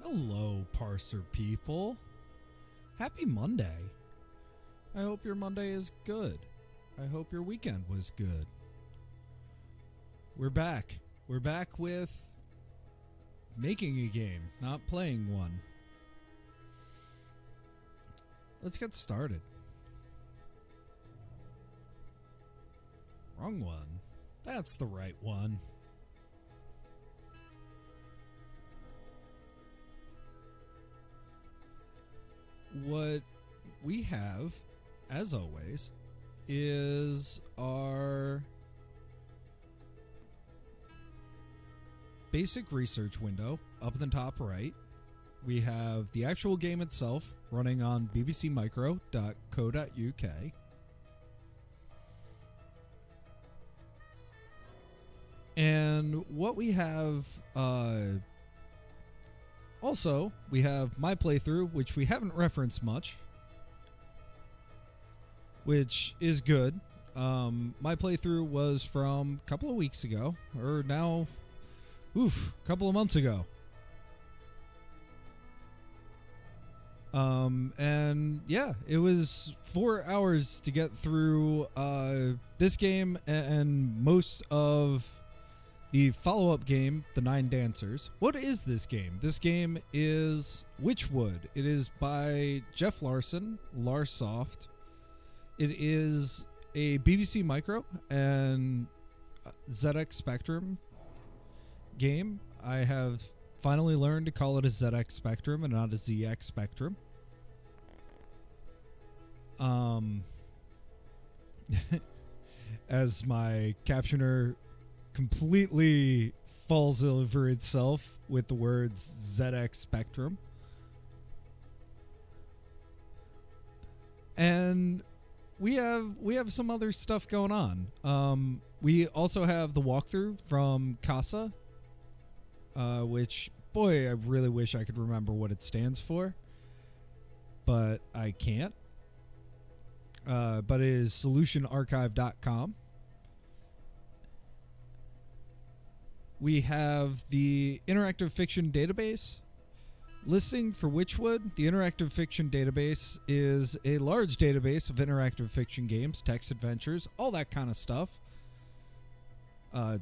Hello, Parser people. Happy Monday. I hope your Monday is good. I hope your weekend was good. We're back. We're back with making a game, not playing one. Let's get started. Wrong one. That's the right one. What we have, as always, is our basic research window up in the top right. We have the actual game itself running on bbcmicro.co.uk. And what we have, also, we have my playthrough, which we haven't referenced much, which is good. My playthrough was from a couple of weeks ago, or now, a couple of months ago. And yeah, it was 4 hours to get through this game and most of the follow-up game, The Nine Dancers. What is this game? This game is Wychwood. It is by Geoff Larsen, Larsoft. It is a BBC Micro and ZX Spectrum game. I have finally learned to call it a ZX Spectrum and not a ZX Spectrum. As my captioner completely falls over itself with the words ZX Spectrum. And we have some other stuff going on. We also have the walkthrough from CASA, which, boy, I really wish I could remember what it stands for, but I can't. But it is solutionarchive.com. We have the Interactive Fiction Database listing for Wychwood. The Interactive Fiction Database is a large database of interactive fiction games, text adventures, all that kind of stuff.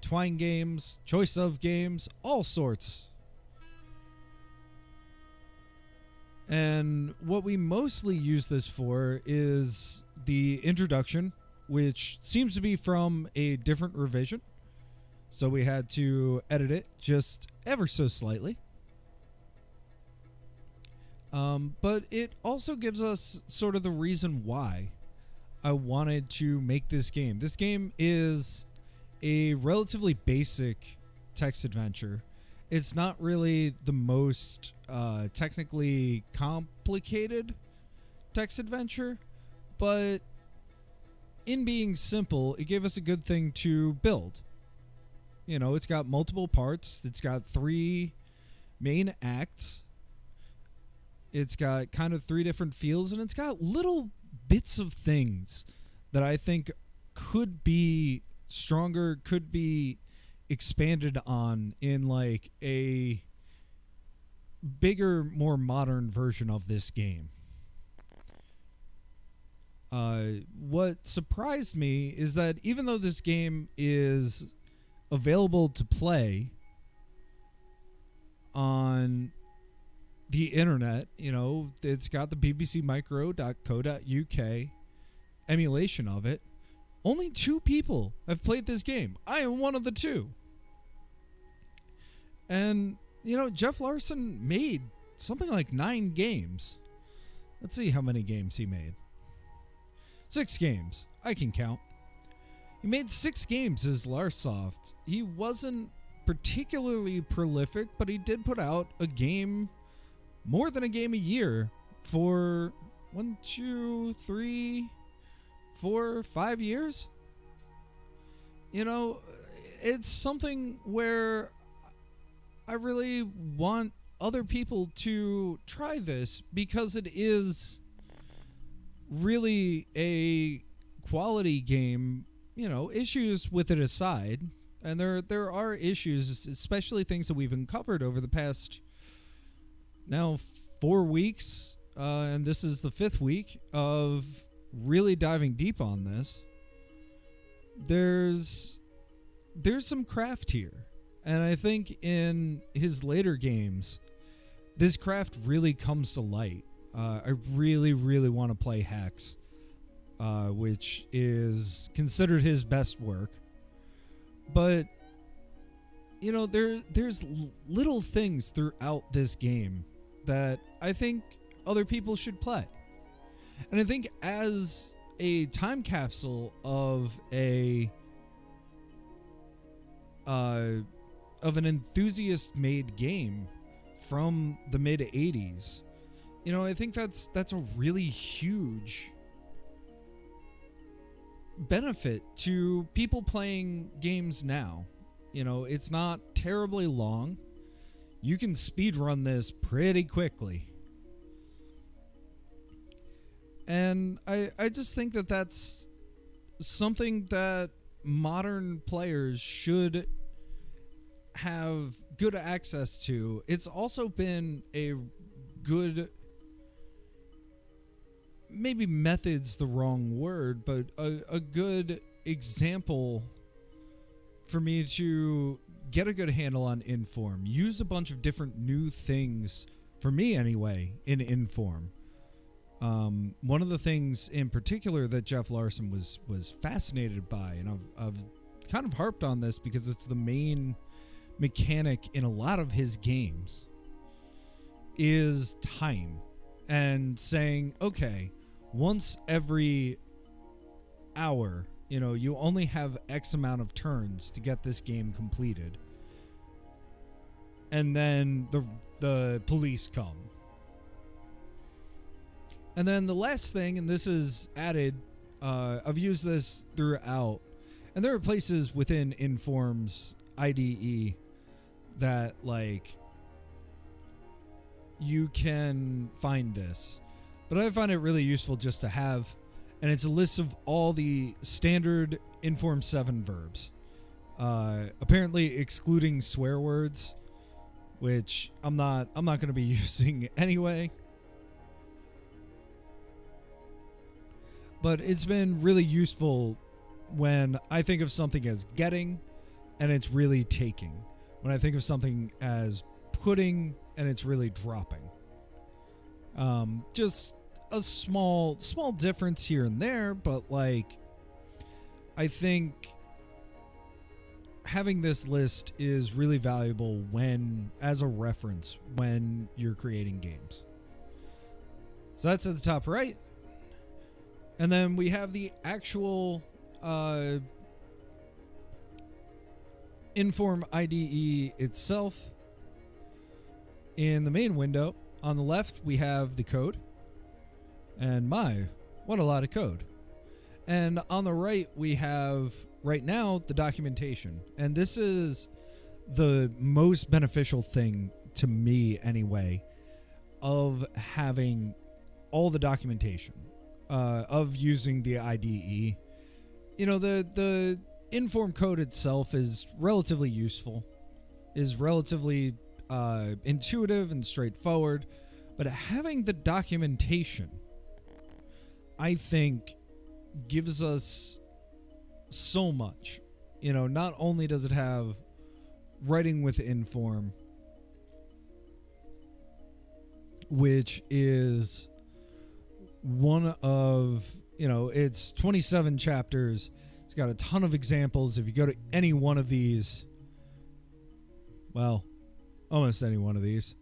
Twine games, choice of games, all sorts. And what we mostly use this for is the introduction, which seems to be from a different revision. So we had to edit it just ever so slightly. But it also gives us sort of the reason why I wanted to make this game. This game is a relatively basic text adventure. It's not really the most technically complicated text adventure, but in being simple, it gave us a good thing to build. You know, it's got multiple parts. It's got 3 main acts. It's got kind of 3 different feels, and it's got little bits of things that I think could be stronger, could be expanded on in like a bigger, more modern version of this game. What surprised me is that even though this game is available to play on the internet, you know, it's got the bbcmicro.co.uk emulation of it. Only 2 people have played this game. I am one of the 2. And, you know, Geoff Larsen made something like 9 games. Let's see how many games he made. 6 games. I can count. He made 6 games as Larsoft. He wasn't particularly prolific, but he did put out a game, more than a game a year, for 1, 2, 3, 4, 5 years. You know, it's something where I really want other people to try this because it is really a quality game. You know, issues with it aside, and there are issues, especially things that we've uncovered over the past now 4 weeks, and this is the 5th week of really diving deep on this. There's some craft here, and I think in his later games, this craft really comes to light. I really, really want to play Hex, which is considered his best work. But, you know, there's little things throughout this game that I think other people should play. And I think as a time capsule of an enthusiast-made game from the mid-'80s, you know, I think that's a really huge benefit to people playing games now. You know, it's not terribly long. You can speedrun this pretty quickly. And I just think that that's something that modern players should have good access to. It's also been a good, maybe method's the wrong word, but a good example for me to get a good handle on Inform. Use a bunch of different new things, for me anyway, in Inform. One of the things in particular that Geoff Larsen was fascinated by, and I've kind of harped on this because it's the main mechanic in a lot of his games, is time. And saying, okay, once every hour, you know, you only have X amount of turns to get this game completed. And then the police come. And then the last thing, and this is added, I've used this throughout, and there are places within Inform's IDE that, like, you can find this. But I find it really useful just to have, and it's a list of all the standard Inform 7 verbs. Apparently excluding swear words, which I'm not going to be using anyway. But it's been really useful when I think of something as getting and it's really taking. When I think of something as putting and it's really dropping. Just a small difference here and there, but like, I think having this list is really valuable as a reference when you're creating games. So that's at the top right. And then we have the actual Inform IDE itself. In the main window, on the left, we have the code. And what a lot of code. And on the right, we have, right now, the documentation. And this is the most beneficial thing to me, anyway, of having all the documentation. Of using the IDE. You know, the Inform code itself is relatively useful, is relatively intuitive and straightforward, but having the documentation, I think, gives us so much. You know, not only does it have writing with Inform, which is one of, you know, it's 27 chapters. It's got a ton of examples. If you go to any one of these, well, almost any one of these,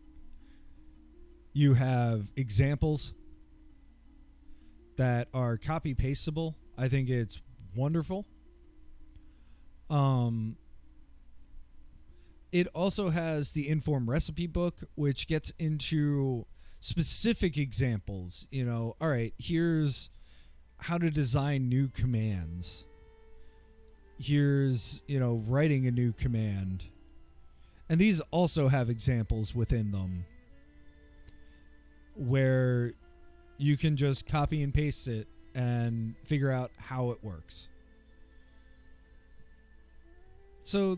you have examples that are copy pastable. I think it's wonderful. It also has the Inform recipe book, which gets into specific examples. You know, all right, here's how to design new commands. Here's, you know, writing a new command. And these also have examples within them where you can just copy and paste it and figure out how it works. So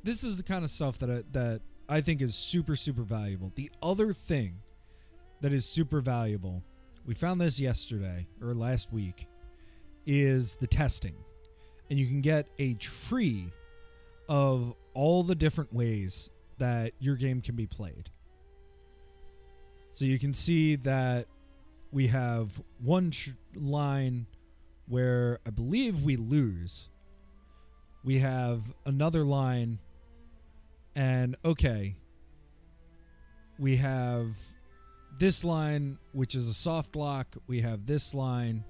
this is the kind of stuff that I think is super, super valuable. The other thing that is super valuable, we found this yesterday or last week, is the testing. And you can get a tree of all the different ways that your game can be played. So you can see that we have one line where I believe we lose. We have another line, and okay, we have this line, which is a soft lock. We have this line,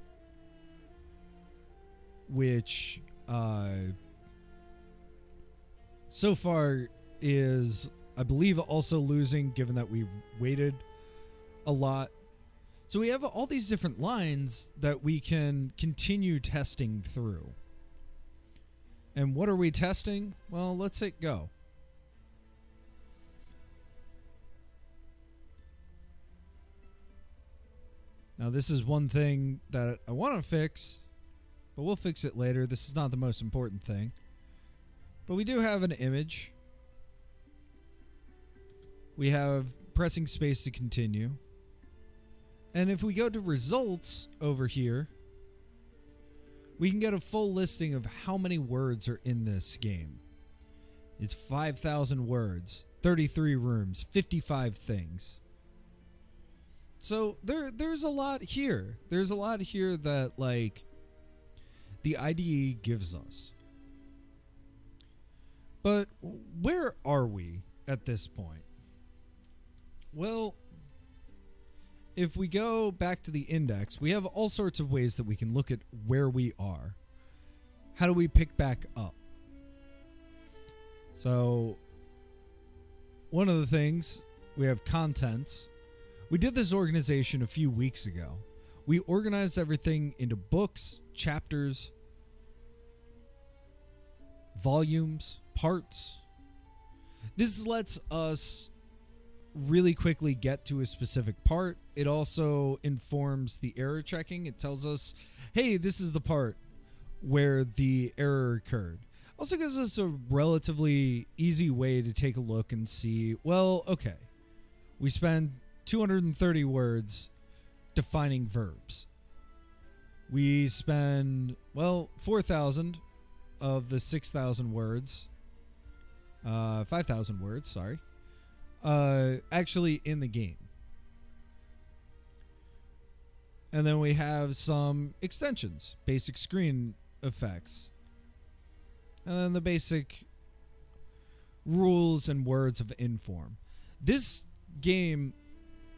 which so far is, I believe, also losing, given that we waited a lot. So we have all these different lines that we can continue testing through. And what are we testing? Well, let's hit go. Now, this is one thing that I want to fix, but we'll fix it later. This is not the most important thing. But we do have an image. We have pressing space to continue. And if we go to results over here, we can get a full listing of how many words are in this game. It's 5,000 words, 33 rooms, 55 things. So there's a lot here. There's a lot here that, like, the IDE gives us. But where are we at this point? Well, if we go back to the index, we have all sorts of ways that we can look at where we are. How do we pick back up? So, one of the things, we have contents. We did this organization a few weeks ago. We organized everything into books, chapters, volumes, parts. This lets us really quickly get to a specific part. It also informs the error checking. It tells us, hey, this is the part where the error occurred. Also gives us a relatively easy way to take a look and see, well, okay, we spend 230 words defining verbs. We spend, 4,000 of the 6,000 words, 5,000 words, sorry, actually in the game. And then we have some extensions, basic screen effects, and then the basic rules and words of Inform. This game,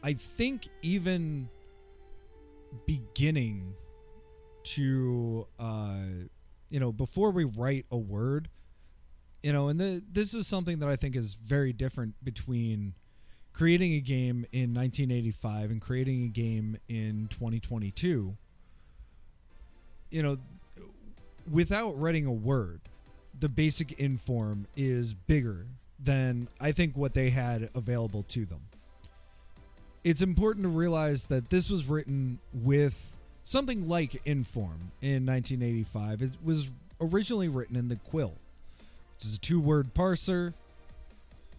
I think, even beginning to, before we write a word, and this is something that I think is very different between creating a game in 1985 and creating a game in 2022. Without writing a word, the basic Inform is bigger than I think what they had available to them. It's important to realize that this was written with something like Inform in 1985. It was originally written in the Quill, which is a 2-word parser,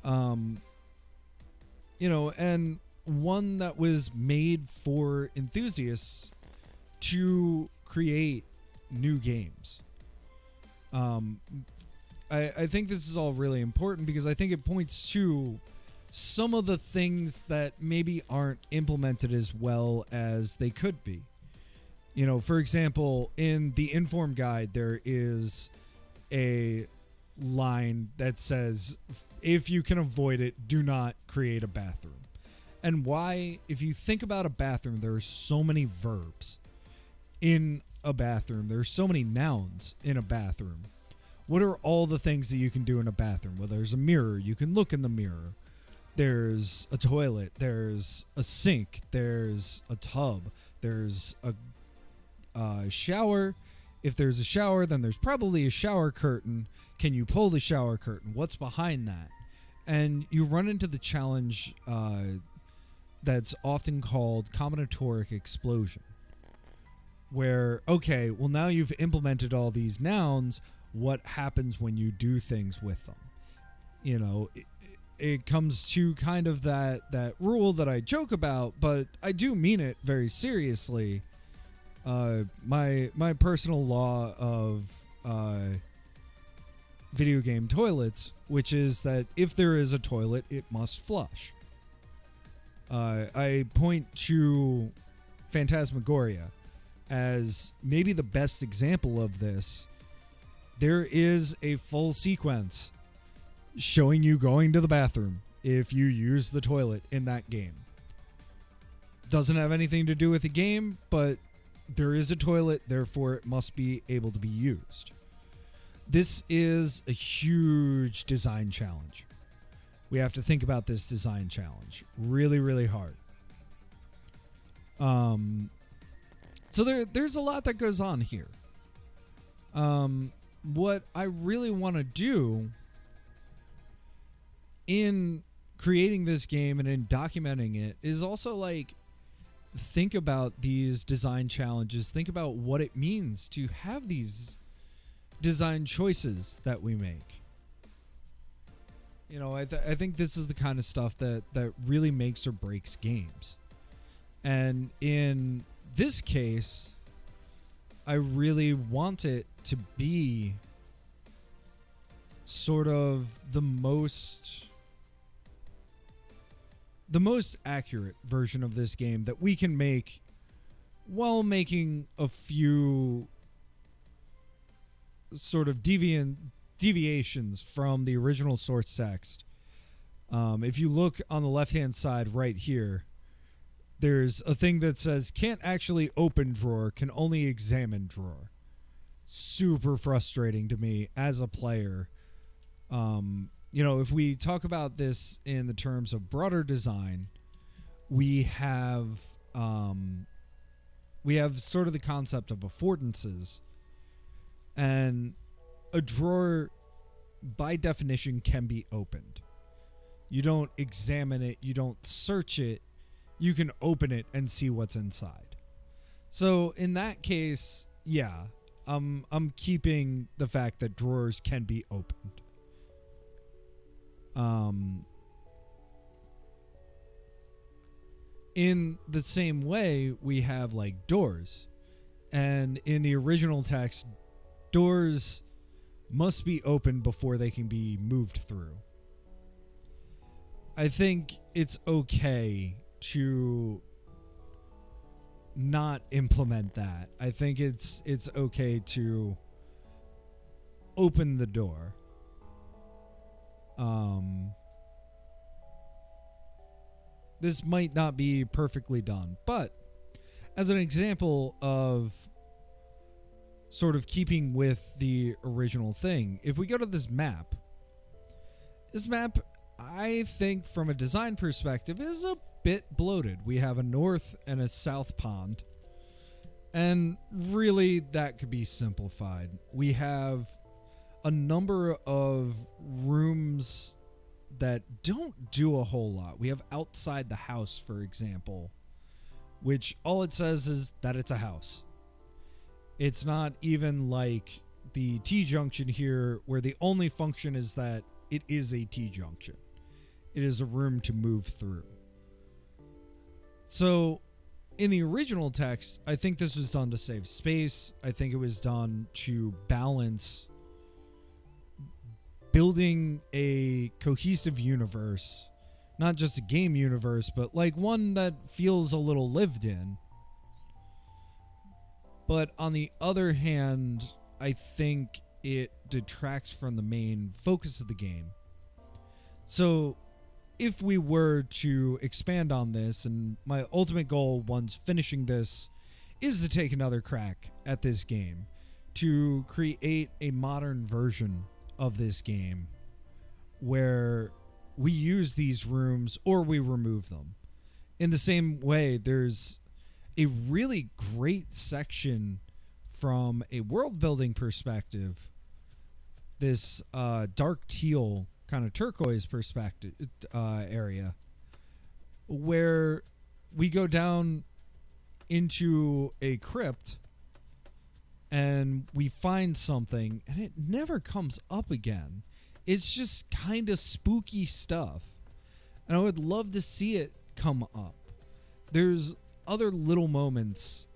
and one that was made for enthusiasts to create new games. I think this is all really important because I think it points to some of the things that maybe aren't implemented as well as they could be. For example, in the Inform guide, there is a line that says, if you can avoid it, do not create a bathroom. And why? If you think about a bathroom, there are so many verbs in a bathroom. There are so many nouns in a bathroom. What are all the things that you can do in a bathroom? Well, there's a mirror. You can look in the mirror. There's a toilet. There's a sink. There's a tub. There's a shower. If there's a shower, then there's probably a shower curtain. Can you pull the shower curtain? What's behind that? And you run into the challenge that's often called combinatoric explosion, where, okay, well, now you've implemented all these nouns. What happens when you do things with them? it comes to kind of that rule that I joke about, but I do mean it very seriously. My personal law of video game toilets, which is that if there is a toilet, it must flush. I point to Phantasmagoria as maybe the best example of this. There is a full sequence showing you going to the bathroom if you use the toilet in that game. Doesn't have anything to do with the game, but there is a toilet, therefore it must be able to be used. This is a huge design challenge. We have to think about this design challenge really, really hard. So there's a lot that goes on here. What I really want to do in creating this game and in documenting it is also like think about these design challenges, think about what it means to have these design choices that we make. You know, I think this is the kind of stuff that really makes or breaks games. And in this case, I really want it to be sort of the most accurate version of this game that we can make while making a few sort of deviations from the original source text. If you look on the left-hand side right here, there's a thing that says can't actually open drawer, can only examine drawer. Super frustrating to me as a player. You know, if we talk about this in the terms of broader design, we have sort of the concept of affordances, and a drawer by definition can be opened. You don't examine it, you don't search it, you can open it and see what's inside. So in that case, yeah, I'm keeping the fact that drawers can be opened. In the same way, we have like doors, and in the original text, doors must be opened before they can be moved through. I think it's okay to not implement that. I think it's okay to open the door. This might not be perfectly done, but as an example of sort of keeping with the original thing, if we go to this map, I think from a design perspective is a bit bloated. We have a north and a south pond, and really that could be simplified. We have a number of rooms that don't do a whole lot. We have outside the house, for example, which all it says is that it's a house. It's not even like the T-junction here, where the only function is that it is a T-junction. It is a room to move through. So in the original text, I think this was done to save space. I think it was done to balance building a cohesive universe, not just a game universe, but like one that feels a little lived in. But on the other hand, I think it detracts from the main focus of the game. So if we were to expand on this, and my ultimate goal once finishing this is to take another crack at this game, to create a modern version of this game where we use these rooms or we remove them. In the same way, there's a really great section from a world building perspective, this dark teal kind of turquoise perspective area, where we go down into a crypt and we find something and it never comes up again. It's just kind of spooky stuff. And I would love to see it come up. There's other little moments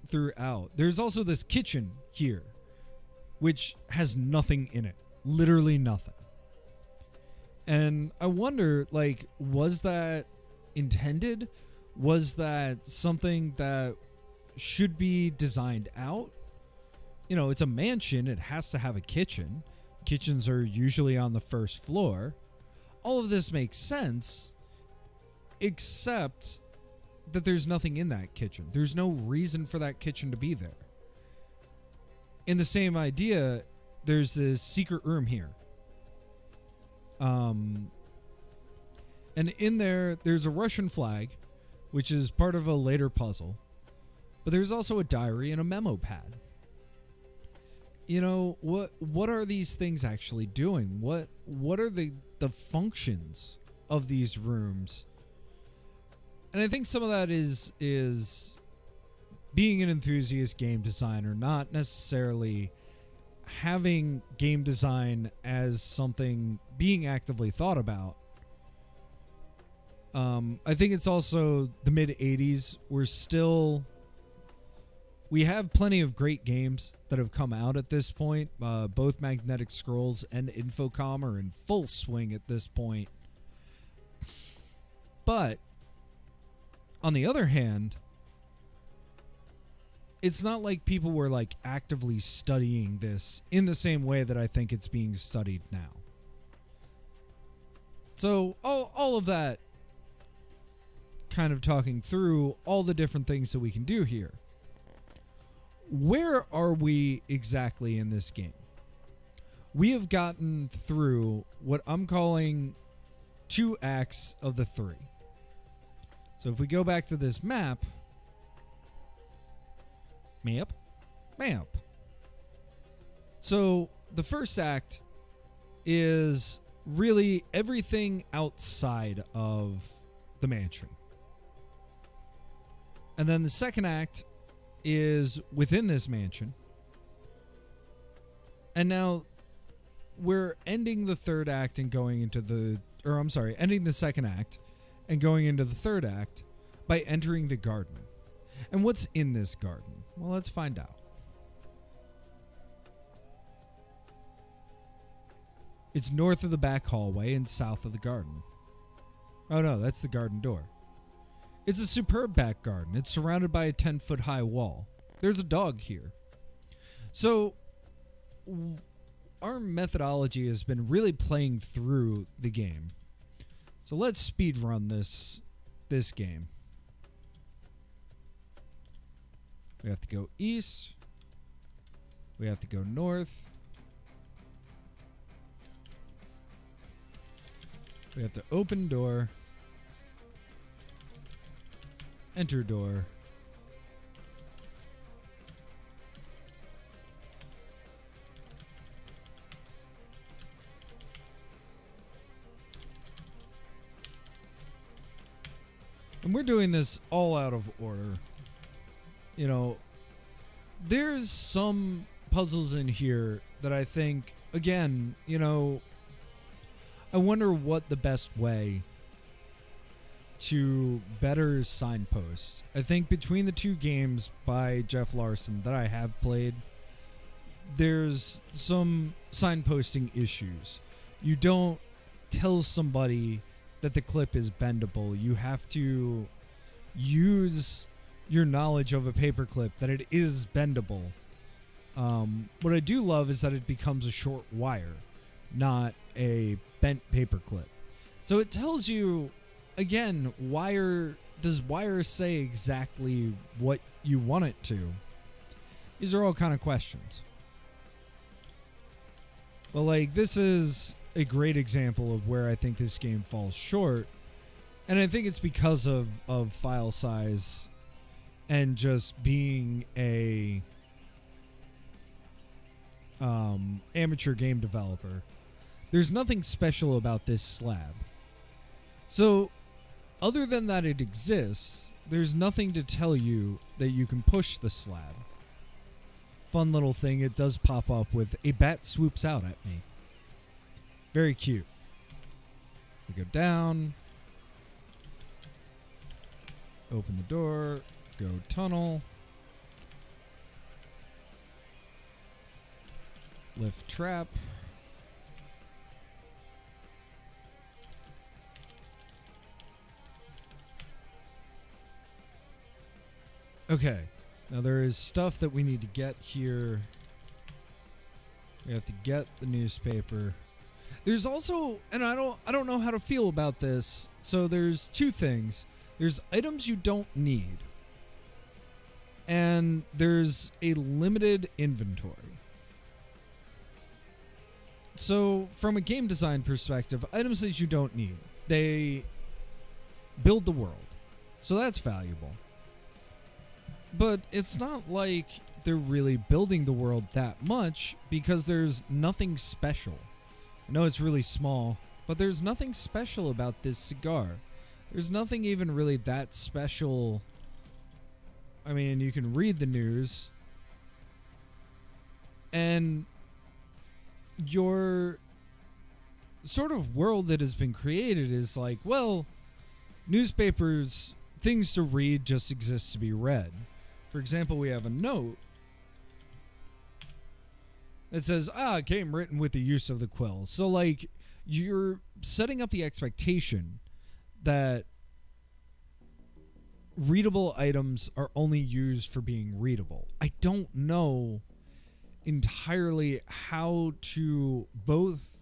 throughout. There's also this kitchen here, which has nothing in it. Literally nothing. And I wonder, like, was that intended? Was that something that should be designed out? You know, it's a mansion. It has to have a kitchen. Kitchens are usually on the first floor. All of this makes sense, except that there's nothing in that kitchen. There's no reason for that kitchen to be there. In the same idea, there's this secret room here. And in there's a Russian flag, which is part of a later puzzle. But there's also a diary and a memo pad. You know, what are these things actually doing? What are the functions of these rooms? And I think some of that is being an enthusiast game designer, not necessarily having game design as something being actively thought about. I think it's also the mid 80s. We have plenty of great games that have come out at this point. Both Magnetic Scrolls and Infocom are in full swing at this point. But on the other hand, it's not like people were like actively studying this in the same way that I think it's being studied now. So all of that kind of talking through all the different things that we can do here. Where are we exactly in this game? We have gotten through what I'm calling 2 acts of the 3. So if we go back to this map. So the first act is really everything outside of the mansion. And then the second act is within this mansion. And now we're ending the third act and going into ending the second act and going into the third act by entering the garden. And what's in this garden? Well, let's find out. It's north of the back hallway and south of the garden. Oh no, that's the garden door. It's a superb back garden. It's surrounded by a 10-foot high wall. There's a dog here. So our methodology has been really playing through the game. So let's speed run this game. We have to go east. We have to go north. We have to open door. Enter door. And we're doing this all out of order. You know, there's some puzzles in here that I think, again, you know, I wonder what the best way to better signpost. I think between the 2 games by Geoff Larsen that I have played, there's some signposting issues. You don't tell somebody that the clip is bendable. You have to use your knowledge of a paperclip that it is bendable. What I do love is that it becomes a short wire, not a bent paperclip. So it tells you, again, does wire say exactly what you want it to? These are all kind of questions. But like, this is a great example of where I think this game falls short. And I think it's because of file size and just being a amateur game developer. There's nothing special about this slab. So, other than that it exists, there's nothing to tell you that you can push the slab. Fun little thing, it does pop up with a bat swoops out at me. Very cute. We go down. Open the door. Go tunnel. Lift trap. Okay. Now there is stuff that we need to get here. We have to get the newspaper. There's also, and I don't know how to feel about this. So there's two things. There's items you don't need. And there's a limited inventory. So from a game design perspective, items that you don't need, they build the world. So that's valuable. But it's not like they're really building the world that much because there's nothing special. I know it's really small, but there's nothing special about this cigar. There's nothing even really that special. I mean, you can read the news, and your sort of world that has been created is like, well, newspapers, things to read just exist to be read. For example, we have a note that says, it came written with the use of the quill. So, like, you're setting up the expectation that readable items are only used for being readable. I don't know entirely how to both,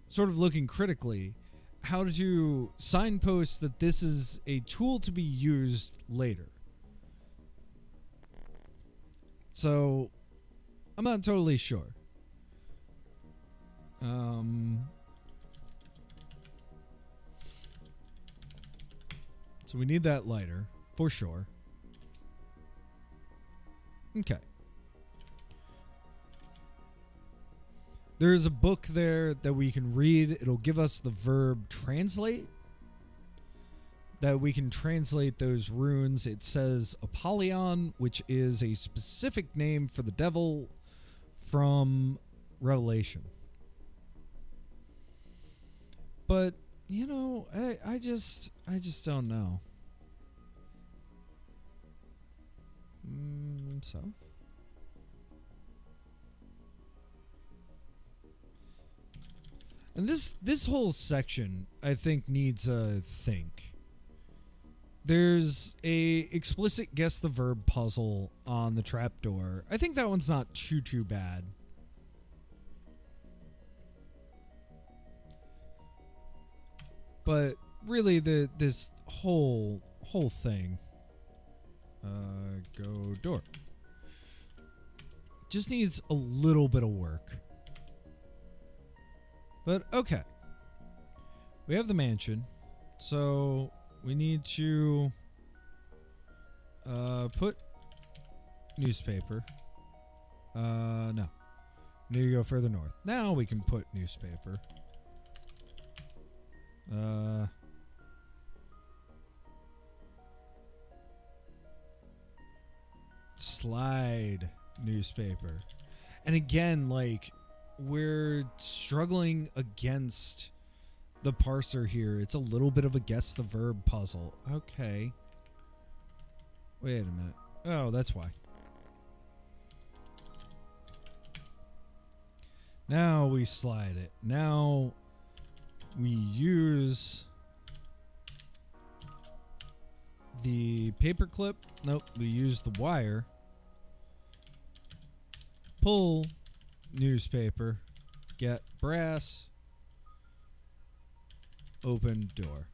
sort of looking critically, how to signpost that this is a tool to be used later. So, I'm not totally sure. So we need that lighter, for sure. Okay. There is a book there that we can read. It'll give us the verb translate. That we can translate those runes. It says Apollyon, which is a specific name for the devil from Revelation. But, you know, I just don't know. South? And this whole section, I think, needs a think. There's a explicit guess the verb puzzle on the trapdoor. I think that one's not too bad. But really, this whole thing, go door, just needs a little bit of work. But okay, we have the mansion, so we need to put newspaper. No, we need to go further north. Now we can put newspaper. Slide newspaper. And again, like, we're struggling against the parser here. It's a little bit of a guess the verb puzzle. Okay. Wait a minute. Oh, that's why. Now we slide it. Now we use the paper clip. Nope, we use the wire. Pull newspaper. Get brass. Open door.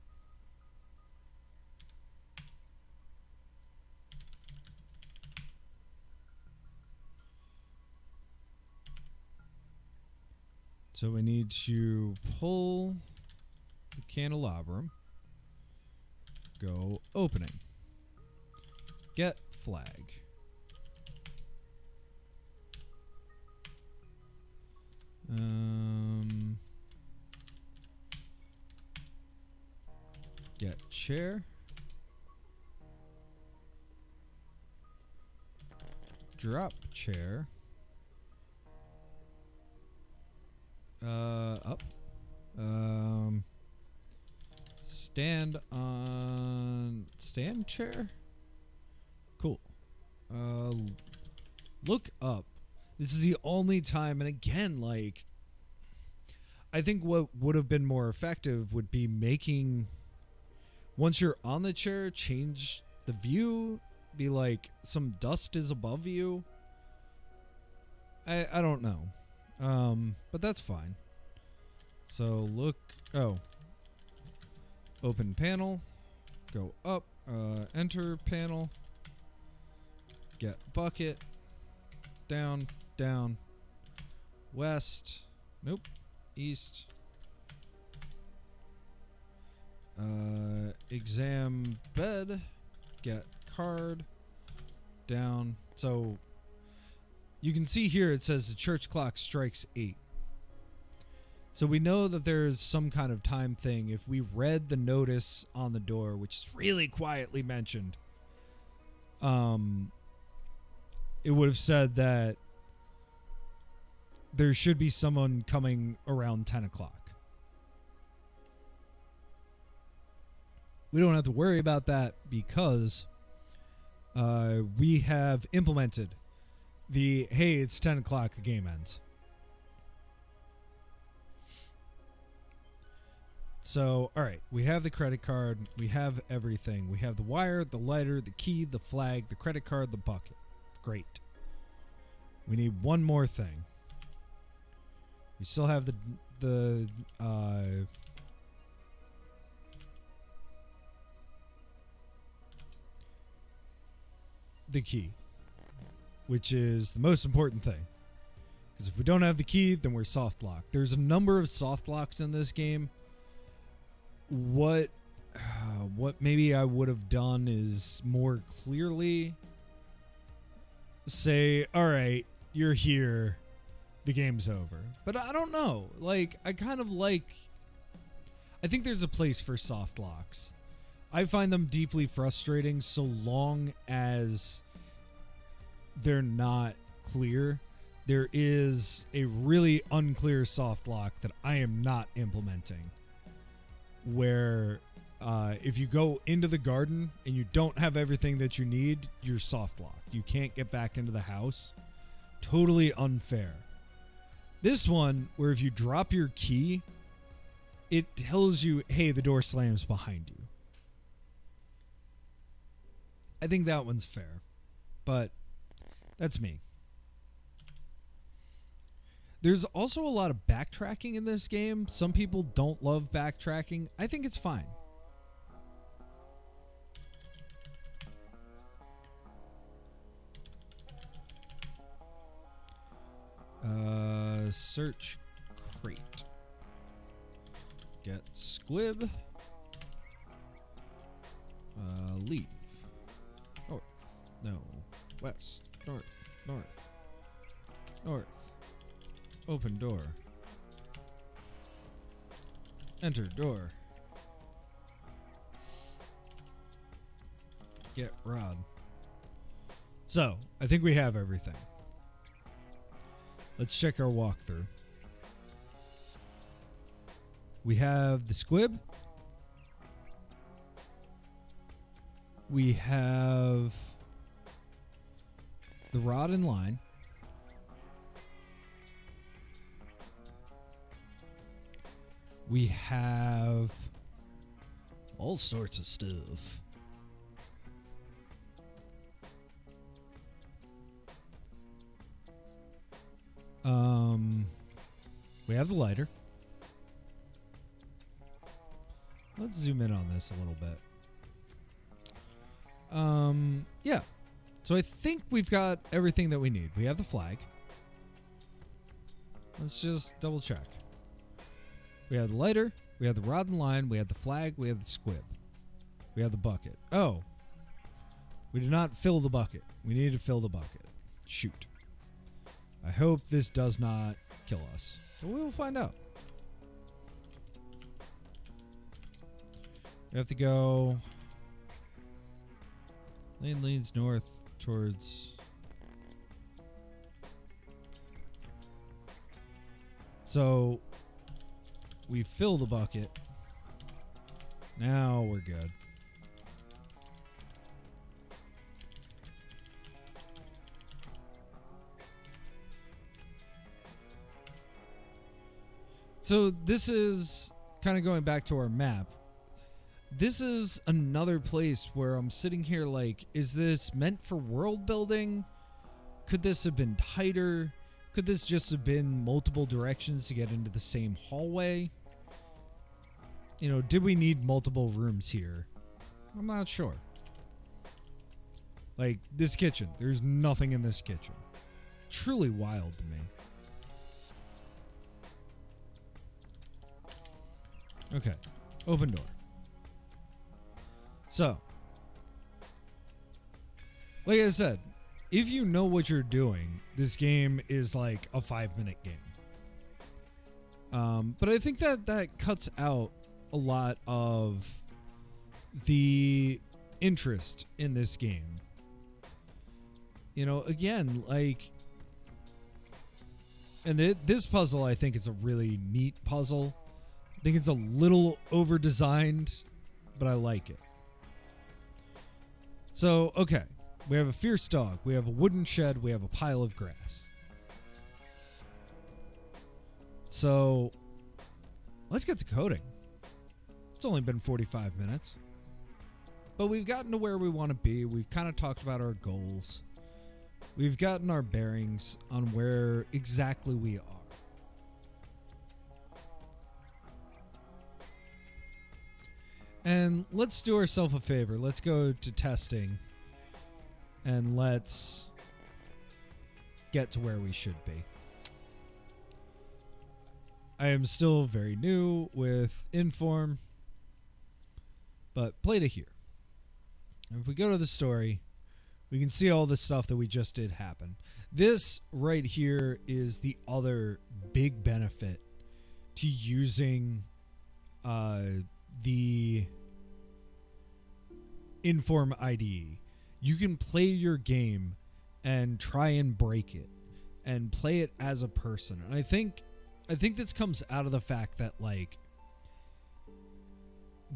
So we need to pull the candelabrum. Go opening. Get flag. Get chair. Drop chair. Up. Stand chair. Cool. Look up. This is the only time, and again, like, I think what would have been more effective would be making, once you're on the chair, change the view, be like some dust is above you. I don't know. But that's fine. So look, open panel, go up, enter panel, get bucket, down, down, west, nope, east, exam bed, get card, down. So you can see here it says the church clock strikes 8. So we know that there's some kind of time thing. If we read the notice on the door, which is really quietly mentioned, it would have said that there should be someone coming around 10 o'clock. We don't have to worry about that because we have implemented the, hey, it's 10 o'clock, the game ends. So, all right, we have the credit card, we have everything. We have the wire, the lighter, the key, the flag, the credit card, the bucket. Great. We need one more thing. We still have the key, which is the most important thing. Because if we don't have the key, then we're soft locked. There's a number of soft locks in this game. What maybe I would have done is more clearly say, all right, you're here, the game's over. But I don't know. Like, I think there's a place for soft locks. I find them deeply frustrating so long as they're not clear. There is a really unclear soft lock that I am not implementing, where if you go into the garden and you don't have everything that you need, you're soft locked. You can't get back into the house. Totally unfair. This one, where if you drop your key, it tells you, hey, the door slams behind you. I think that one's fair, but that's me. There's also a lot of backtracking in this game. Some people don't love backtracking. I think it's fine. Search crate. Get squib. Leave. North. No. West. North. North. North. Open door. Enter door. Get rod. So, I think we have everything. Let's check our walkthrough. We have the squib. We have the rod and line. We have all sorts of stuff. We have the lighter. Let's zoom in on this a little bit. Yeah. So I think we've got everything that we need. We have the flag. Let's just double check. We have the lighter, we have the rod and line, we have the flag, we have the squib. We have the bucket. Oh. We did not fill the bucket. We need to fill the bucket. Shoot. I hope this does not kill us. But we'll find out. We have to go... Lane leads north towards... So we fill the bucket. Now we're good. So this is kind of going back to our map. This is another place where I'm sitting here like, is this meant for world building? Could this have been tighter? Could this just have been multiple directions to get into the same hallway? You know, did we need multiple rooms here? I'm not sure. Like, this kitchen. There's nothing in this kitchen. Truly wild to me. Okay. Open door. So, like I said, if you know what you're doing, this game is like a 5-minute game. But I think that cuts out a lot of the interest in this game. You know, again, like, and this puzzle I think is a really neat puzzle. I think it's a little over-designed, but I like it. So, okay. We have a fierce dog. We have a wooden shed. We have a pile of grass. So, let's get to coding. It's only been 45 minutes. But we've gotten to where we want to be. We've kind of talked about our goals. We've gotten our bearings on where exactly we are. And let's do ourselves a favor. Let's go to testing. And let's get to where we should be. I am still very new with Inform, but play to here. And if we go to the story, we can see all the stuff that we just did happen. This right here is the other big benefit to using the Inform IDE. You can play your game and try and break it and play it as a person. And I think this comes out of the fact that, like,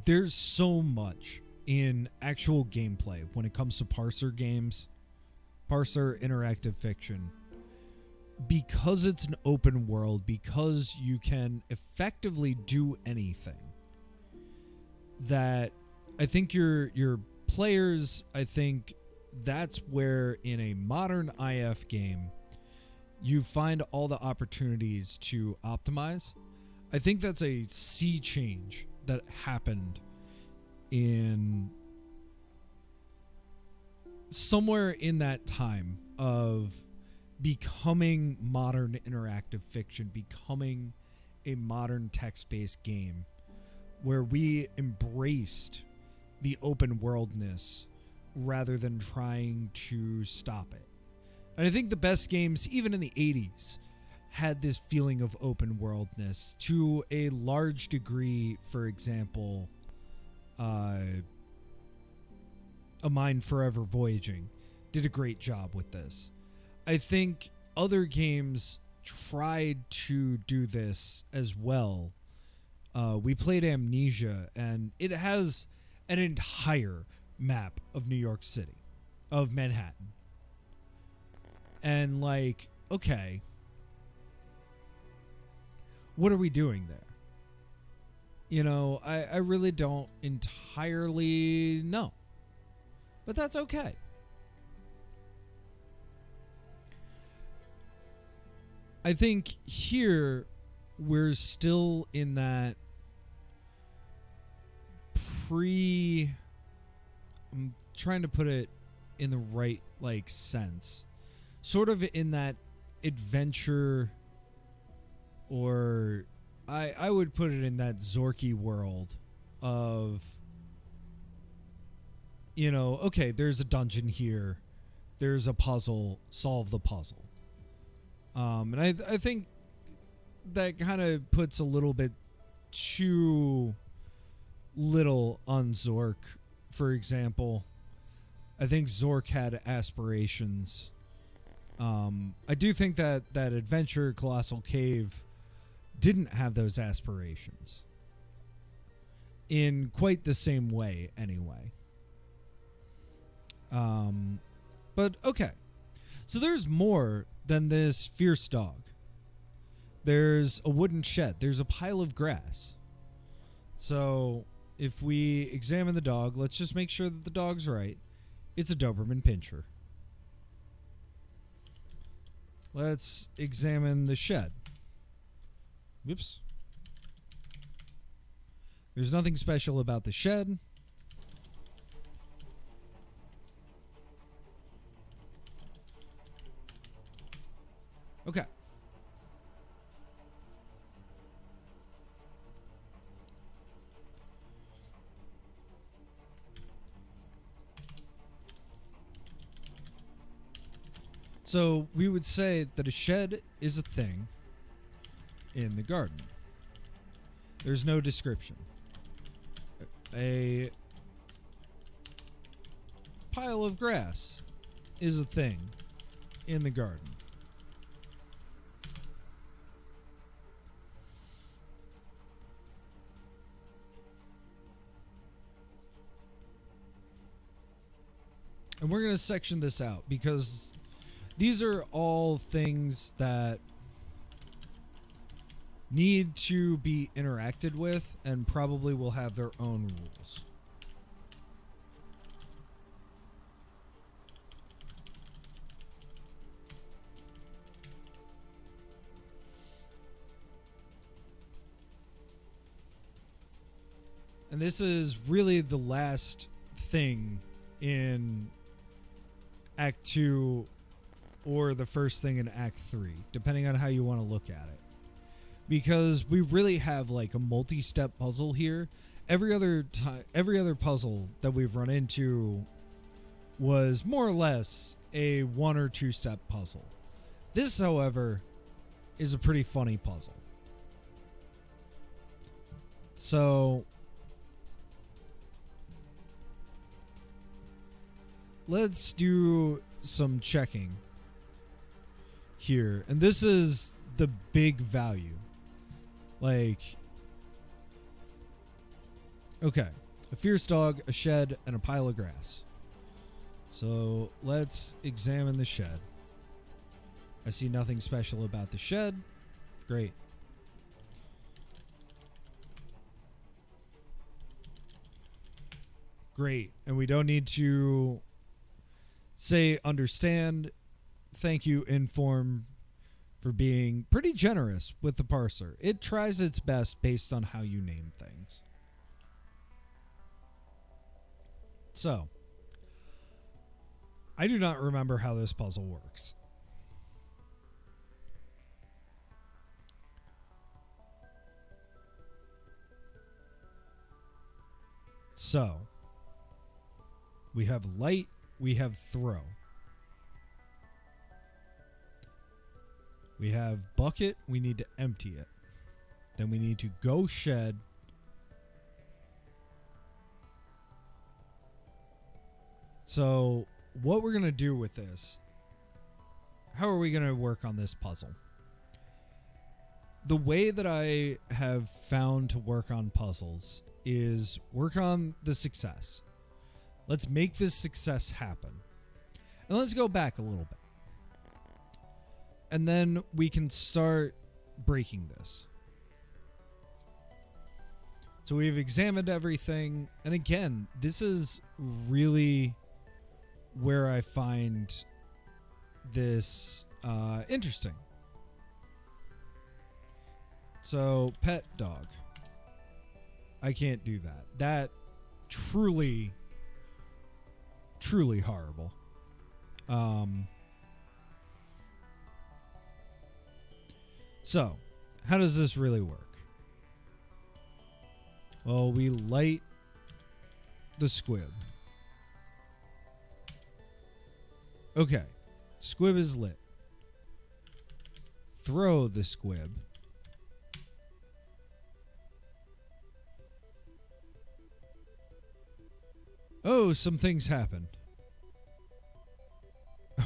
there's so much in actual gameplay when it comes to Parser games, Parser interactive fiction, because it's an open world, because you can effectively do anything, that I think your players, I think that's where in a modern IF game you find all the opportunities to optimize. I think that's a sea change that happened in somewhere in that time of becoming modern interactive fiction, becoming a modern text-based game where we embraced the open worldness rather than trying to stop it. And I think the best games, even in the 80s, had this feeling of open worldness to a large degree. For example, A Mind Forever Voyaging did a great job with this. I think other games tried to do this as well. We played Amnesia, and it has an entire map of New York City, of Manhattan. And, like, okay, what are we doing there? You know, I really don't entirely know. But that's okay. I think here we're still in that I'm trying to put it in the right, like, sense. Sort of in that adventure, or I would put it in that Zorky world of, you know, okay, there's a dungeon here, there's a puzzle, solve the puzzle. And I think that kind of puts a little bit too little on Zork, for example. I think Zork had aspirations. I do think that Adventure Colossal Cave didn't have those aspirations in quite the same way anyway. But okay. So there's more than this fierce dog. There's a wooden shed. There's a pile of grass. So if we examine the dog, let's just make sure that the dog's right. It's a Doberman Pinscher. Let's examine the shed. Whoops. There's nothing special about the shed. Okay. So we would say that a shed is a thing in the garden. There's no description. A pile of grass is a thing in the garden. And we're going to section this out because these are all things that need to be interacted with and probably will have their own rules. And this is really the last thing in Act 2 or the first thing in Act 3, depending on how you want to look at it. Because we really have like a multi-step puzzle here. Every other puzzle that we've run into was more or less a 1 or 2 step puzzle. This, however, is a pretty funny puzzle. So let's do some checking here. And this is the big value. Like, okay, a fierce dog, a shed, and a pile of grass. So let's examine the shed. I see nothing special about the shed. Great. Great. And we don't need to say understand. Thank you, Inform, for being pretty generous with the parser. It tries its best based on how you name things. So, I do not remember how this puzzle works. So, we have light, we have throw. We have bucket, we need to empty it. Then we need to go shed. So, what we're going to do with this, how are we going to work on this puzzle? The way that I have found to work on puzzles is work on the success. Let's make this success happen. And let's go back a little bit. And then we can start breaking this. So we've examined everything. And again, this is really where I find this interesting. So, pet dog. I can't do that. That truly horrible. So, how does this really work? Well, we light the squib. Okay, squib is lit. Throw the squib. Oh, some things happened.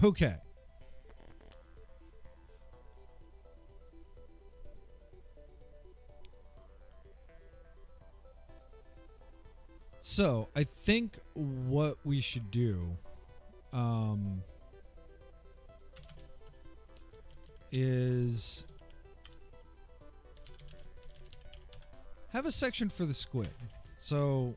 Okay. So I think what we should do is have a section for the squid. So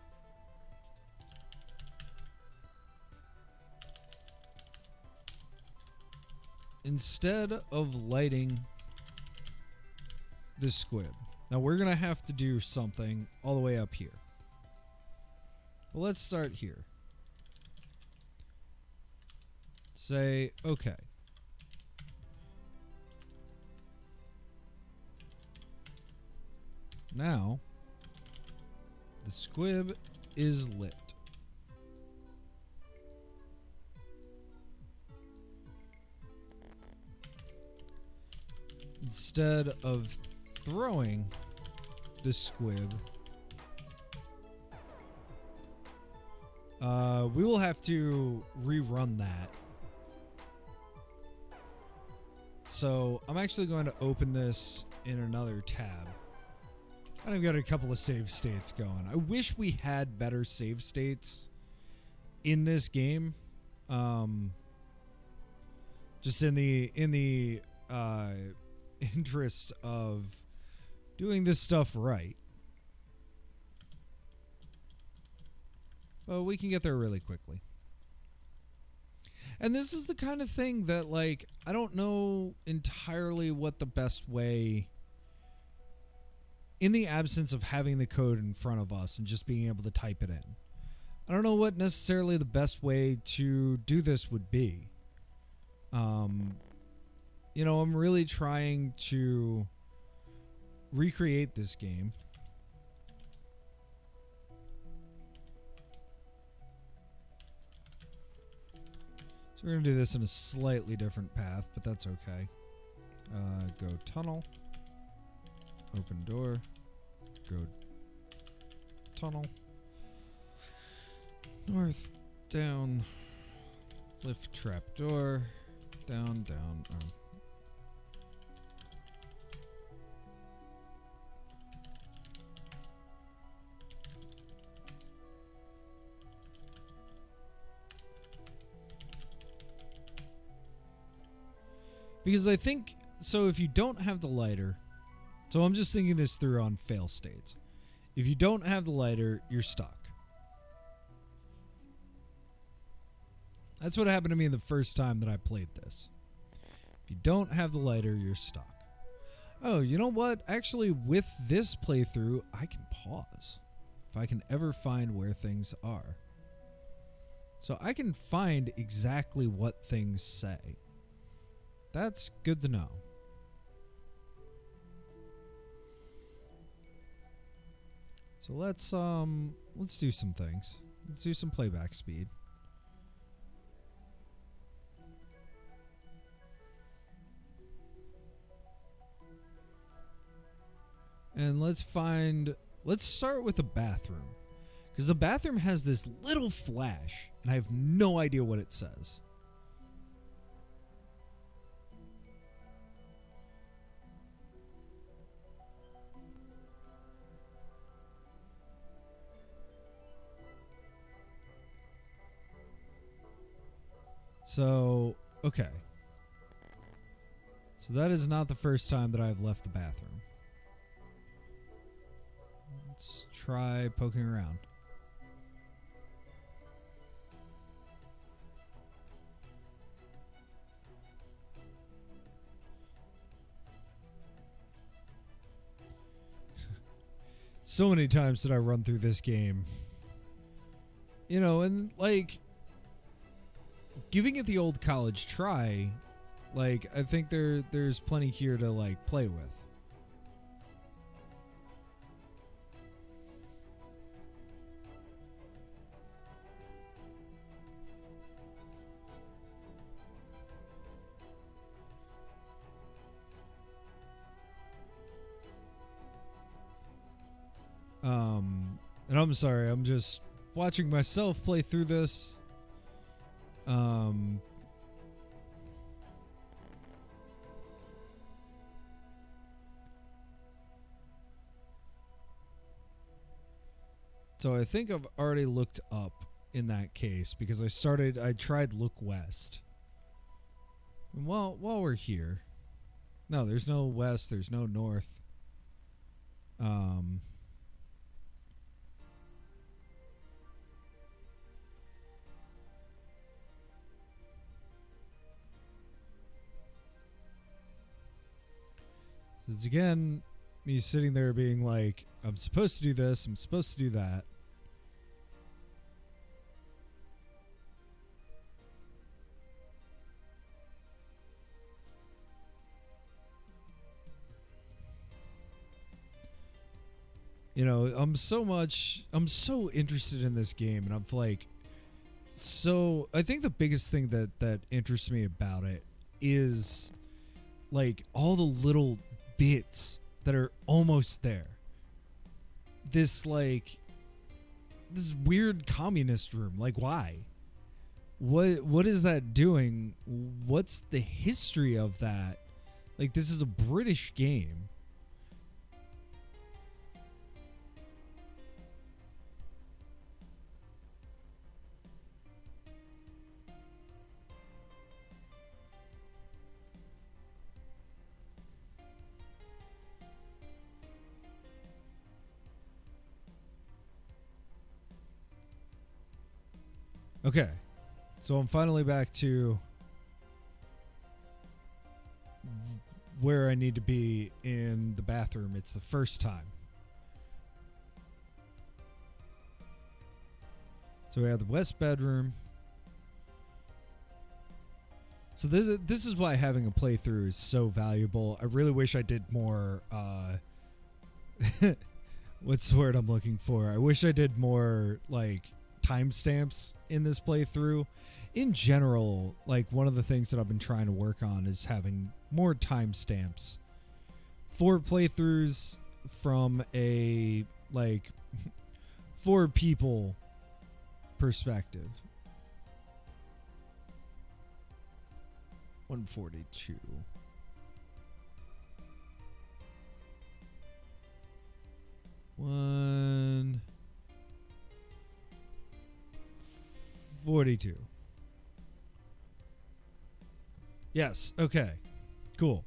instead of lighting the squid, now we're gonna have to do something all the way up here. Well, let's start here. Say, okay. Now, the squib is lit. Instead of throwing the squib, we will have to rerun that. So I'm actually going to open this in another tab. And I've got a couple of save states going. I wish we had better save states in this game. Just in the interest of doing this stuff right. Well, we can get there really quickly. And this is the kind of thing that, like, I don't know entirely what the best way, in the absence of having the code in front of us and just being able to type it in. I don't know what necessarily the best way to do this would be. You know, I'm really trying to recreate this game. So we're going to do this in a slightly different path, but that's okay. Go tunnel. Open door. Go tunnel. North, down. Lift trap door. Down, down. Because I think, so if you don't have the lighter, so I'm just thinking this through on fail states. If you don't have the lighter, you're stuck. That's what happened to me the first time that I played this. If you don't have the lighter, you're stuck. Oh, you know what? Actually, with this playthrough, I can pause. If I can ever find where things are. So I can find exactly what things say. That's good to know. So let's do some things. Let's do some playback speed. And let's start with the bathroom. Because the bathroom has this little flash, and I have no idea what it says. So, okay. So that is not the first time that I've left the bathroom. Let's try poking around. So many times did I run through this game. You know, and like giving it the old college try, like I think there's plenty here to like play with. And I'm sorry, I'm just watching myself play through this. It's So I think I've already looked up in that case because I tried look west. And while we're here, no, there's no west, there's no north. It's again me sitting there being like, I'm supposed to do this, I'm supposed to do that. You know, I'm so interested in this game, and I'm like, so I think the biggest thing that interests me about it is like all the little bits that are almost there. This weird communist room. Like, why? What is that doing? What's the history of that? Like, this is a British game. Okay, so I'm finally back to where I need to be in the bathroom. It's the first time. So we have the west bedroom. So this is why having a playthrough is so valuable. I really wish I did more, what's the word I'm looking for? I wish I did more, like, timestamps in this playthrough. In general, like, one of the things that I've been trying to work on is having more timestamps for playthroughs from a, like, for people perspective. 142. One 42. Yes, okay. Cool.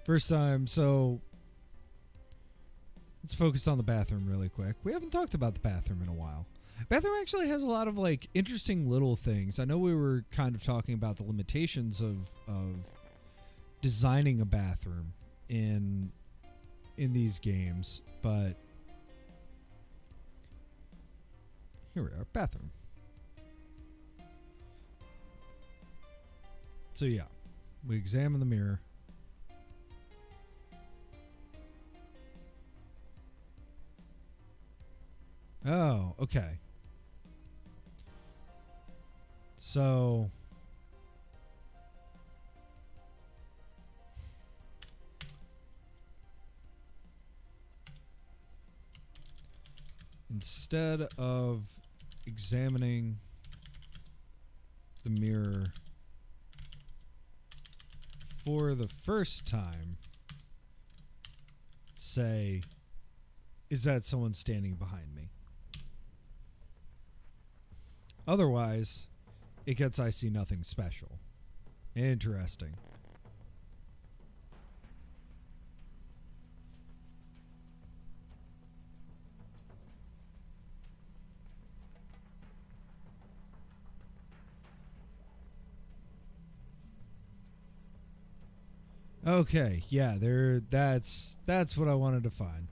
First time, so let's focus on the bathroom really quick. We haven't talked about the bathroom in a while. Bathroom actually has a lot of like interesting little things. I know we were kind of talking about the limitations of designing a bathroom in these games, but here we are, bathroom. So yeah, we examine the mirror. Oh, okay. So instead of examining the mirror for the first time, say, is that someone standing behind me? Otherwise, it gets I see nothing special. Interesting. Okay, yeah, that's what I wanted to find.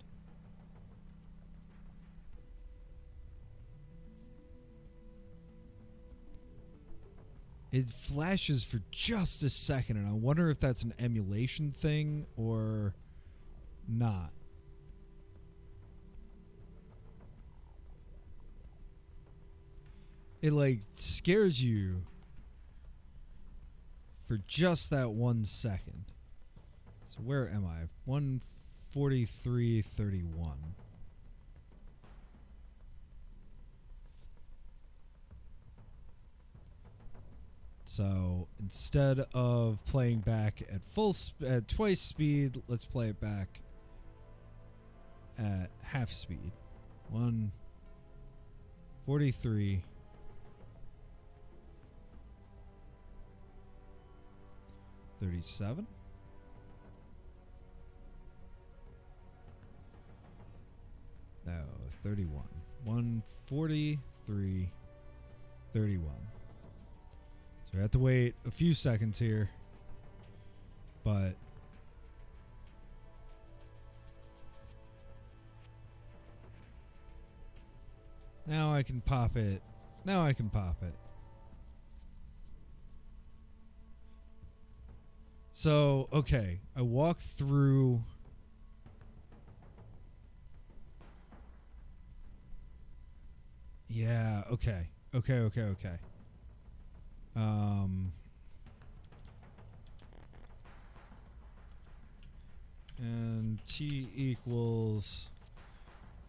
It flashes for just a second, and I wonder if that's an emulation thing or not. It like scares you for just that 1 second. So where am I? 143.31. So instead of playing back at at twice speed, let's play it back at half speed. 1 43. 37. No, 31. 143. 31. So we have to wait a few seconds here. But now I can pop it. Now I can pop it. So, okay. I walk through. Yeah, okay. Okay. And T equals.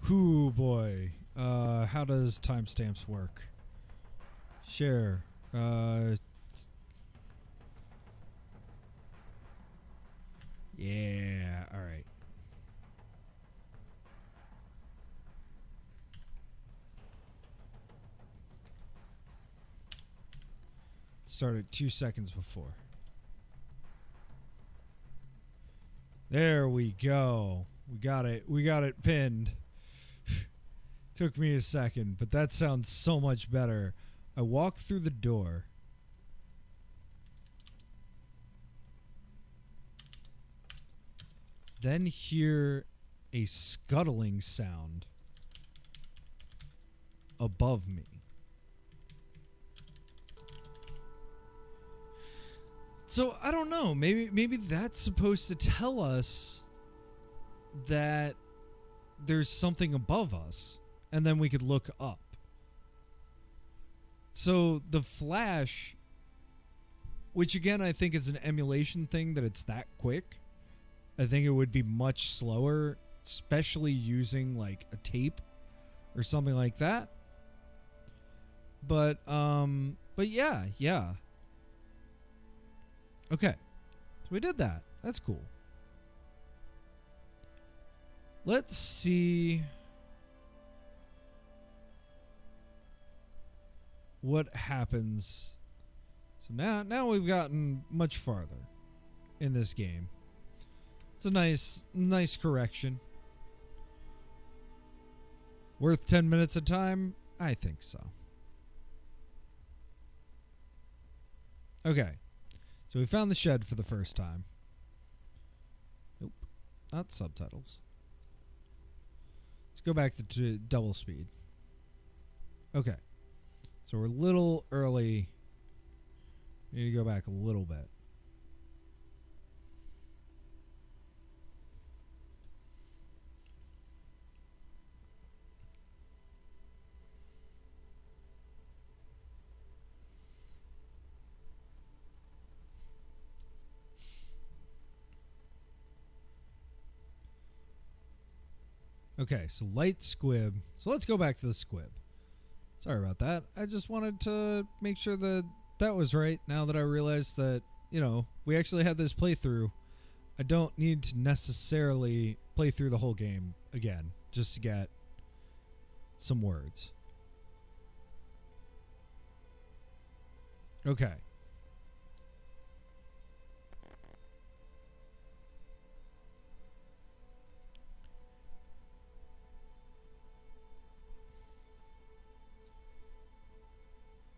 Whoo boy. How does timestamps work? Share. Yeah, alright. Started 2 seconds before. There we go. We got it pinned. Took me a second, but that sounds so much better. I walk through the door. Then hear a scuttling sound above me. So I don't know. Maybe that's supposed to tell us that there's something above us, and then we could look up. So the flash, which again I think is an emulation thing that it's that quick. I think it would be much slower, especially using like a tape or something like that. But yeah. Okay. So we did that. That's cool. Let's see what happens. So now we've gotten much farther in this game. It's a nice correction. Worth 10 minutes of time? I think so. Okay. So we found the shed for the first time. Nope. Not subtitles. Let's go back to double speed. Okay. So we're a little early. We need to go back a little bit. Okay, so light squib. So let's go back to the squib. Sorry about that. I just wanted to make sure that was right. Now that I realized that, we actually had this playthrough. I don't need to necessarily play through the whole game again just to get some words. Okay.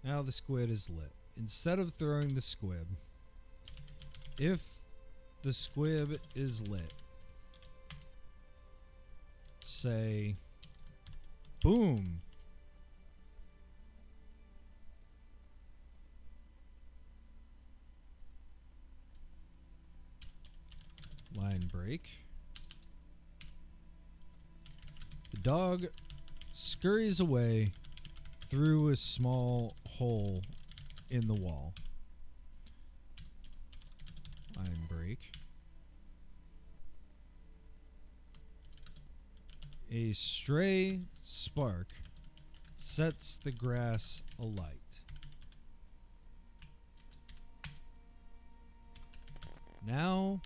Now the squid is lit. Instead of throwing the squib, if the squib is lit, say, boom. Line break. The dog scurries away through a small hole in the wall. Line break. A stray spark sets the grass alight. Now,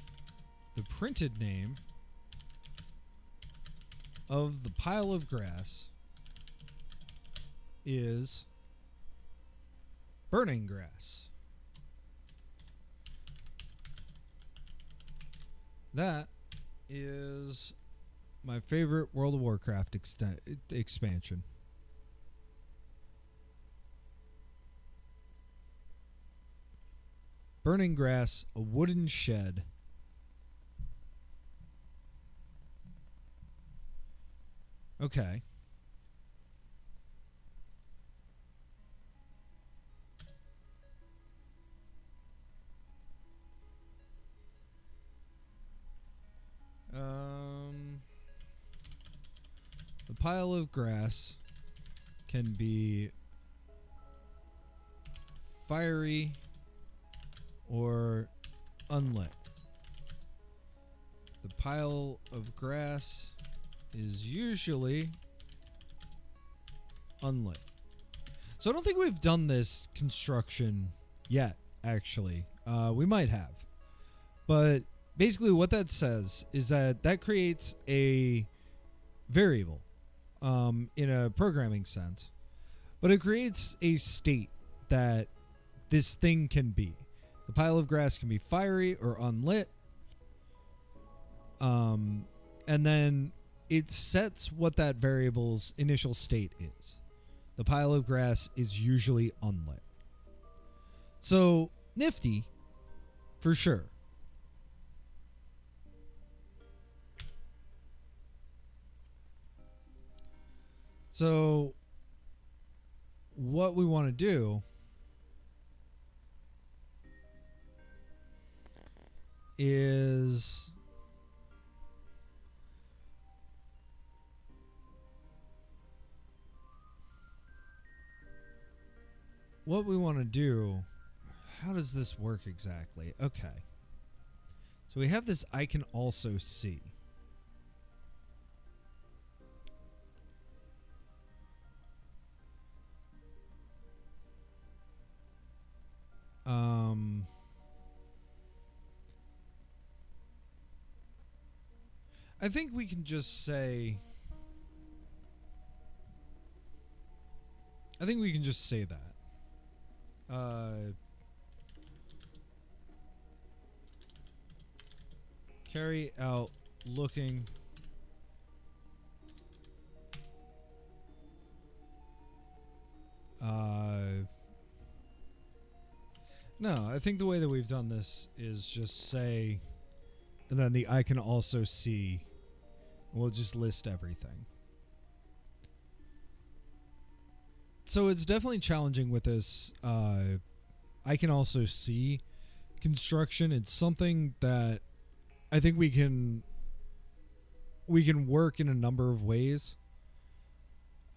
the printed name of the pile of grass is burning grass. That is my favorite World of Warcraft expansion. Burning grass, a wooden shed. Okay. The pile of grass can be fiery or unlit. The pile of grass is usually unlit. So I don't think we've done this construction yet, actually. We might have. But basically what that says is that creates a variable in a programming sense. But it creates a state that this thing can be. The pile of grass can be fiery or unlit. And then it sets what that variable's initial state is. The pile of grass is usually unlit. So, nifty, for sure. So, what we want to do is how does this work exactly? Okay. So we have this I can also see. I think we can just say that. Carry out looking no, I think the way that we've done this is just say, and then the I can also see. We'll just list everything. So it's definitely challenging with this I can also see construction. It's something that I think we can work in a number of ways.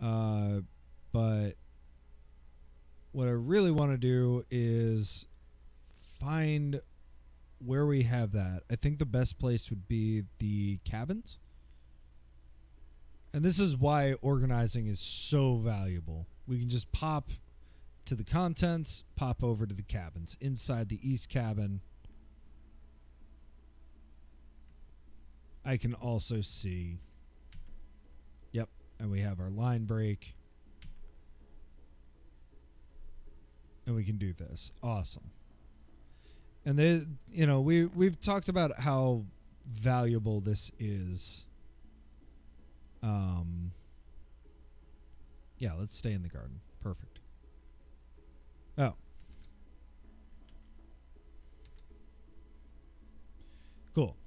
But what I really want to do is find where we have that. I think the best place would be the cabins. And this is why organizing is so valuable. We can just pop to the contents, pop over to the cabins. Inside the east cabin, I can also see. Yep, and we have our line break. And we can do this. Awesome. And we've talked about how valuable this is. Yeah, let's stay in the garden. Perfect. Oh. Cool.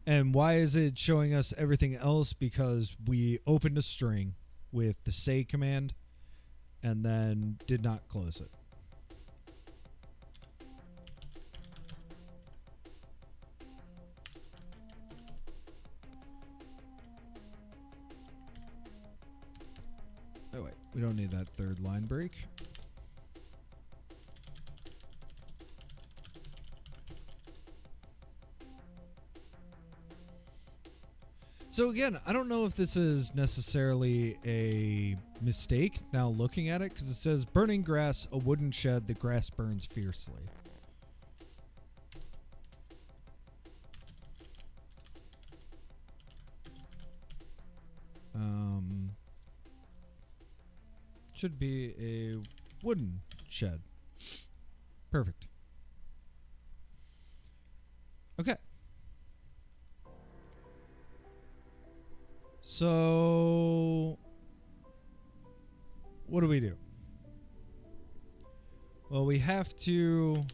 And why is it showing us everything else? Because we opened a string with the say command and then did not close it. Oh wait, we don't need that third line break. So again, I don't know if this is necessarily a mistake now looking at it, because it says burning grass, a wooden shed, the grass burns fiercely. should be a wooden shed. Perfect. Okay. So, what do we do? Well, we have to...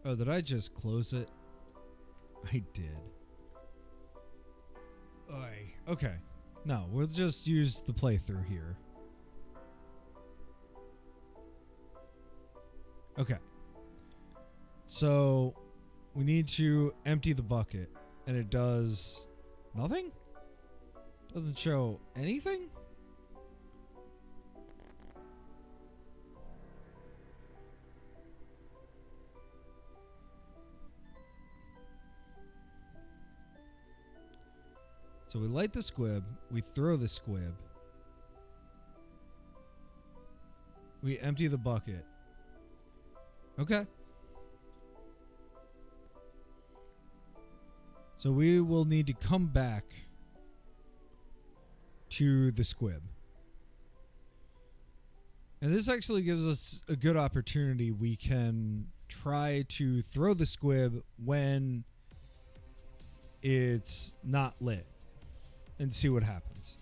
Oh, did I just close it? I did. Oy. Okay. No, we'll just use the playthrough here. Okay. So, we need to empty the bucket, and it does nothing? Doesn't show anything? So we light the squib, we throw the squib, we empty the bucket. Okay. So we will need to come back to the squib. And this actually gives us a good opportunity. We can try to throw the squib when it's not lit and see what happens.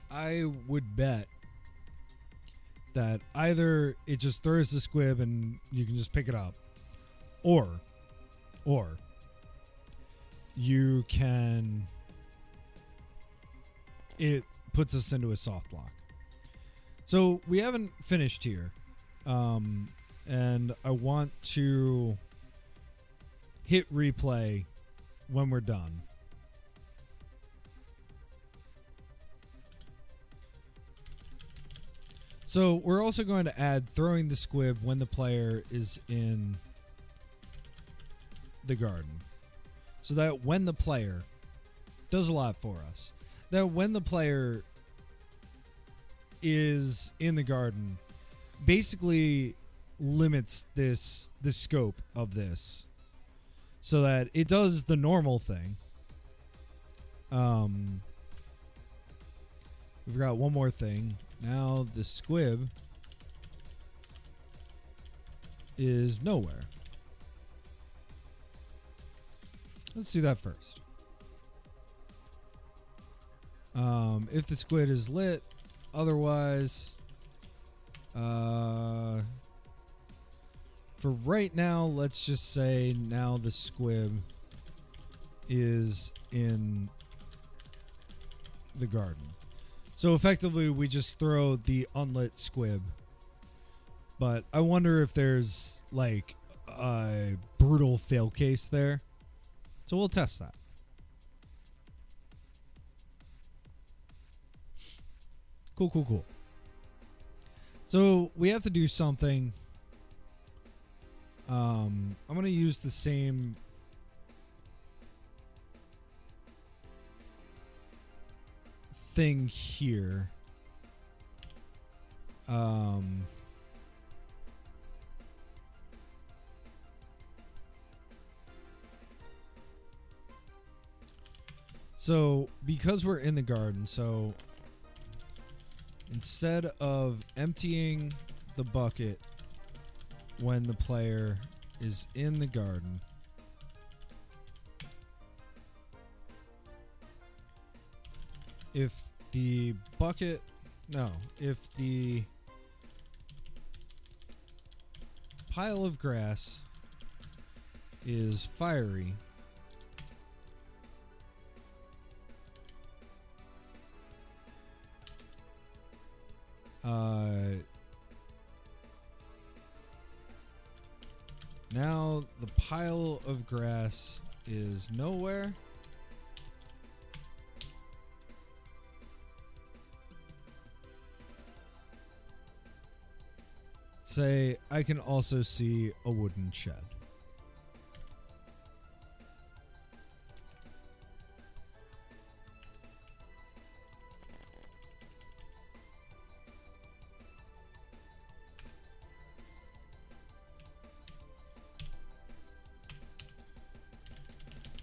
I would bet that either it just throws the squib and you can just pick it up, or you can, it puts us into a soft lock. So we haven't finished here, and I want to hit replay when we're done. So we're also going to add throwing the squib when the player is in the garden, so that when the player does a lot for us, that when the player is in the garden, basically limits the scope of this, so that it does the normal thing. We've got one more thing. Now the squib is nowhere. Let's do that first. If the squid is lit, otherwise, for right now, let's just say now the squib is in the garden. So effectively, we just throw the unlit squib. But I wonder if there's like a brutal fail case there. So we'll test that. Cool. So we have to do something. I'm going to use the same thing here. So because we're in the garden, so instead of emptying the bucket when the player is in the garden, if the pile of grass is fiery, now the pile of grass is nowhere. Say, I can also see a wooden shed.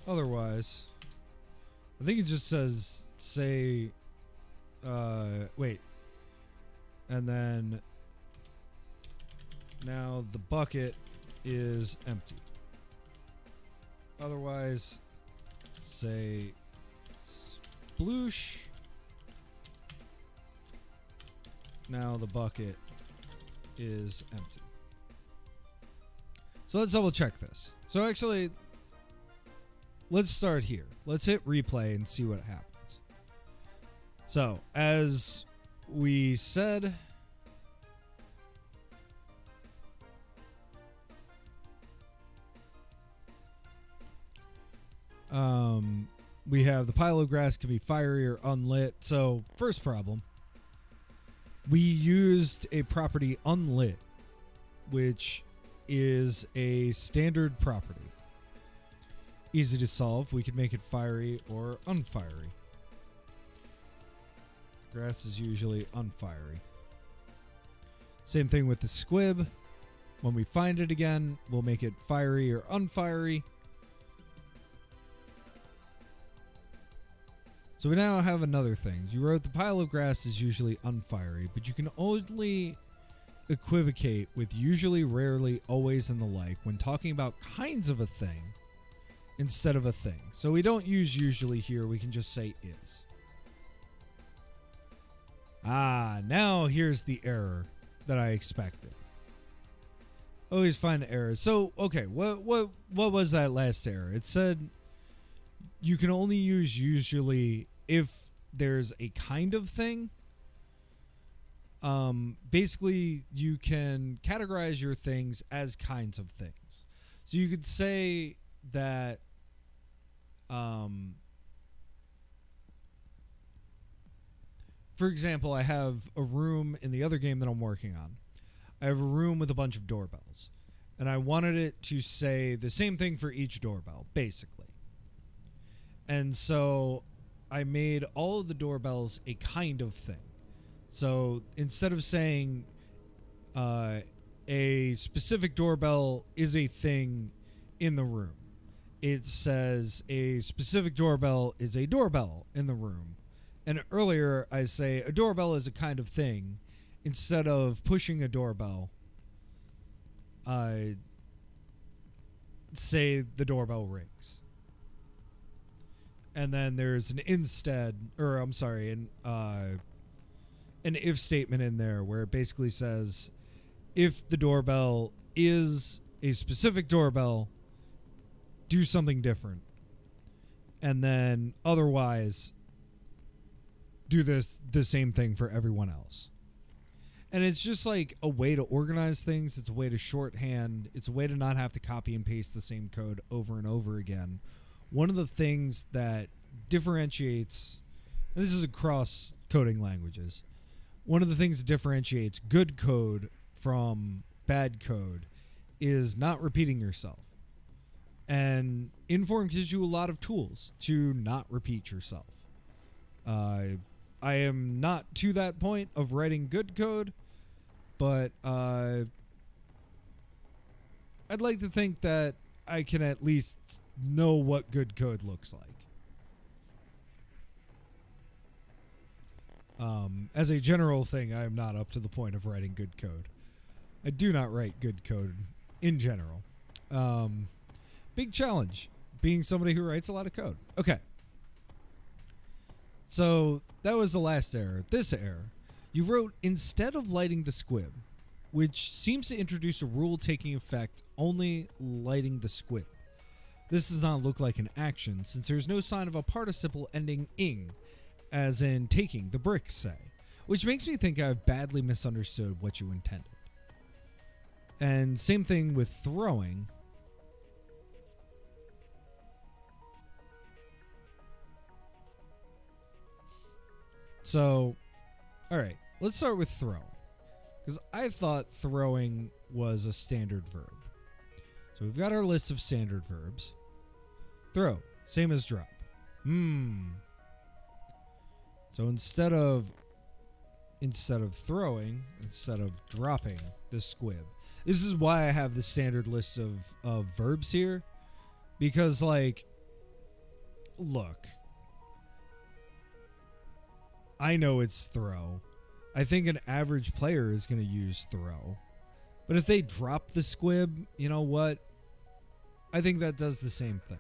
Otherwise, I think it just says say wait. And then now the bucket is empty. Otherwise, say sploosh. Now the bucket is empty. So let's double check this. So actually, let's start here. Let's hit replay and see what happens. So, as we said, we have the pile of grass can be fiery or unlit. So, first problem, we used a property unlit, which is a standard property. Easy to solve. We can make it fiery or unfiery. Grass is usually unfiery. Same thing with the squib. When we find it again, we'll make it fiery or unfiery. So we now have another thing. You wrote the pile of grass is usually unfiery, but you can only equivocate with usually, rarely, always, and the like when talking about kinds of a thing instead of a thing. So we don't use usually here. We can just say is. Now here's the error that I expected. Always find errors. So, okay, what was that last error? It said you can only use usually if there's a kind of thing. Basically, you can categorize your things as kinds of things. So you could say that for example, I have a room in the other game that I'm working on. I have a room with a bunch of doorbells, and I wanted it to say the same thing for each doorbell, basically. And so I made all of the doorbells a kind of thing. So instead of saying a specific doorbell is a thing in the room, it says a specific doorbell is a doorbell in the room. And earlier I say a doorbell is a kind of thing. Instead of pushing a doorbell, I say the doorbell rings. And then there's an an if statement in there where it basically says if the doorbell is a specific doorbell, do something different. And then otherwise, do the same thing for everyone else. And it's just like a way to organize things. It's a way to shorthand. It's a way to not have to copy and paste the same code over and over again. One of the things that differentiates, and this is across coding languages, one of the things that differentiates good code from bad code is not repeating yourself. And Inform gives you a lot of tools to not repeat yourself. I am not to that point of writing good code, but I'd like to think that I can at least know what good code looks like. As a general thing, I am not up to the point of writing good code. I do not write good code in general. Big challenge, being somebody who writes a lot of code. Okay. So that was the last error. This error, you wrote instead of lighting the squib, which seems to introduce a rule taking effect only lighting the squib. This does not look like an action since there's no sign of a participle ending ing, as in taking the brick, say, which makes me think I've badly misunderstood what you intended. And same thing with throwing. So, alright, let's start with throwing. Because I thought throwing was a standard verb. So we've got our list of standard verbs. Throw, same as drop. So instead of throwing, instead of dropping the squib. This is why I have the standard list of verbs here. Because, like, look, I know it's throw. I think an average player is going to use throw. But if they drop the squib, you know what? I think that does the same thing.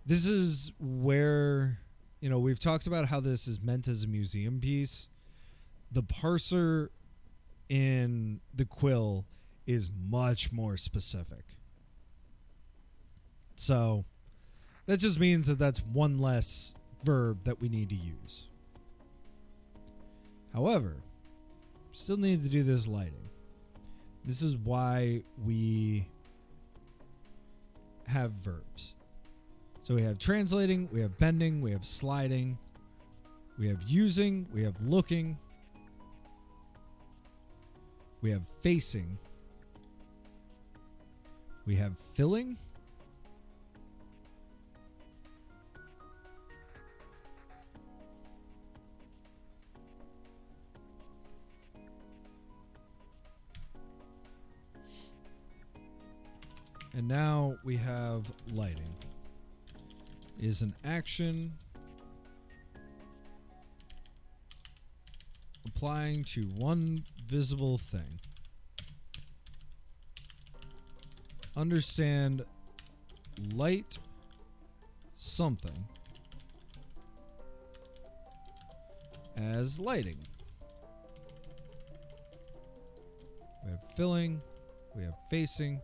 This is where, we've talked about how this is meant as a museum piece. The parser in the quill is much more specific. So that just means that that's one less verb that we need to use. However, still need to do this lighting. This is why we have verbs. So we have translating, we have bending, we have sliding, we have using, we have looking, we have facing, we have filling, and now we have lighting. Is an action applying to one visible thing. Understand light something as lighting. We have filling, we have facing,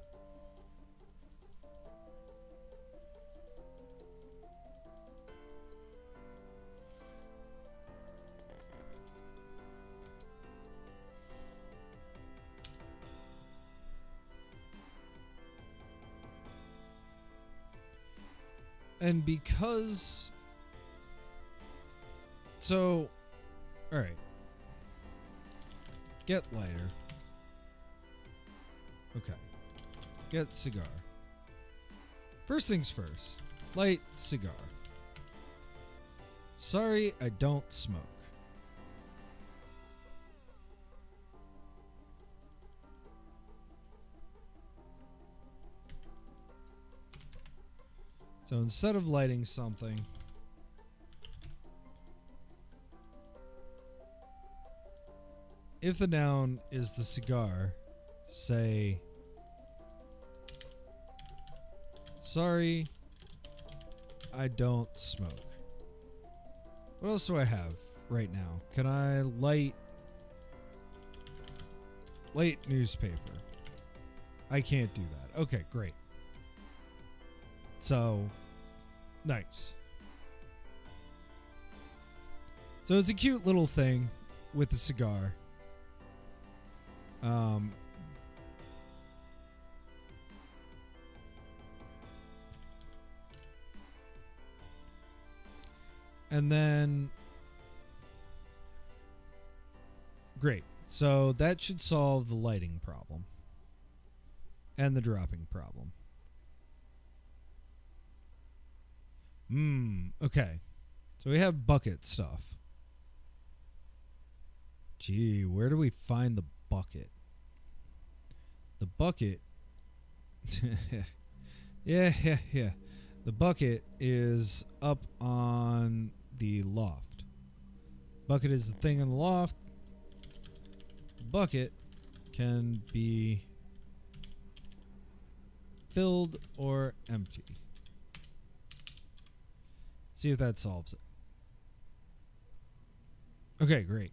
and because, so, all right, get lighter. Okay, get cigar. First things first, light cigar. Sorry, I don't smoke. So instead of lighting something, if the noun is the cigar, say, sorry, I don't smoke. What else do I have right now? Can I light newspaper? I can't do that. Okay, great. So, nice. So it's a cute little thing with the cigar. And then, great. So that should solve the lighting problem and the dropping problem. Okay. So we have bucket stuff. Gee, where do we find the bucket? The bucket. Yeah. The bucket is up on the loft. Bucket is the thing in the loft. Bucket can be filled or empty. See if that solves it. Okay, great.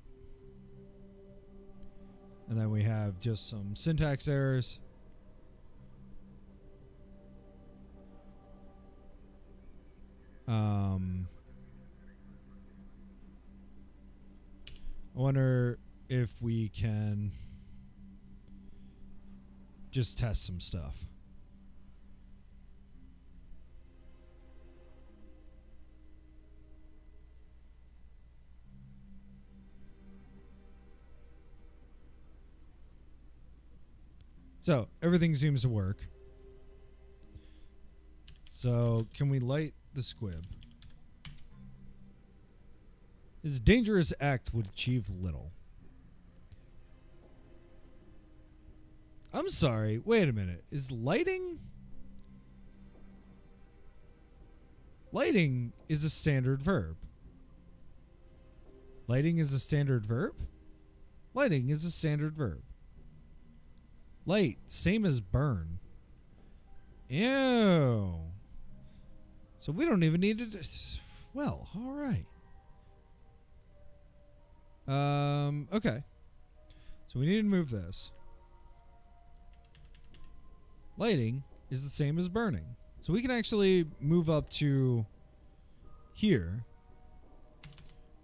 And then we have just some syntax errors. I wonder if we can just test some stuff. So, everything seems to work. So, can we light the squib? This dangerous act would achieve little. I'm sorry, wait a minute. Is lighting? Lighting is a standard verb. Lighting is a standard verb? Lighting is a standard verb. Light, same as burn. Ew. So we don't even need it. Well, all right. Okay. So we need to move this. Lighting is the same as burning. So we can actually move up to here,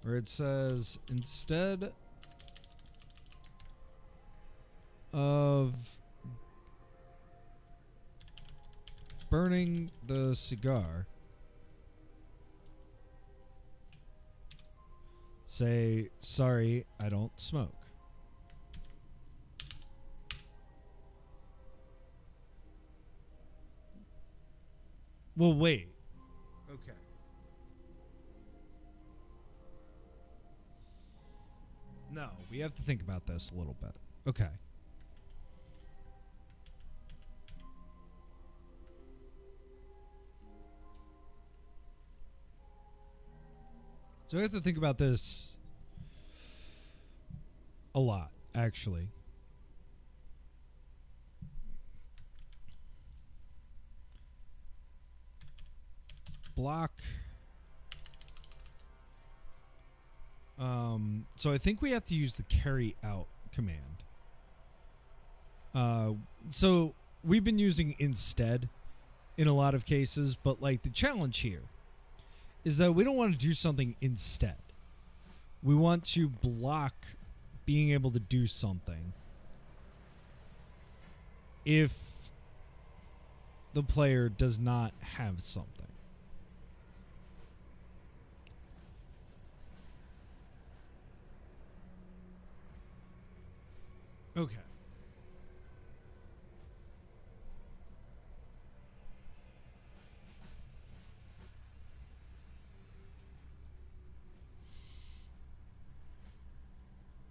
where it says instead of burning the cigar, say, sorry, I don't smoke. Well, wait. Okay. No, we have to think about this a little bit. Okay. So we have to think about this a lot, actually. Block. So I think we have to use the carry out command. So we've been using instead in a lot of cases, but like the challenge here is that we don't want to do something instead. We want to block being able to do something if the player does not have something. Okay.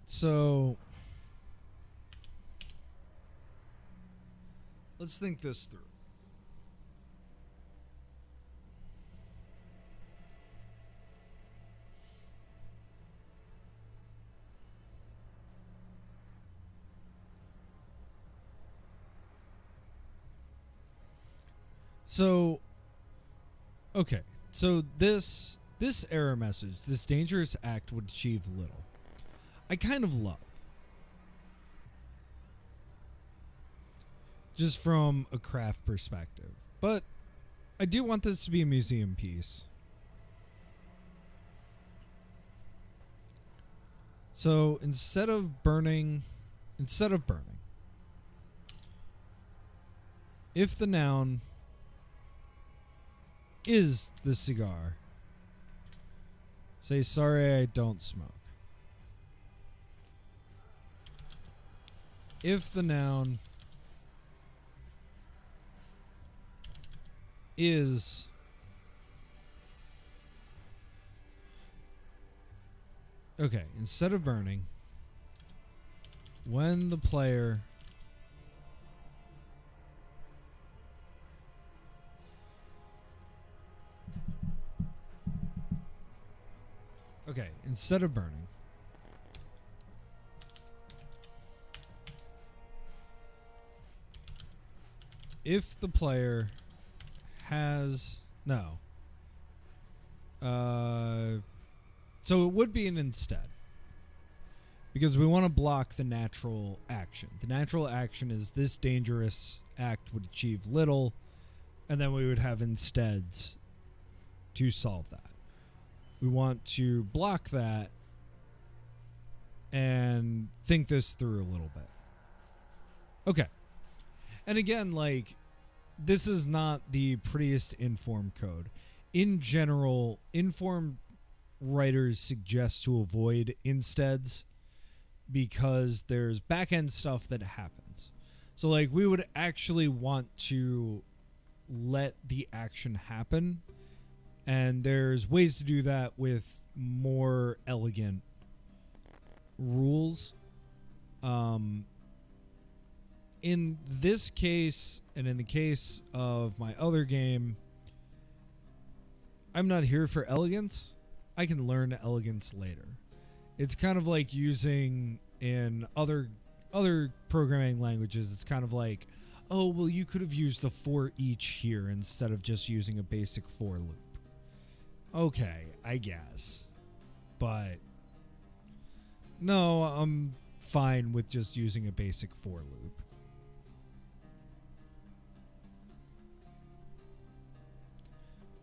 So let's think this through. So, okay. So this error message, this dangerous act would achieve little. I kind of love. Just from a craft perspective. But I do want this to be a museum piece. So instead of burning, if the noun is the cigar, say, sorry, I don't smoke. If the noun is okay, instead of burning, when the player okay, instead of burning, if the player has no, so it would be an instead, because we want to block the natural action. The natural action is this dangerous act would achieve little, and then we would have insteads to solve that. We want to block that and think this through a little bit. Okay. And again, like, this is not the prettiest inform code. In general, inform writers suggest to avoid insteads because there's back-end stuff that happens. So, like, we would actually want to let the action happen, and there's ways to do that with more elegant rules. In this case, and in the case of my other game, I'm not here for elegance. I can learn elegance later. It's kind of like using in other programming languages. It's kind of like, oh, well, you could have used the for each here instead of just using a basic for loop. Okay, I guess. But no, I'm fine with just using a basic for loop.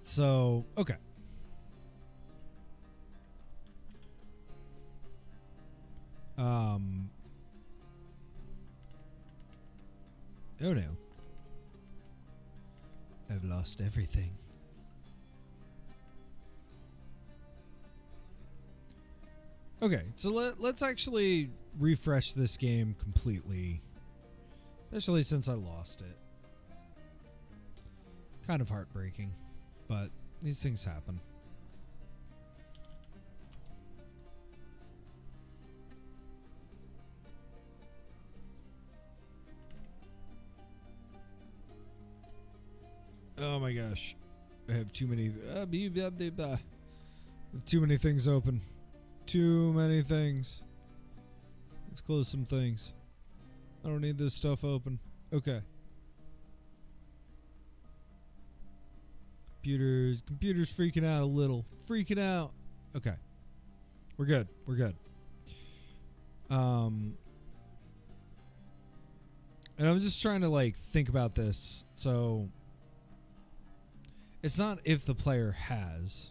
So, okay. Oh no. I've lost everything. Okay, so let's actually refresh this game completely. Especially since I lost it. Kind of heartbreaking, but these things happen. Oh my gosh. I have too many too many things open. Too many things. Let's close some things. I don't need this stuff open. Okay. Computer's freaking out a little. Freaking out. Okay. We're good. We're good. And I'm just trying to like think about this. So it's not if the player has.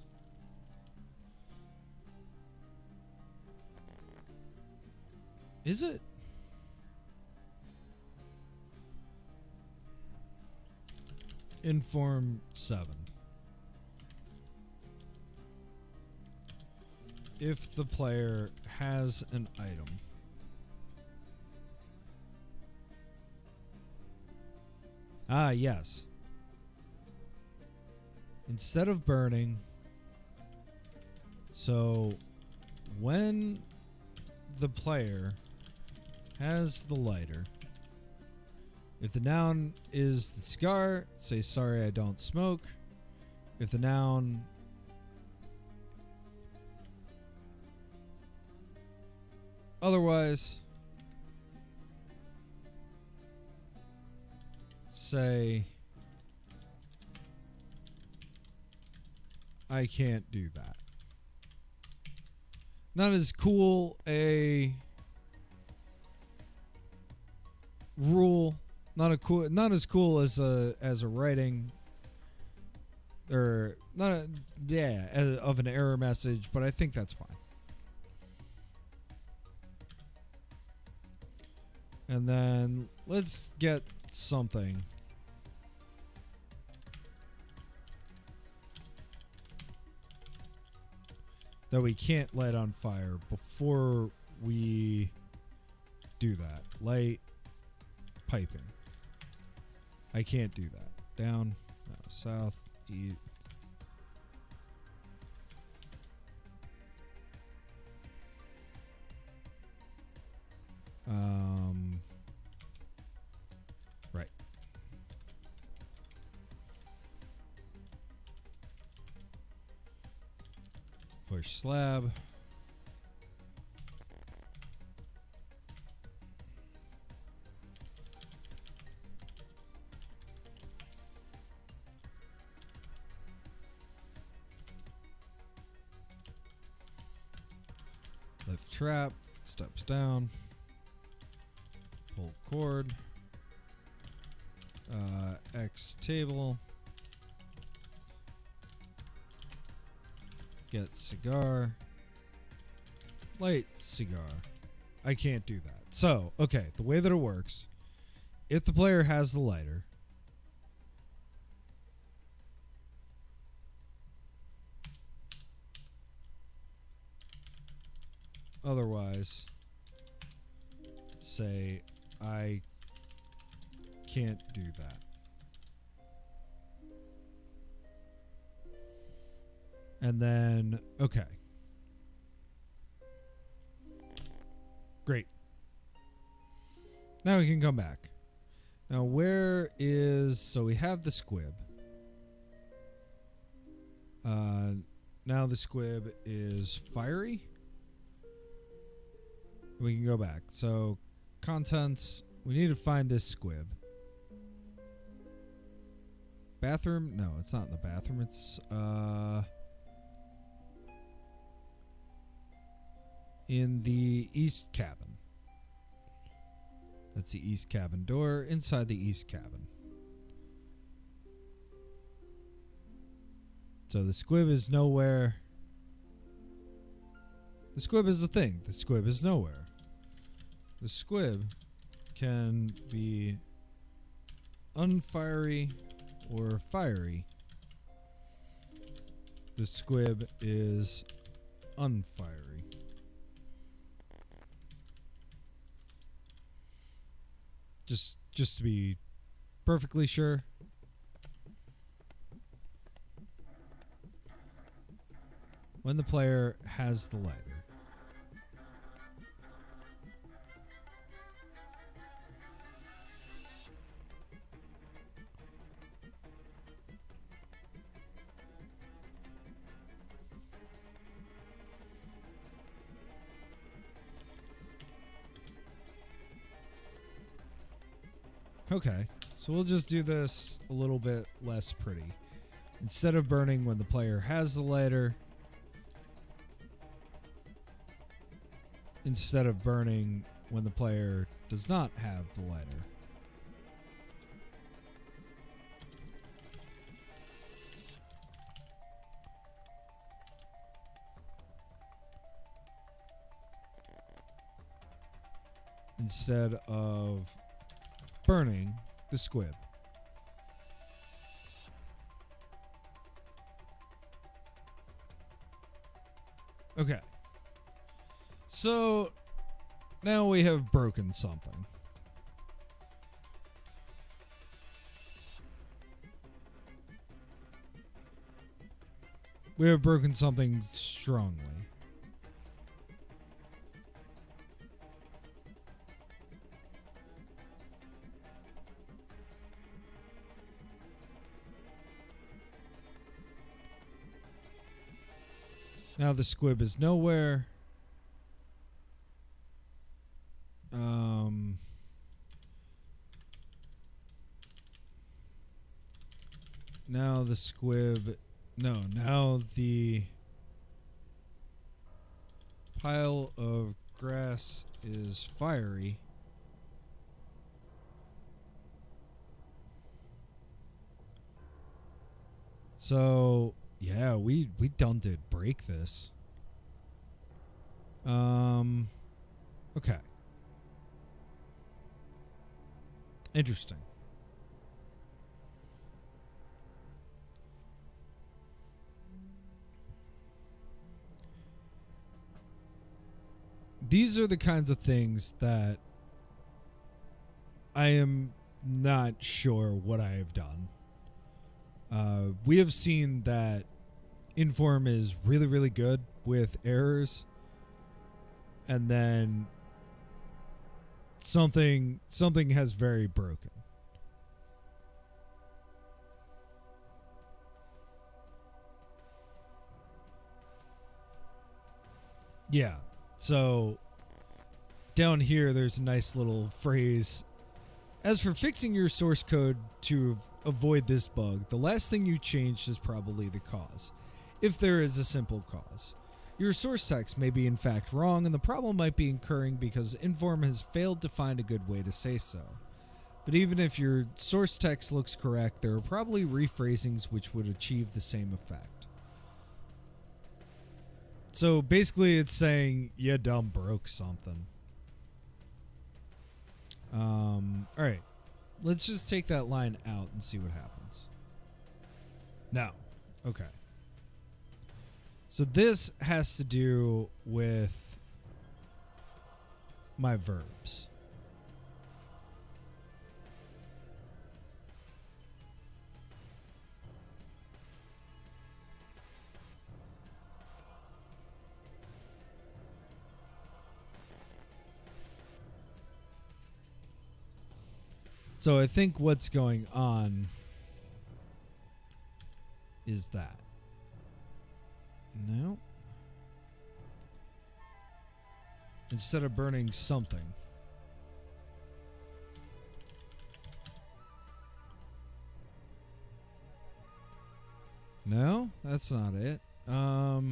Is it? Inform 7. If the player has an item. Ah, yes. Instead of burning, so when the player has the lighter, if the noun is the cigar, say sorry I don't smoke. If the noun otherwise, say I can't do that. Not as cool a rule, not as cool as a writing or not of an error message, but I think that's fine. And then let's get something. That we can't light on fire before we do that. Light piping. I can't do that. Down, no, south, east. Right. Push slab. Lift trap. Steps down. Pull cord. X table. Get cigar. Light cigar. I can't do that. So, okay, the way that it works, if the player has the lighter, otherwise, say I can't do that. And then, okay. Great. Now we can come back. Now where is, so we have the squib. Now the squib is fiery. We can go back. So, contents. We need to find this squib. Bathroom? No, it's not in the bathroom. It's in the east cabin. That's the east cabin door. Inside the east cabin. So the squib is nowhere. The squib is the thing. The squib is nowhere. The squib can be unfiery or fiery. The squib is unfiery. Just to be perfectly sure. When the player has the lighter. Okay, so we'll just do this a little bit less pretty. Instead of burning when the player has the lighter, instead of burning when the player does not have the lighter. Instead of burning the squib. Okay. So now we have broken something. We have broken something strongly. Now the squib is nowhere. Now the squib... No, now the pile of grass is fiery. So... yeah, we done did break this. Okay. Interesting. These are the kinds of things that I am not sure what I have done. We have seen that Inform is really, really good with errors, and then something has very broken. Yeah, so down here there's a nice little phrase. As for fixing your source code to avoid this bug, the last thing you changed is probably the cause, if there is a simple cause. Your source text may be in fact wrong, and the problem might be occurring because Inform has failed to find a good way to say so. But even if your source text looks correct, there are probably rephrasings which would achieve the same effect. So basically it's saying you dumb broke something. Alright. Let's just take that line out and see what happens. No. Okay. So this has to do with my verbs. So I think what's going on is that. No. Instead of burning something. No, that's not it. Let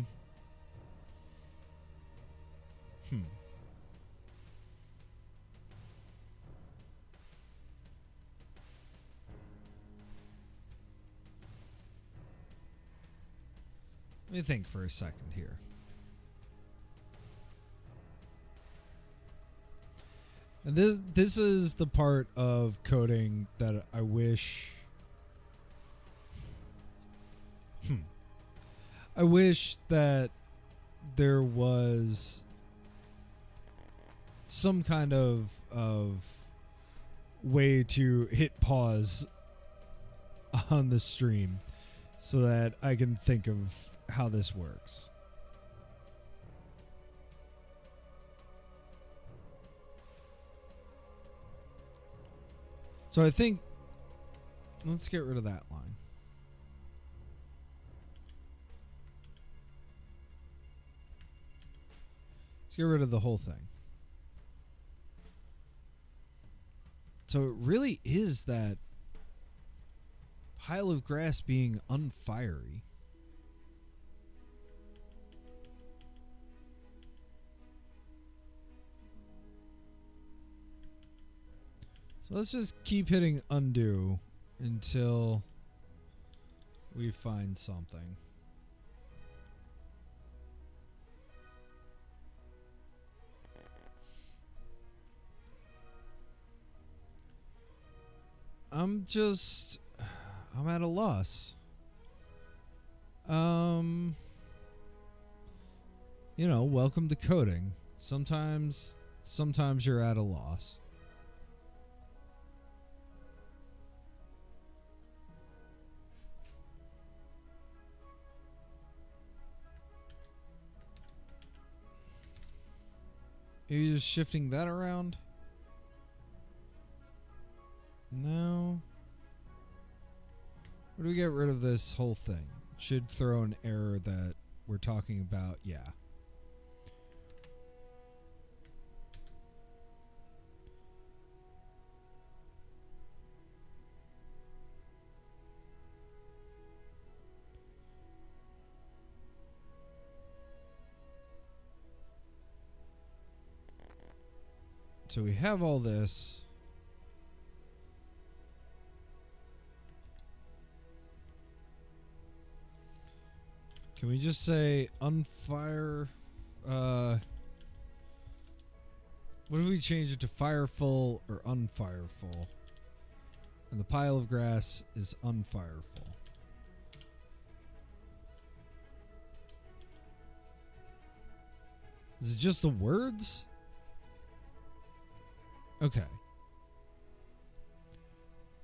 me think for a second here. And this is the part of coding that I wish I wish that there was some kind of way to hit pause on the stream so that I can think of how this works. So I think let's get rid of that line. Let's get rid of the whole thing. So it really is that pile of grass being unfiery. So let's just keep hitting undo until we find something. I'm at a loss. You know, welcome to coding. Sometimes you're at a loss. Are you just shifting that around? No. What do we get rid of this whole thing? Should throw an error that we're talking about. Yeah. So we have all this. Can we just say unfire? What if we change it to fireful or unfireful? And the pile of grass is unfireful. Is it just the words? Okay.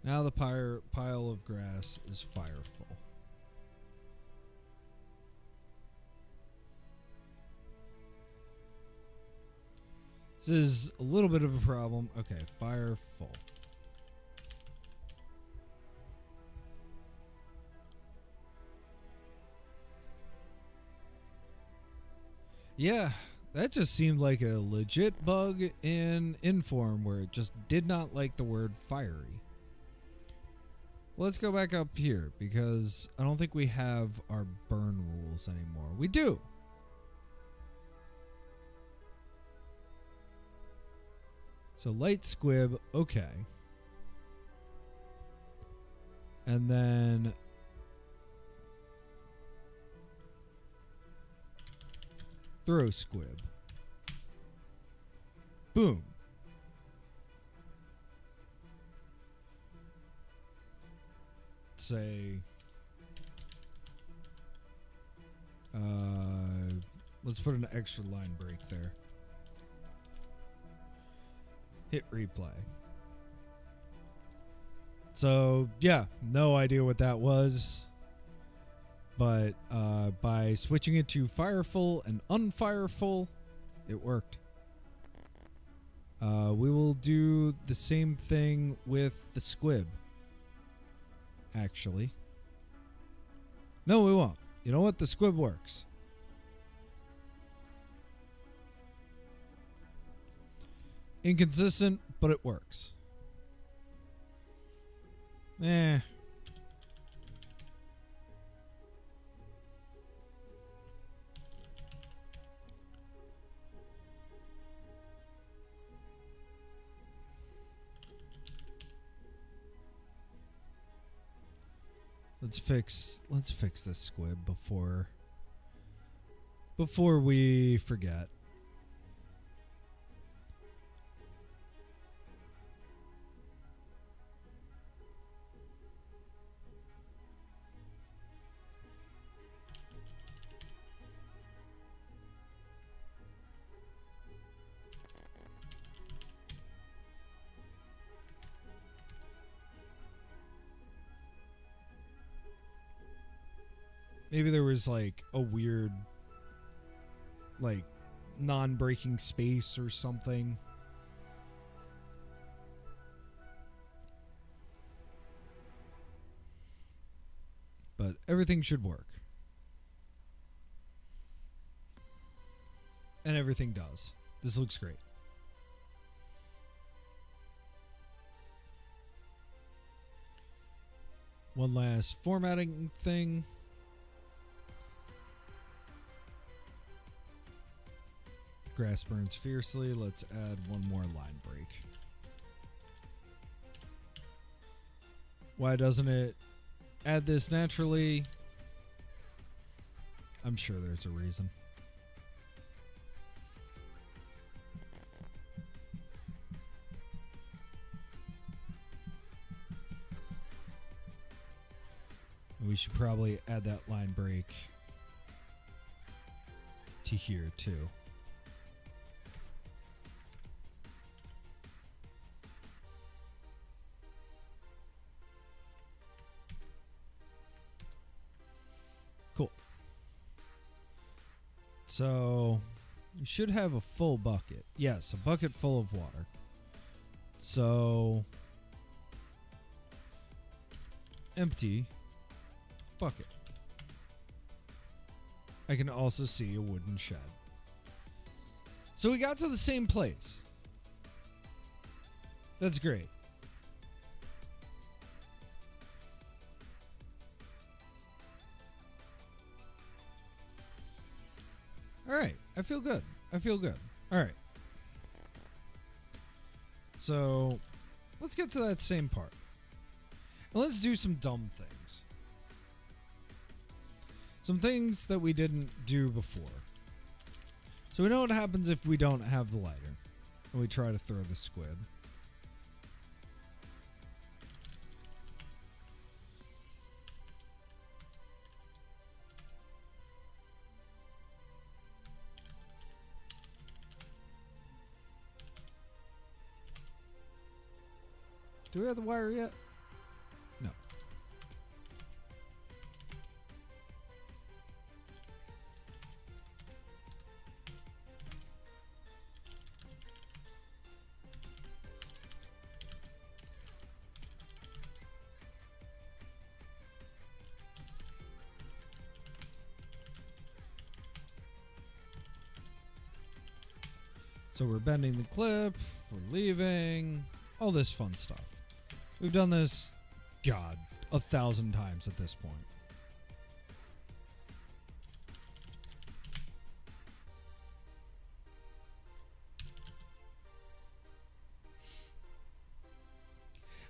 Now the pile of grass is fireful. This is a little bit of a problem. Okay, fireful. Yeah. That just seemed like a legit bug in Inform where it just did not like the word fiery. Let's go back up here because I don't think we have our burn rules anymore. We do. So light squib, okay. And then throw squib. Boom. Say, let's put an extra line break there. Hit replay. So, yeah, no idea what that was. But by switching it to fireful and unfireful, it worked. We will do the same thing with the squib. Actually. No, we won't. You know what? The squib works. Inconsistent, but it works. Eh. Let's fix this squib before we forget. Maybe there was like a weird, like, non-breaking space or something. But everything should work. And everything does. This looks great. One last formatting thing. Grass burns fiercely. Let's add one more line break. Why doesn't it add this naturally? I'm sure there's a reason. We should probably add that line break to here too. Cool. So you should have a full bucket. Yes, a bucket full of water. So empty bucket. I can also see a wooden shed. So we got to the same place. That's great. All right. I feel good. All right. So let's get to that same part. And let's do some dumb things. Some things that we didn't do before. So we know what happens if we don't have the lighter. And we try to throw the squid. Do we have the wire yet? No. So we're bending the clip, we're leaving, all this fun stuff. We've done this, God, 1,000 times at this point.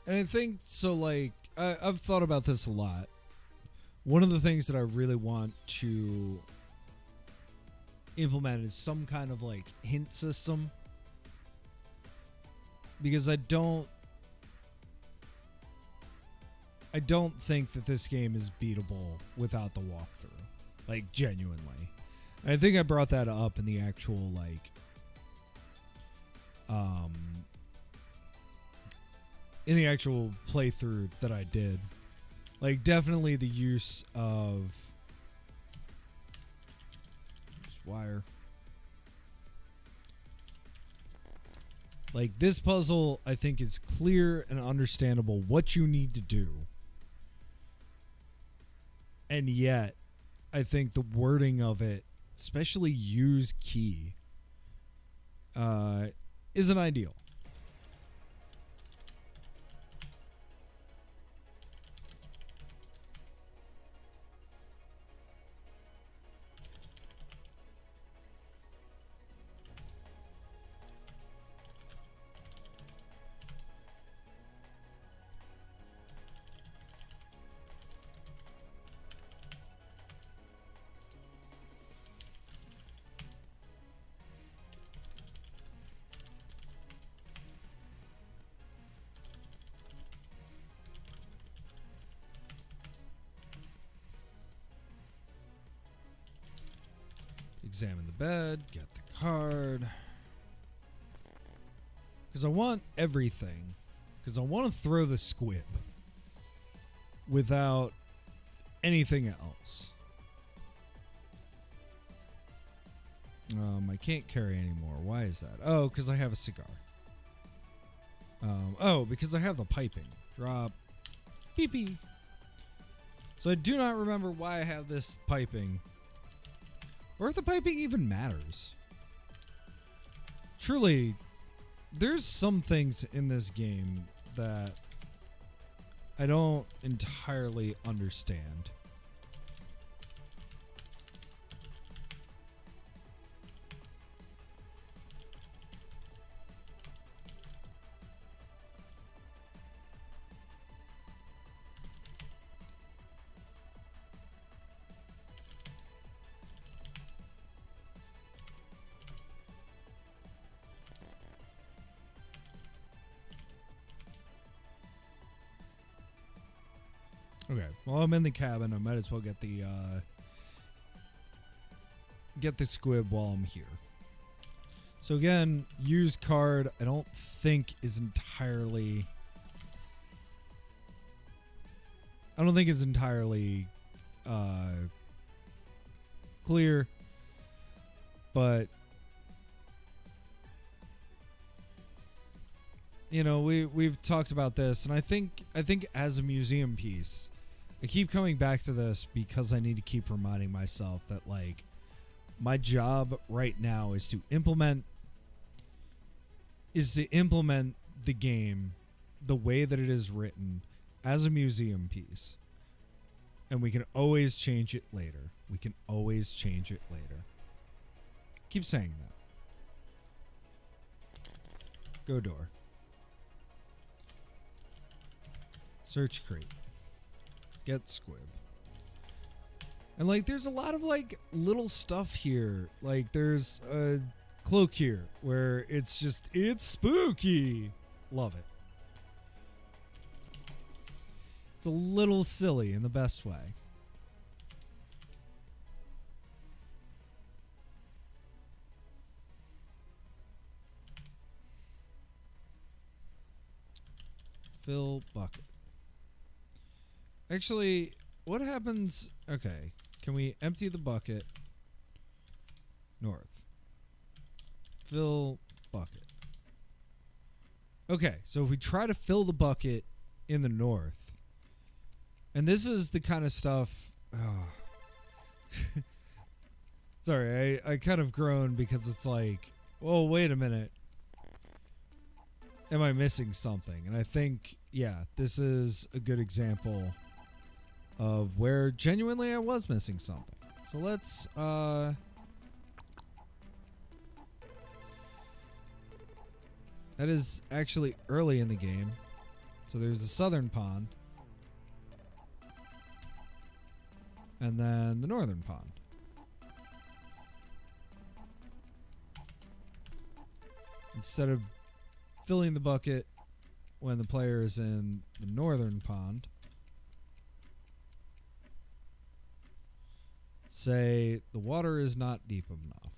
And I think, so like, I've thought about this a lot. One of the things that I really want to implement is some kind of like hint system. Because I don't think that this game is beatable without the walkthrough. Like, genuinely. And I think I brought that up in the actual, like, in the actual playthrough that I did. Like, definitely the use of just wire. Like, this puzzle, I think, is clear and understandable what you need to do. And yet, I think the wording of it, especially use key, isn't ideal. Examine the bed, get the card. Because I want everything. Because I want to throw the squib without anything else. I can't carry anymore. Why is that? Oh, because I have a cigar. Oh, because I have the piping. Drop. Beep beep. So I do not remember why I have this piping. Or if the piping even matters. Truly, there's some things in this game that I don't entirely understand. Okay, well, I'm in the cabin. I might as well get the squib while I'm here. So again, use card I don't think is entirely clear, but you know, we've talked about this, and I think as a museum piece, I keep coming back to this because I need to keep reminding myself that, like, my job right now is to implement the game the way that it is written as a museum piece. And we can always change it later. We can always change it later. Keep saying that. Go door. Search crate. Get squib. And like there's a lot of like little stuff here. Like there's a cloak here where it's spooky. Love it. It's a little silly in the best way. Fill bucket. Actually, what happens? Okay, can we empty the bucket? North. Fill bucket. Okay, so if we try to fill the bucket in the north, and this is the kind of stuff. Oh. Sorry, I kind of groan because it's like, oh, wait a minute. Am I missing something? And I think, yeah, this is a good example of where genuinely I was missing something. So let's that is actually early in the game. So there's the southern pond. And then the northern pond. Instead of filling the bucket when the player is in the northern pond, say the water is not deep enough.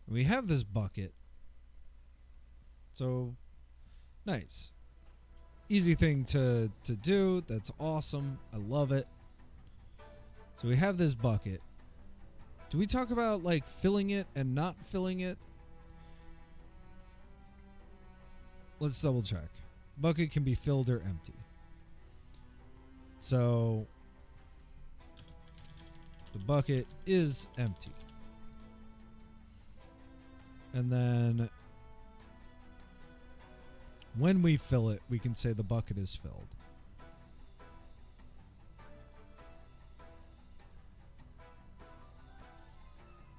We have this bucket. So nice. Easy thing to do. That's awesome. I love it. So we have this bucket. Do we talk about like filling it and not filling it? Let's double check. Bucket can be filled or empty. So the bucket is empty. And then when we fill it, we can say the bucket is filled.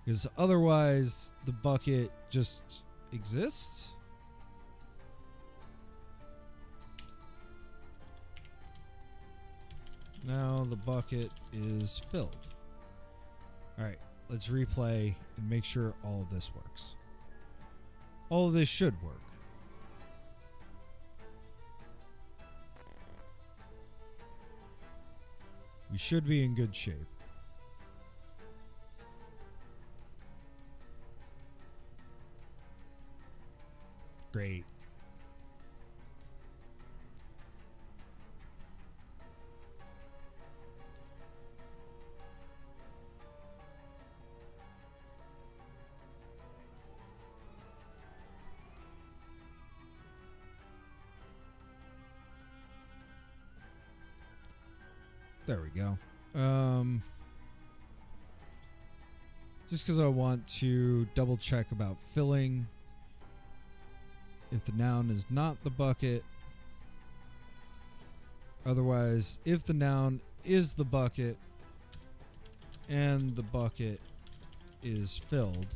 Because otherwise, the bucket just exists. Now the bucket is filled. All right, let's replay and make sure all of this works. All of this should work. We should be in good shape. Great. There we go. Just because I want to double check about filling. If the noun is not the bucket. Otherwise, if the noun is the bucket and the bucket is filled,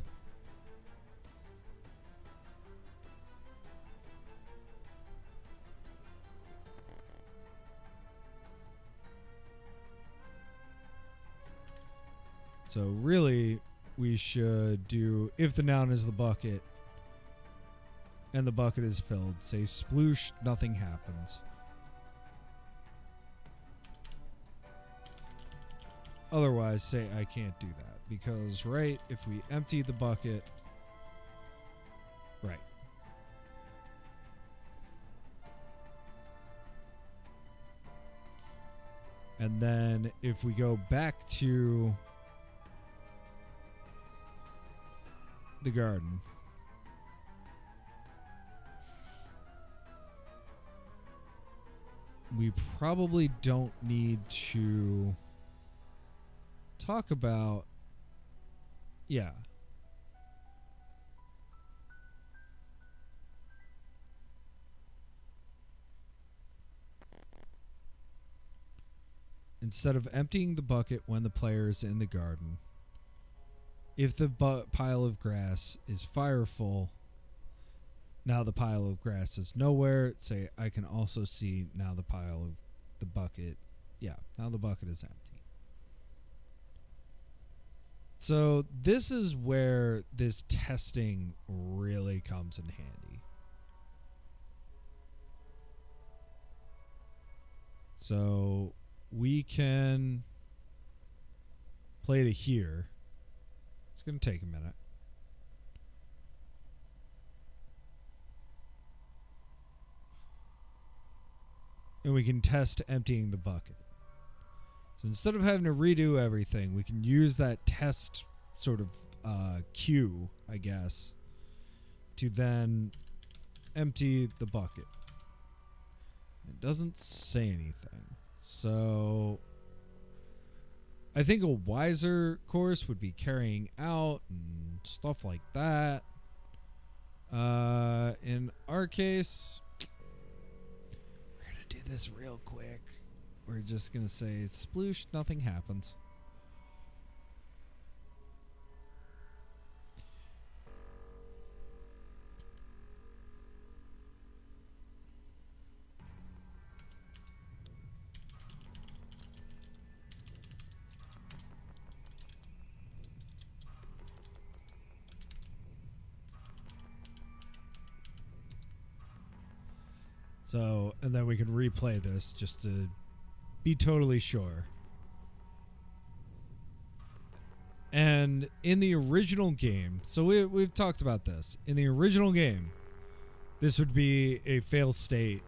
so really we should do if the noun is the bucket and the bucket is filled, say sploosh, nothing happens. Otherwise, say I can't do that because, right, if we empty the bucket, right. And then if we go back to the garden, we probably don't need to talk about, yeah. Instead of emptying the bucket when the player is in the garden, if the pile of grass is fireful, now the pile of grass is nowhere. Say, I can also see now the pile of the bucket. Yeah, now the bucket is empty. So this is where this testing really comes in handy. So we can play to here. It's going to take a minute. And we can test emptying the bucket. So instead of having to redo everything, we can use that test sort of cue, I guess, to then empty the bucket. It doesn't say anything. So I think a wiser course would be carrying out and stuff like that. In our case, we're going to do this real quick. We're just going to say sploosh, nothing happens. So, and then we can replay this just to be totally sure. And in the original game, so we've talked about this. In the original game, this would be a fail state.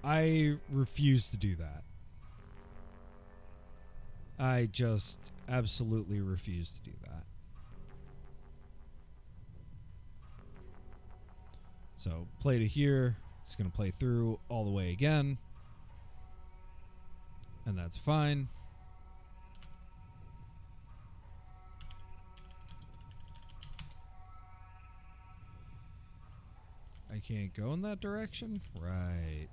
I refuse to do that. I just absolutely refuse to do that. So play to here. It's going to play through all the way again. And that's fine. I can't go in that direction? Right.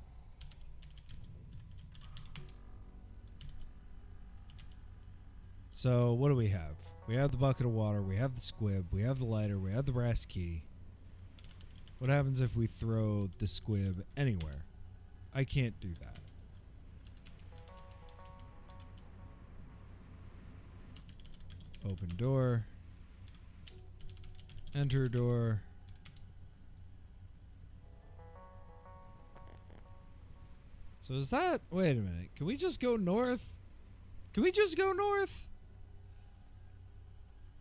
So, what do we have? We have the bucket of water, we have the squib, we have the lighter, we have the brass key. What happens if we throw the squib anywhere? I can't do that. Open door. Enter door. So is that... Wait a minute. Can we just go north? Can we just go north?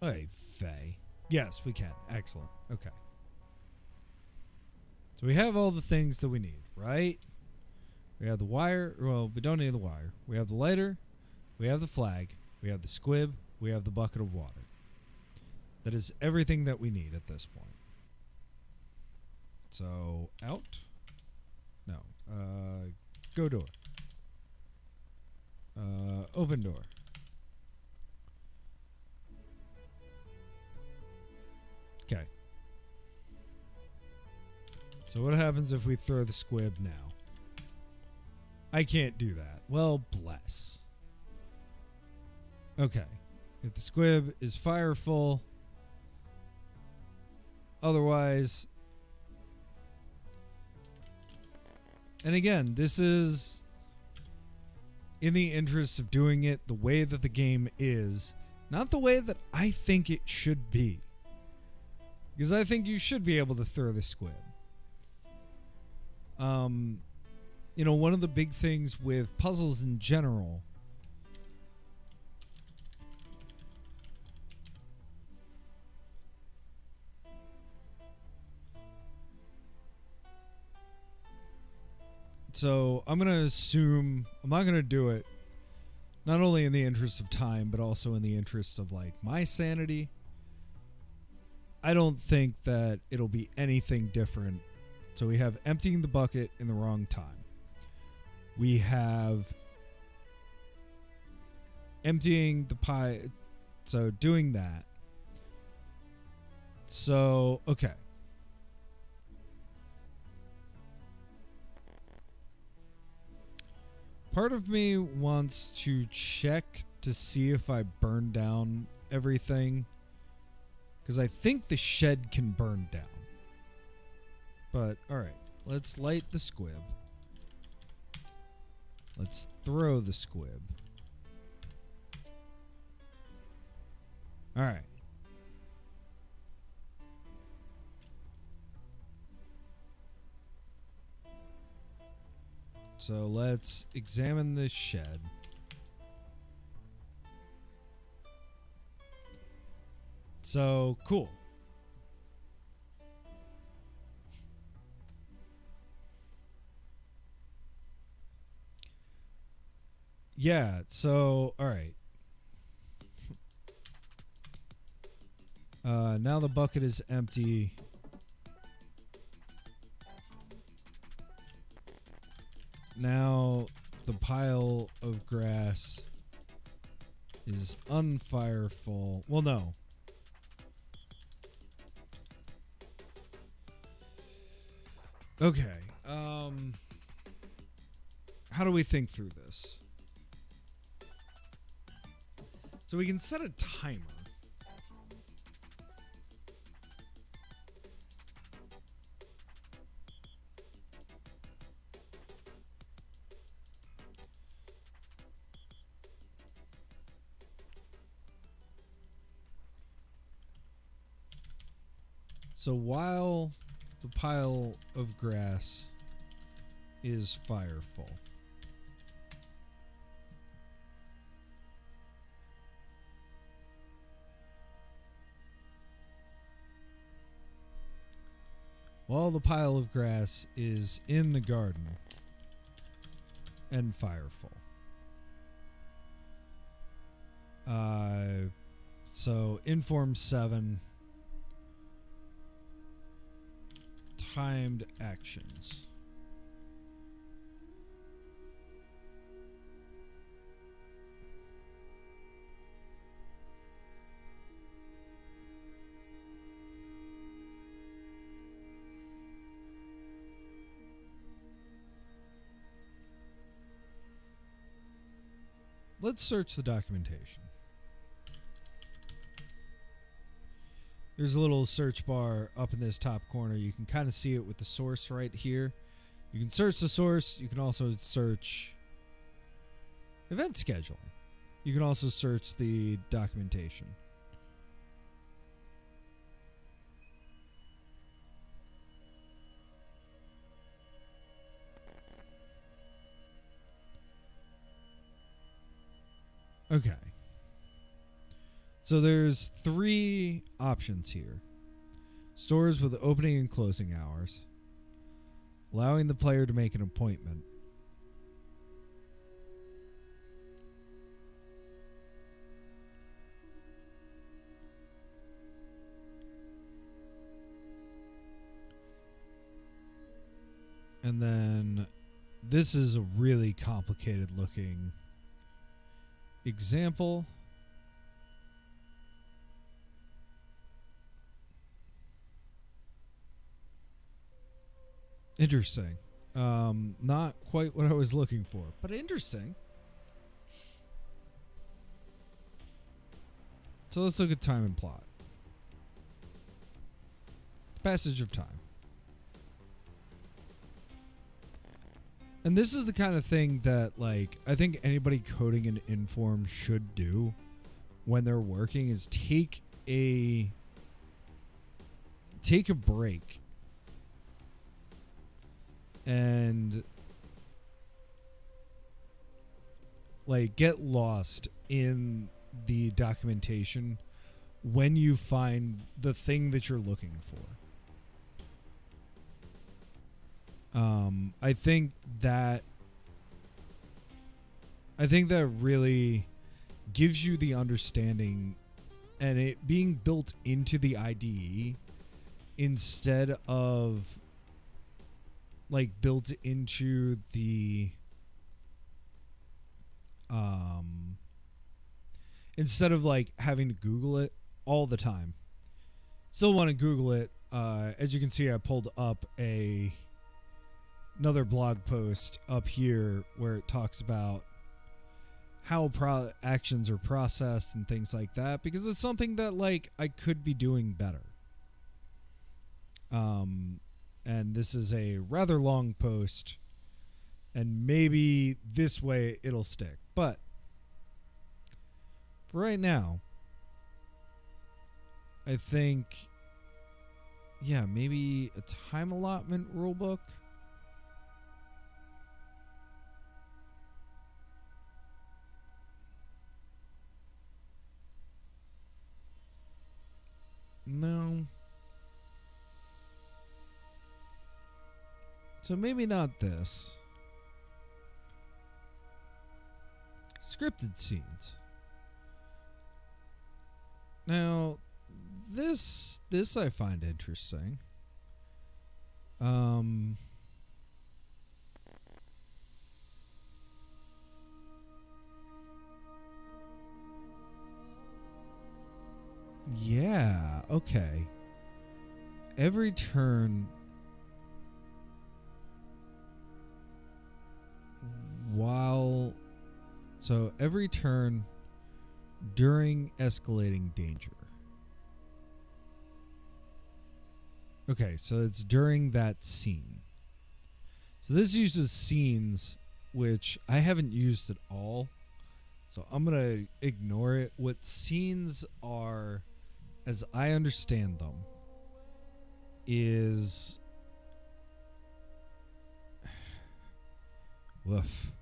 Hey, Faye. Yes, we can. Excellent. Okay. So we have all the things that we need, right? We have the wire. Well, we don't need the wire. We have the lighter. We have the flag. We have the squib. We have the bucket of water. That is everything that we need at this point. So, out. No. Go door. Open door. Okay. So what happens if we throw the squib now? I can't do that. Well, bless. Okay. If the squib is fire full, otherwise... And again, this is in the interest of doing it the way that the game is, not the way that I think it should be. Because I think you should be able to throw the squib. You know, one of the big things with puzzles in general so I'm going to assume I'm not going to do it not only in the interest of time but also in the interest of like my sanity. I don't think that it'll be anything different. So we have emptying the bucket in the wrong time. We have emptying the pie. So doing that. So, okay. Part of me wants to check to see if I burn down everything. Because I think the shed can burn down. But, alright. Let's light the squib. Let's throw the squib. Alright. So let's examine this shed. So, cool. Yeah, so, alright. Now the bucket is empty. Now the pile of grass is unfireful. Well, no. Okay. How do we think through this? So we can set a timer. So while the pile of grass is fireful. While the pile of grass is in the garden and fireful. So Inform 7 timed actions. let's search the documentation. There's a little search bar up in this top corner. You can kind of see it with the source right here. You can search the source. You can also search event scheduling. You can also search the documentation. Okay. So there's 3 options here. Stores with opening and closing hours. Allowing the player to make an appointment. And then this is a really complicated looking example. Interesting. Not quite what I was looking for, but interesting. So let's look at time and plot. Passage of time. And this is the kind of thing that, like, I think anybody coding in Inform should do when they're working is take a break and, like, get lost in the documentation when you find the thing that you're looking for. I think that really gives you the understanding, and it being built into the IDE instead of like built into the instead of like having to Google it all the time. Still want to Google it. As you can see, I pulled up another blog post up here where it talks about how actions are processed and things like that, because it's something that, like, I could be doing better. And this is a rather long post, and maybe this way it'll stick. But for right now, I think, yeah, maybe a time allotment rulebook. No. So maybe not this. Scripted scenes. Now, this I find interesting. Yeah, okay. Every turn every turn during escalating danger. Okay, so it's during that scene. So this uses scenes, which I haven't used at all. So I'm going to ignore it. What scenes are, as I understand them, is... Woof.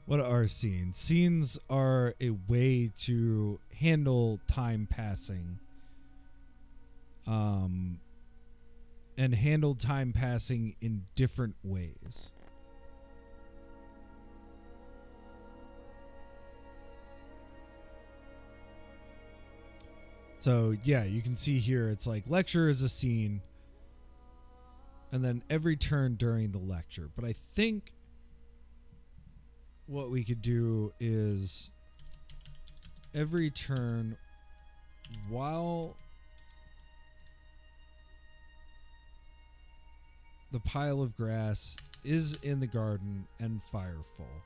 What are scenes? Scenes are a way to handle time passing. And handle time passing in different ways. So, yeah, you can see here it's like lecture is a scene, and then every turn during the lecture. But I think what we could do is every turn while the pile of grass is in the garden and firefall.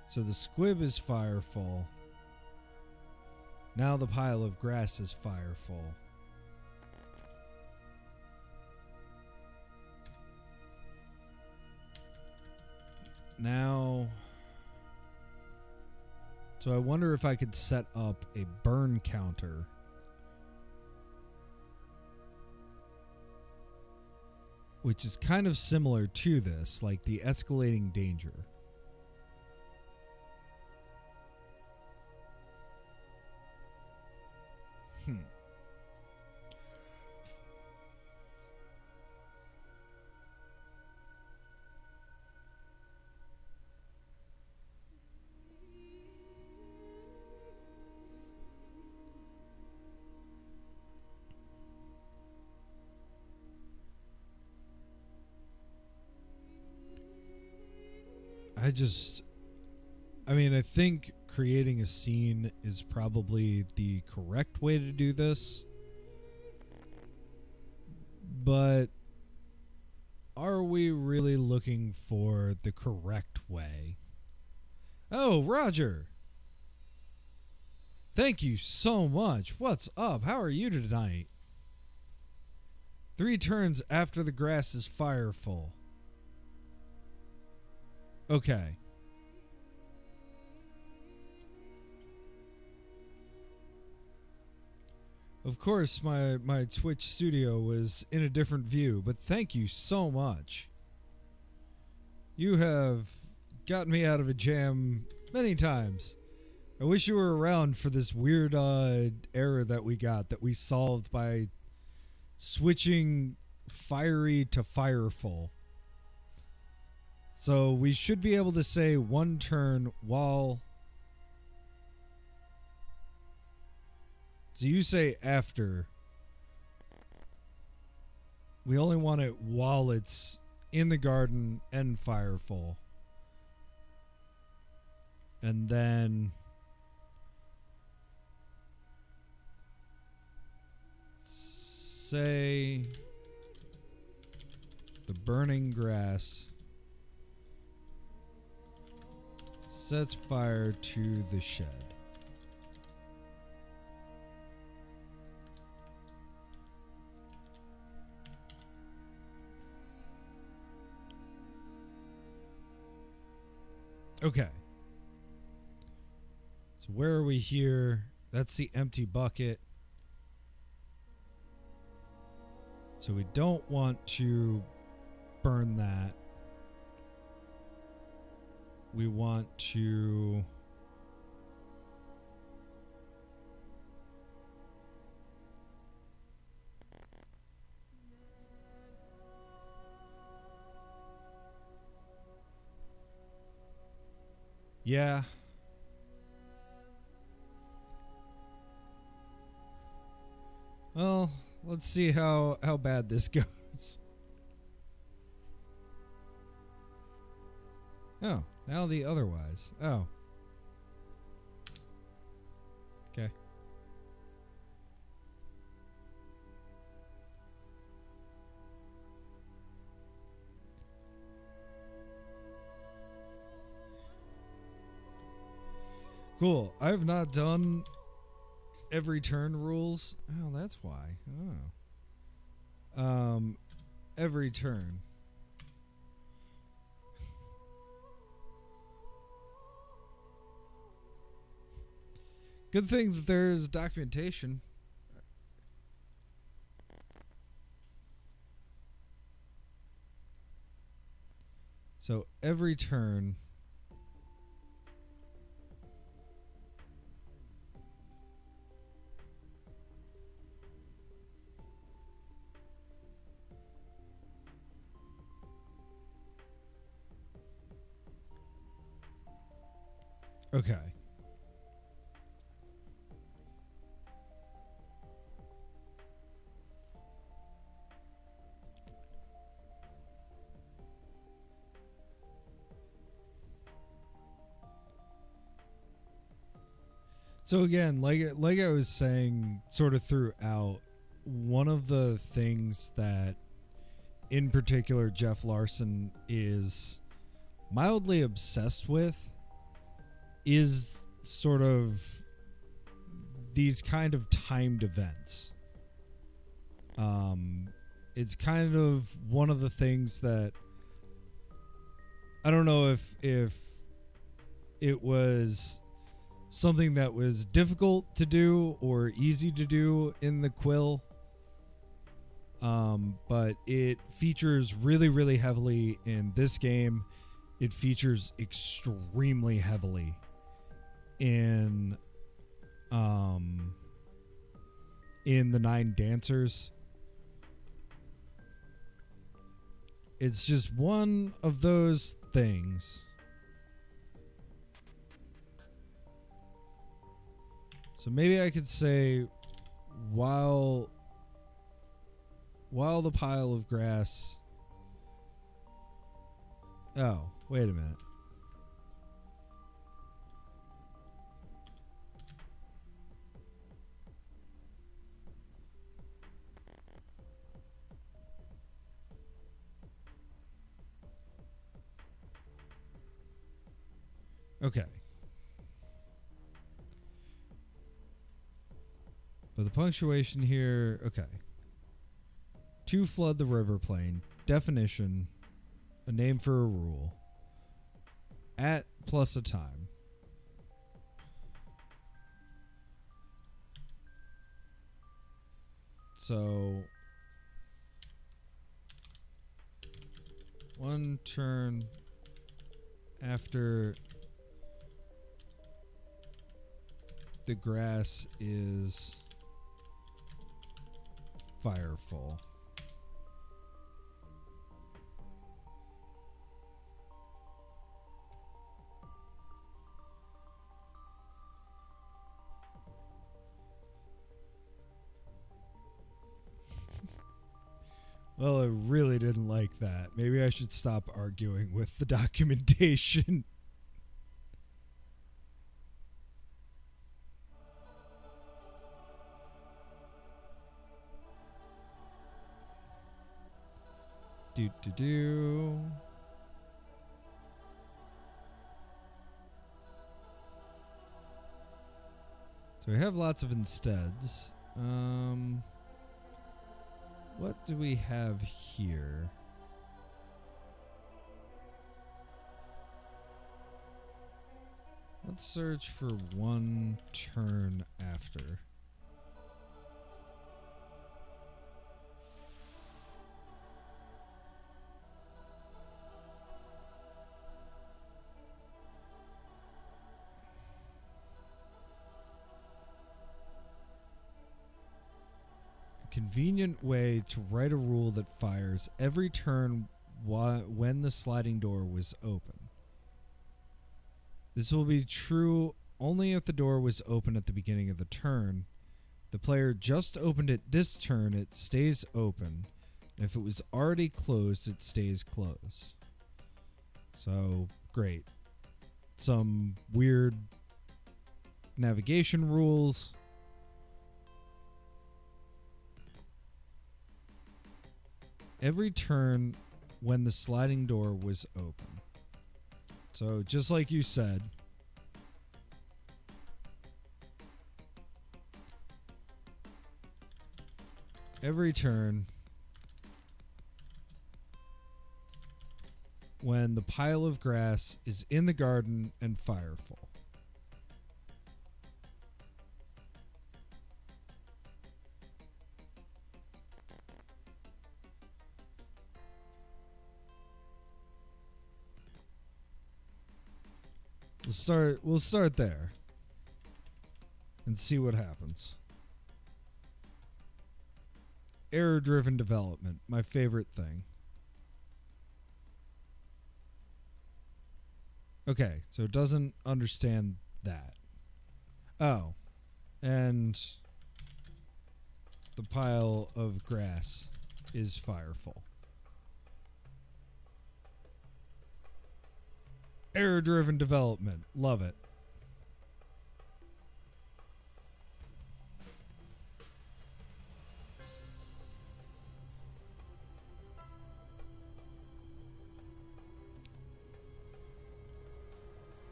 So the squib is fireful. Now the pile of grass is fireful. Now, so I wonder if I could set up a burn counter. Which is kind of similar to this, like the escalating danger. I think creating a scene is probably the correct way to do this. But are we really looking for the correct way? Oh, Roger! Thank you so much. What's up? How are you tonight? 3 turns after the grass is fireful. Okay. Of course, my Twitch studio was in a different view, but thank you so much. You have gotten me out of a jam many times. I wish you were around for this weird error that we solved by switching fiery to fireful. So we should be able to say 1 turn while... So you say after. We only want it while it's in the garden and fireful. And then... say... the burning grass sets fire to the shed. Okay. So where are we here? That's the empty bucket. So we don't want to burn that. We want to... Yeah. Well, let's see how bad this goes. Oh, now the otherwise. Oh. Okay. Cool. I've not done every turn rules. Oh, that's why. Oh. Every turn. Good thing that there's documentation. So every turn. Okay. So again, like I was saying sort of throughout, one of the things that in particular Geoff Larsen is mildly obsessed with is sort of these kind of timed events. It's kind of one of the things that I don't know if it was something that was difficult to do or easy to do in the Quill. But it features really, really heavily in this game. It features extremely heavily in the Nine Dancers. It's just one of those things. So maybe I could say while the pile of grass... Oh, wait a minute. Okay. But the punctuation here, okay. To flood the river plain. Definition, a name for a rule. At plus a time. So, one turn after the grass is fireful. Well, I really didn't like that. Maybe I should stop arguing with the documentation. Do. So we have lots of insteads. What do we have here? Let's search for one turn after. Convenient way to write a rule that fires every turn when the sliding door was open. This will be true only if the door was open at the beginning of the turn. The player just opened it this turn, it stays open. If it was already closed, it stays closed. So, great. Some weird navigation rules. Every turn when the sliding door was open. So just like you said, every turn when the pile of grass is in the garden and fireful. We'll start there and see what happens. Error-driven development, my favorite thing. Okay, so it doesn't understand that. Oh, and the pile of grass is fireful. Error-driven development. Love it.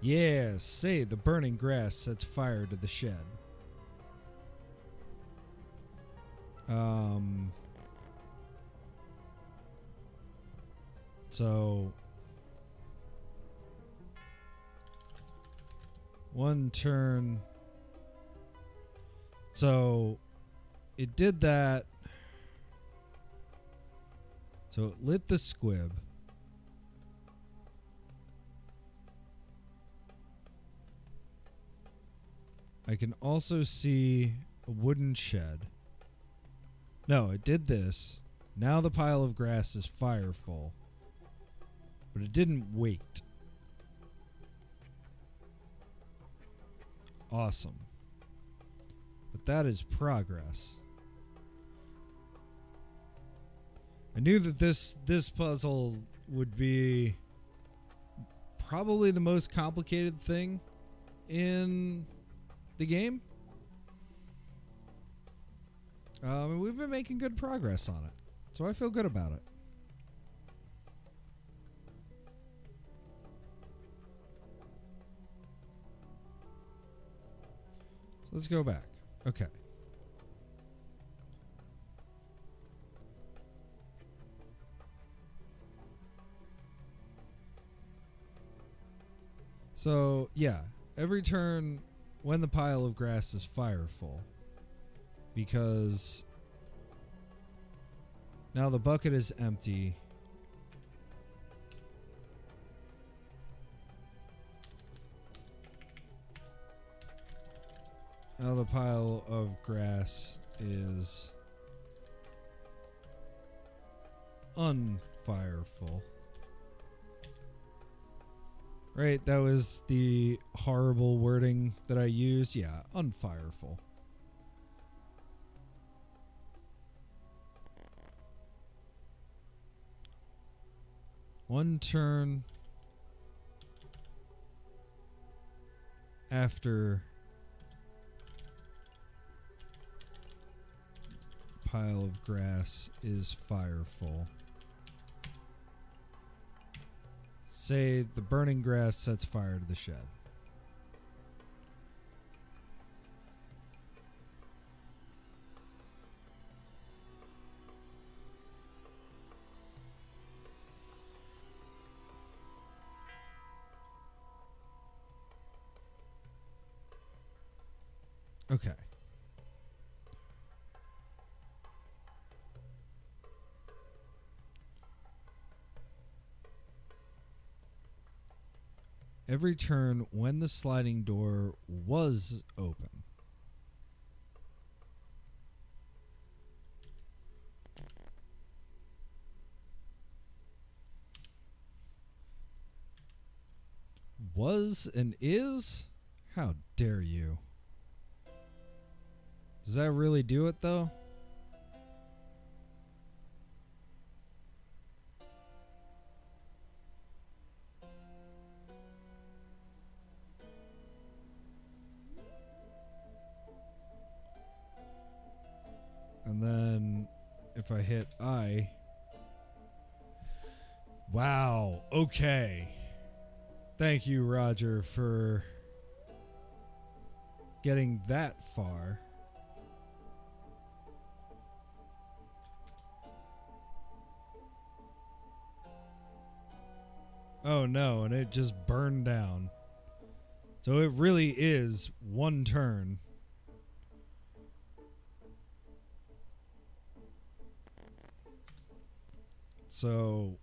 Yeah, say the burning grass sets fire to the shed. So one turn. So it did that. So it lit the squib. I can also see a wooden shed. No, it did this. Now the pile of grass is fireful. But it didn't wait. Awesome. But that is progress. I knew that this puzzle would be probably the most complicated thing in the game. We've been making good progress on it, so I feel good about it. So let's go back. Okay. So, yeah, every turn when the pile of grass is fireful, because now the bucket is empty. Now the pile of grass is unfireful. Right, that was the horrible wording that I used. Yeah, unfireful. One turn after pile of grass is fireful. Say the burning grass sets fire to the shed. Okay. Every turn when the sliding door was open. Was and is? How dare you? Does that really do it, though? And then if I hit I... Wow, okay. Thank you, Roger, for getting that far. Oh no, and it just burned down. So it really is one turn. So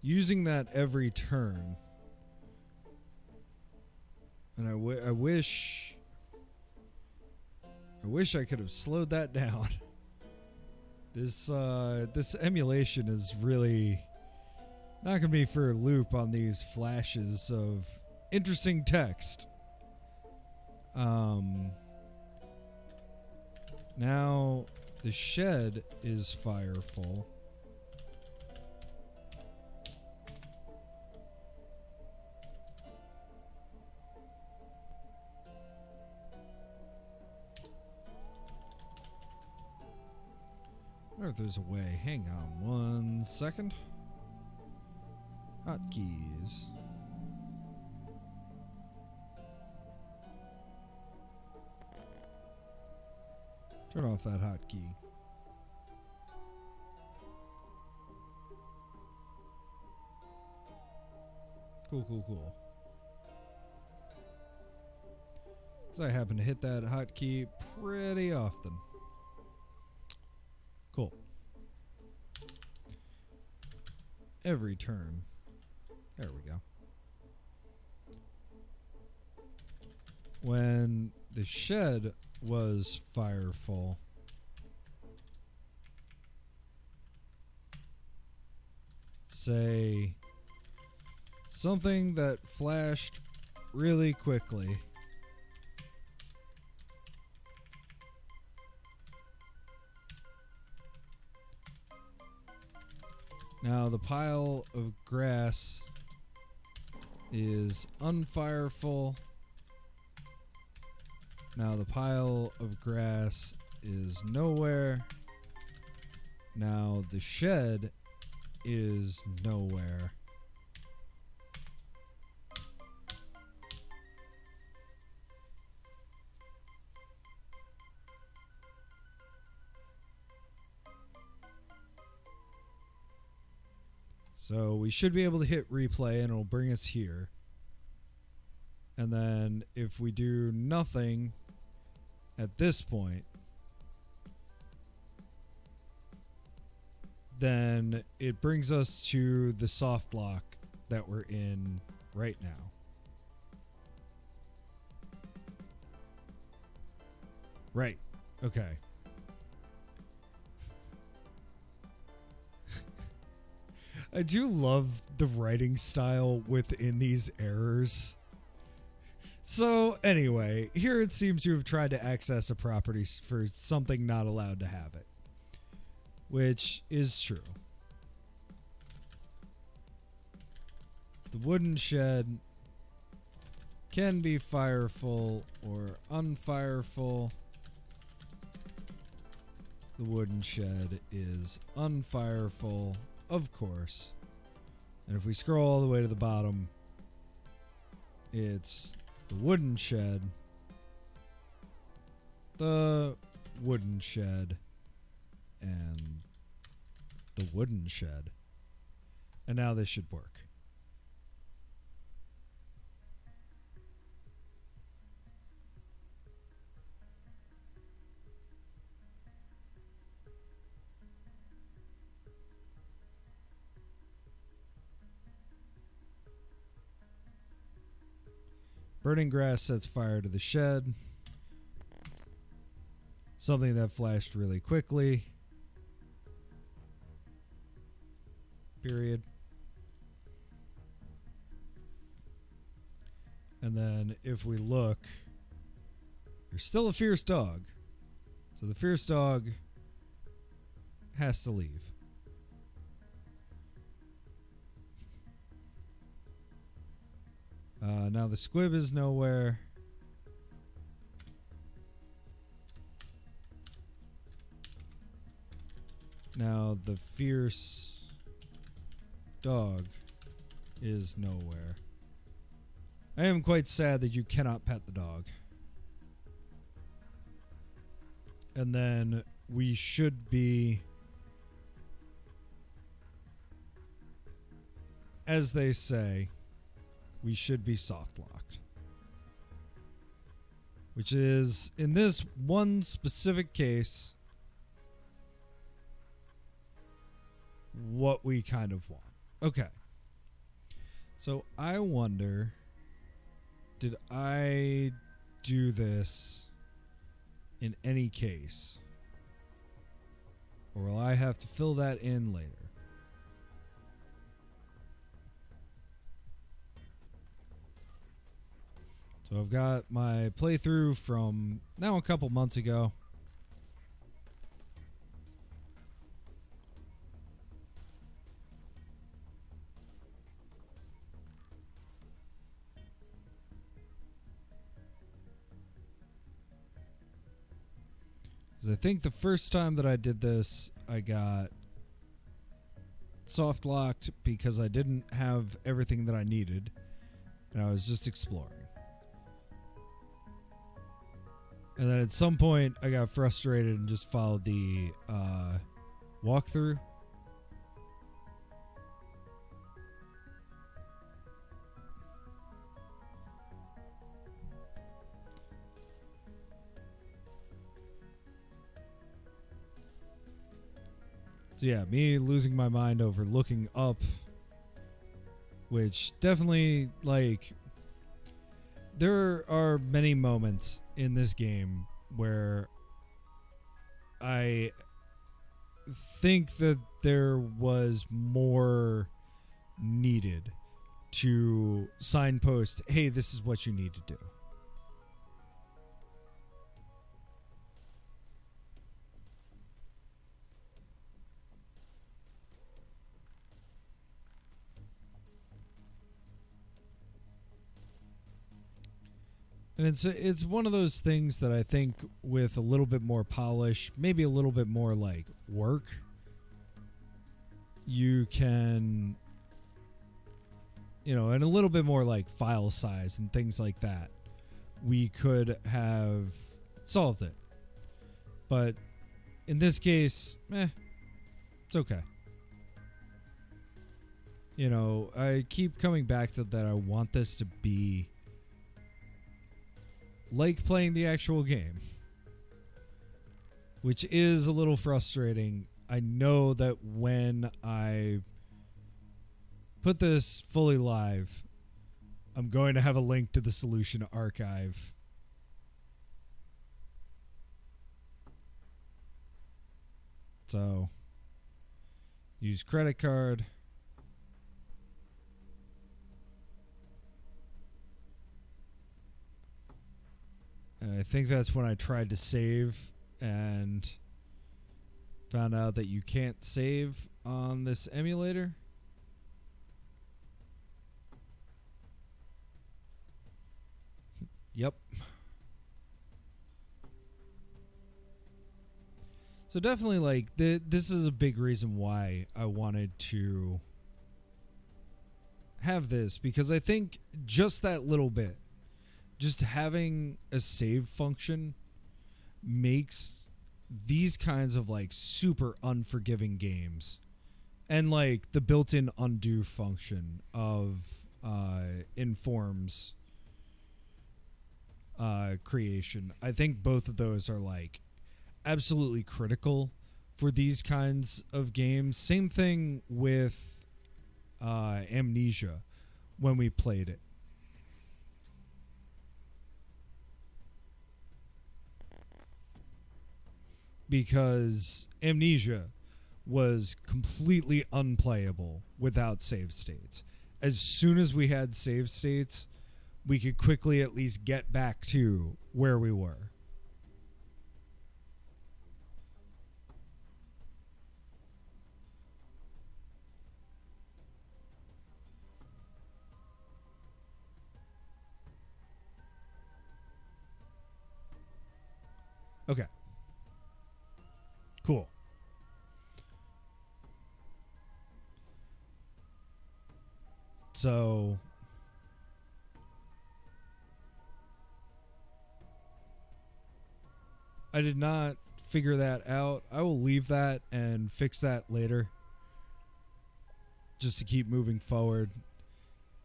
using that every turn, and I wish I could have slowed that down. This emulation is really knocking me for a loop on these flashes of interesting text. Now the shed is fireful. I wonder if there's a way. Hang on one second. Hotkeys. Turn off that hotkey. Cool. So I happen to hit that hotkey pretty often. Cool. Every turn. There we go. When the shed was fireful, say something that flashed really quickly. Now the pile of grass is unfireful. Now the pile of grass is nowhere. Now the shed is nowhere. So we should be able to hit replay and it'll bring us here. And then if we do nothing at this point, then it brings us to the soft lock that we're in right now. Right. Okay. I do love the writing style within these errors. So anyway, here it seems you have tried to access a property for something not allowed to have it, which is true. The wooden shed can be fireful or unfireful. The wooden shed is unfireful, of course. And if we scroll all the way to the bottom, it's the wooden shed, the wooden shed, and the wooden shed. And now this should work. Burning grass sets fire to the shed. Something that flashed really quickly. Period. And then if we look, there's still a fierce dog. So the fierce dog has to leave. Now the squib is nowhere. Now the fierce dog is nowhere. I am quite sad that you cannot pet the dog. And then we should be, as they say, we should be soft locked. Which is, in this one specific case, what we kind of want. Okay. So I wonder, did I do this in any case? Or will I have to fill that in later? So I've got my playthrough from now a couple months ago. Because I think the first time that I did this, I got soft locked because I didn't have everything that I needed, and I was just exploring. And then at some point, I got frustrated and just followed the walkthrough. So yeah, me losing my mind over looking up, which definitely, like, there are many moments in this game where I think that there was more needed to signpost, hey, this is what you need to do. And it's one of those things that I think with a little bit more polish, maybe a little bit more like work, you can, and a little bit more like file size and things like that, we could have solved it. But in this case, it's okay. I keep coming back to that. I want this to be like playing the actual game, which is a little frustrating. I know that when I put this fully live, I'm going to have a link to the solution archive. So, use credit card. And I think that's when I tried to save and found out that you can't save on this emulator. Yep. So definitely, like, this is a big reason why I wanted to have this, because I think just that little bit, just having a save function makes these kinds of like super unforgiving games, and like the built-in undo function of informs creation. I think both of those are like absolutely critical for these kinds of games. Same thing with Amnesia when we played it. Because Amnesia was completely unplayable without save states. As soon as we had save states, we could quickly at least get back to where we were. Okay. Cool. So I did not figure that out. I will leave that and fix that later, just to keep moving forward.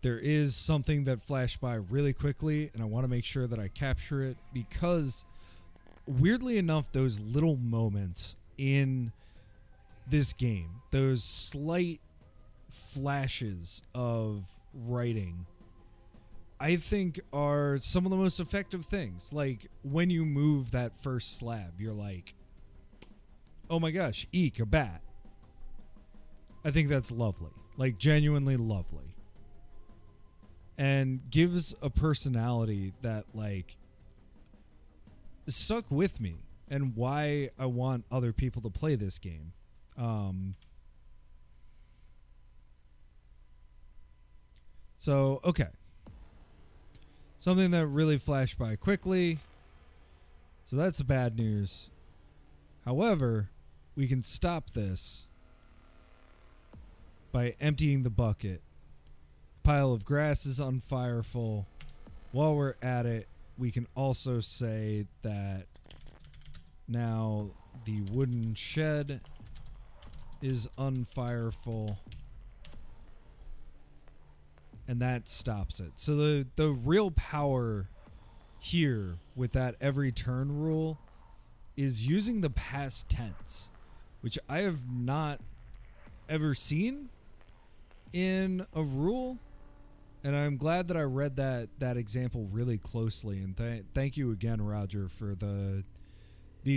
There is something that flashed by really quickly, and I want to make sure that I capture it, because weirdly enough, those little moments in this game, those slight flashes of writing, I think are some of the most effective things. Like when you move that first slab, you're like, oh my gosh, eek, a bat. I think that's lovely, like genuinely lovely, and gives a personality that like stuck with me and why I want other people to play this game. So, okay. Something that really flashed by quickly. So that's the bad news. However, we can stop this by emptying the bucket. Pile of grass is unfireful. While we're at it, we can also say that now the wooden shed is unfireful, and that stops it. So the real power here with that every turn rule is using the past tense, which I have not ever seen in a rule. And I'm glad that I read that example really closely. And thank you again, Roger, for the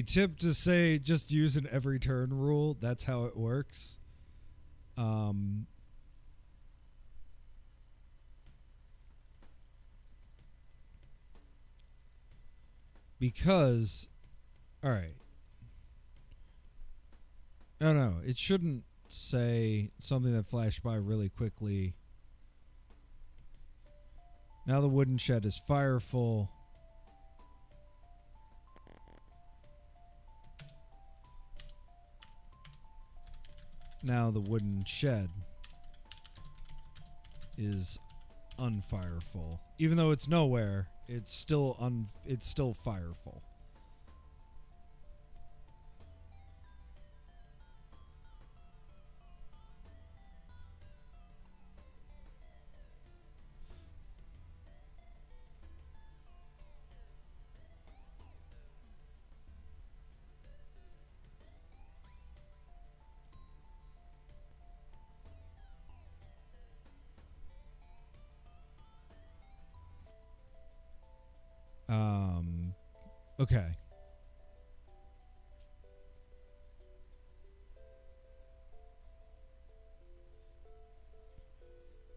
tip to say just use an every turn rule. That's how it works. Because, all right. Oh no, it shouldn't say something that flashed by really quickly. Now the wooden shed is fireful. Now the wooden shed is unfireful. Even though it's nowhere, it's still fireful. Okay.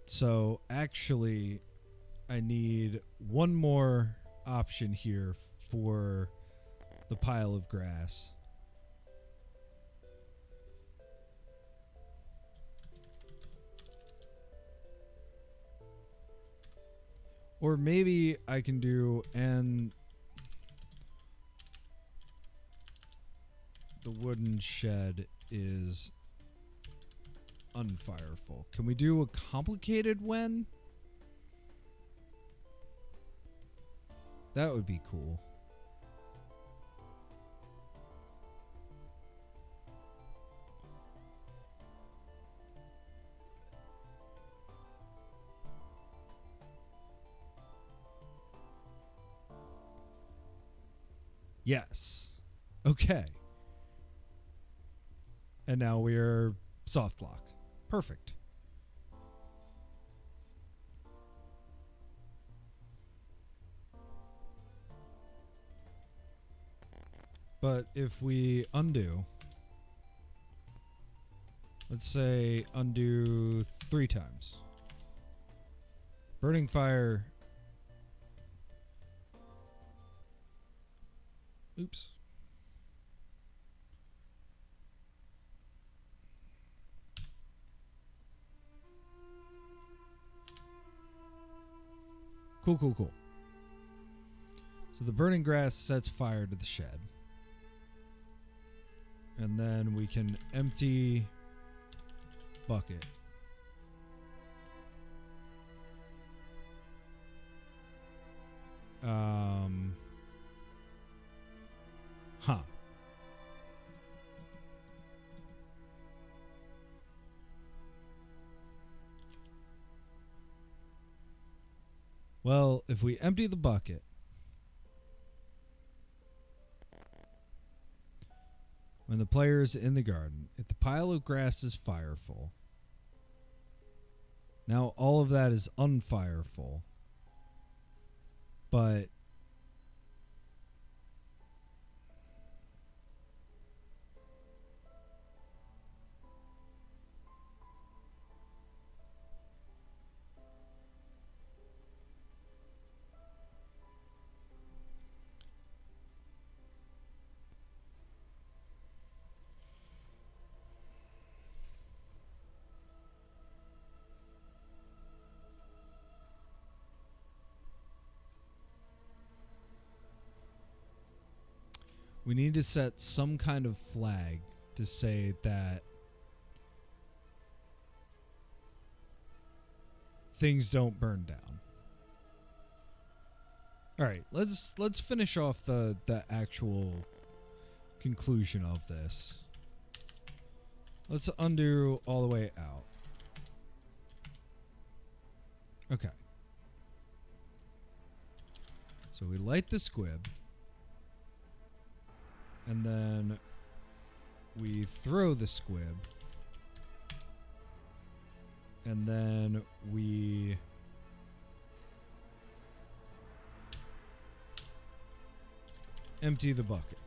So actually, I need one more option here for the pile of grass. Or maybe I can do and the wooden shed is unfireful. Can we do a complicated when? That would be cool. Yes. Okay. And now we are soft locked. Perfect. But if we undo, let's say undo 3 times. Burning fire. Oops. Cool. So the burning grass sets fire to the shed. And then we can empty bucket. Well, if we empty the bucket, when the player is in the garden, if the pile of grass is fireful, now all of that is unfireful, but we need to set some kind of flag to say that things don't burn down. All right, let's finish off the actual conclusion of this. Let's undo all the way out. Okay. So we light the squib, and then we throw the squib, and then we empty the bucket.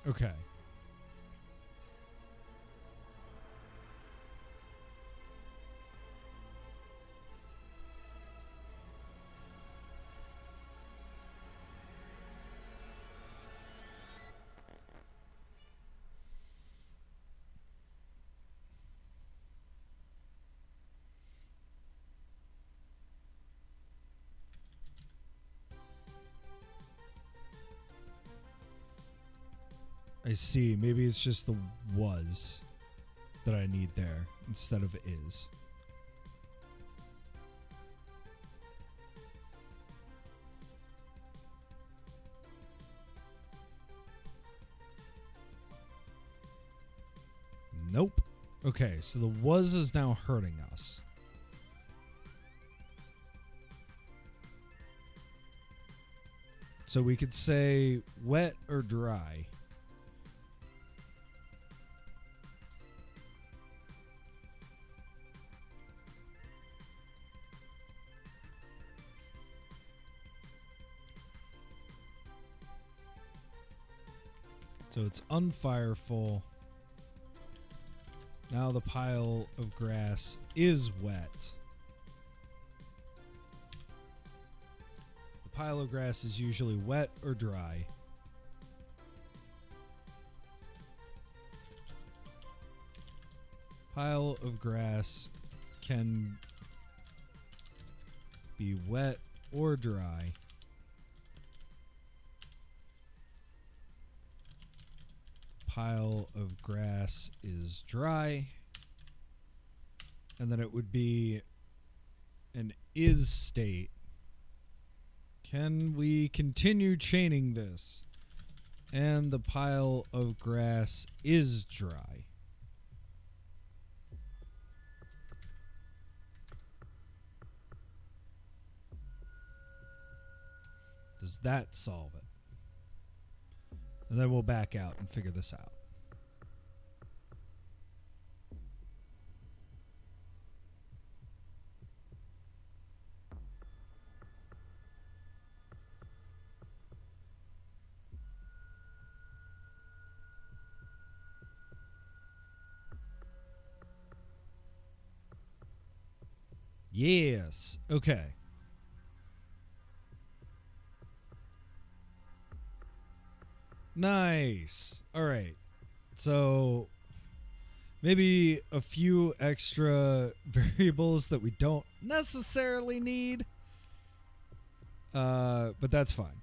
Okay. I see. Maybe it's just the was that I need there instead of is. Nope. Okay, so the was is now hurting us. So we could say wet or dry. So it's unfireful. Now the pile of grass is wet. The pile of grass is usually wet or dry. Pile of grass can be wet or dry. Pile of grass is dry, and then it would be an is state. Can we continue chaining this? And the pile of grass is dry. Does that solve it? And then we'll back out and figure this out. Yes. Okay. Nice. All right. So maybe a few extra variables that we don't necessarily need. But that's fine.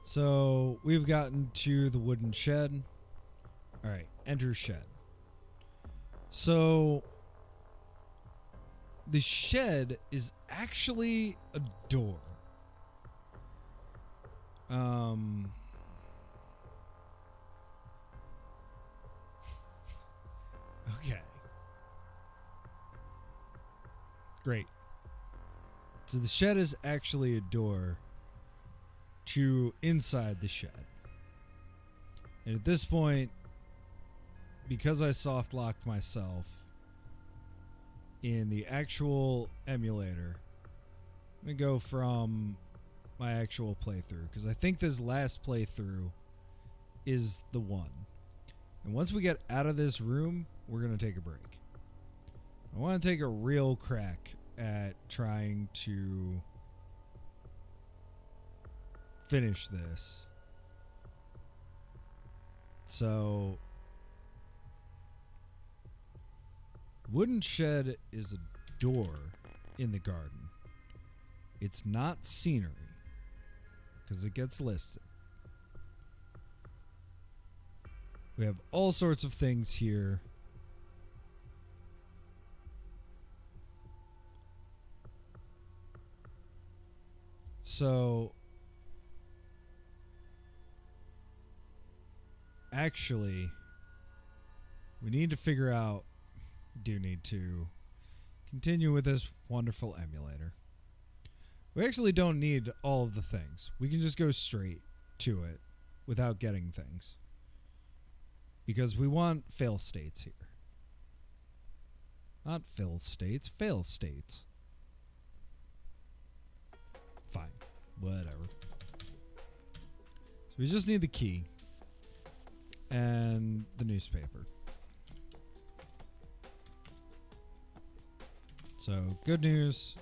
So we've gotten to the wooden shed. All right, enter shed. So the shed is actually a door. Okay. Great. So the shed is actually a door to inside the shed. And at this point, because I soft locked myself in the actual emulator, I'm going to go from my actual playthrough, because I think this last playthrough is the one. And once we get out of this room, we're going to take a break. I want to take a real crack at trying to finish this. So, wooden shed is a door in the garden. It's not scenery, because it gets listed. We have all sorts of things here. So, actually, we need to figure out, do need to continue with this wonderful emulator. We actually don't need all of the things. We can just go straight to it without getting things. Because we want fail states here. Not fill states, fail states. Fine. Whatever. So we just need the key. And the newspaper. So, good news.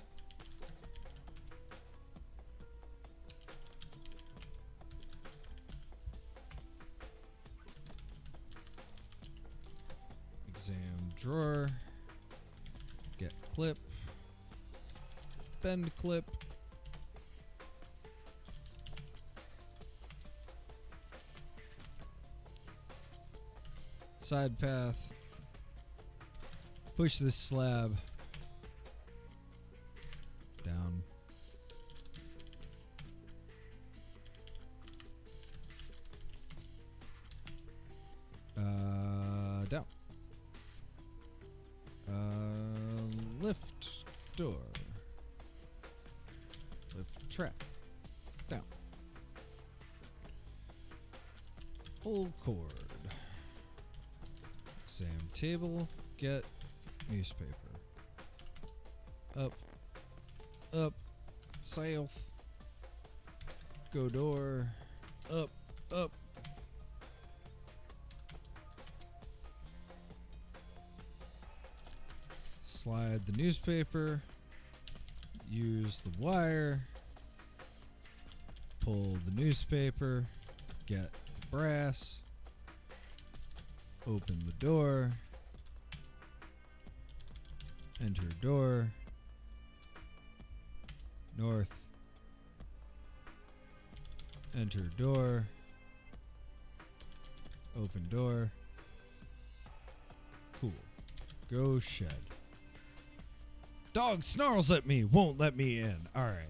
Exam drawer. Get clip. Bend clip. Side path. Push this slab down. Down. Lift door. Lift trap. Down. Pull cord. Exam table. Get newspaper. Up. Up. South. Go door. Up. Up. Slide the newspaper. Use the wire. Pull the newspaper. Get the brass. Open the door. Enter door. North. Enter door. Open door. Cool. Go shed. Dog snarls at me, won't let me in. Alright.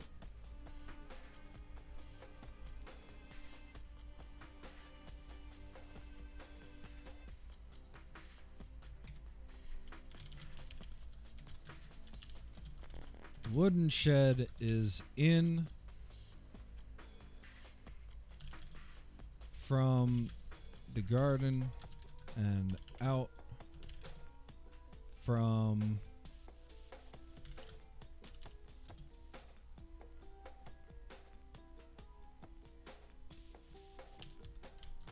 Wooden shed is in from the garden and out from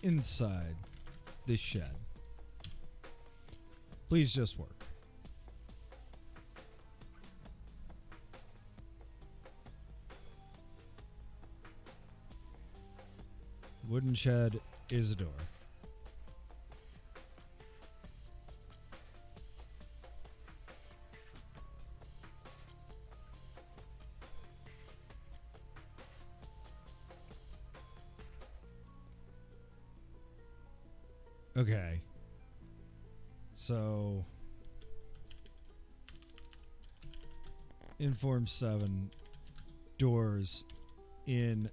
inside this shed. Please just work. Wooden shed is a door. Okay. So in Form 7, doors in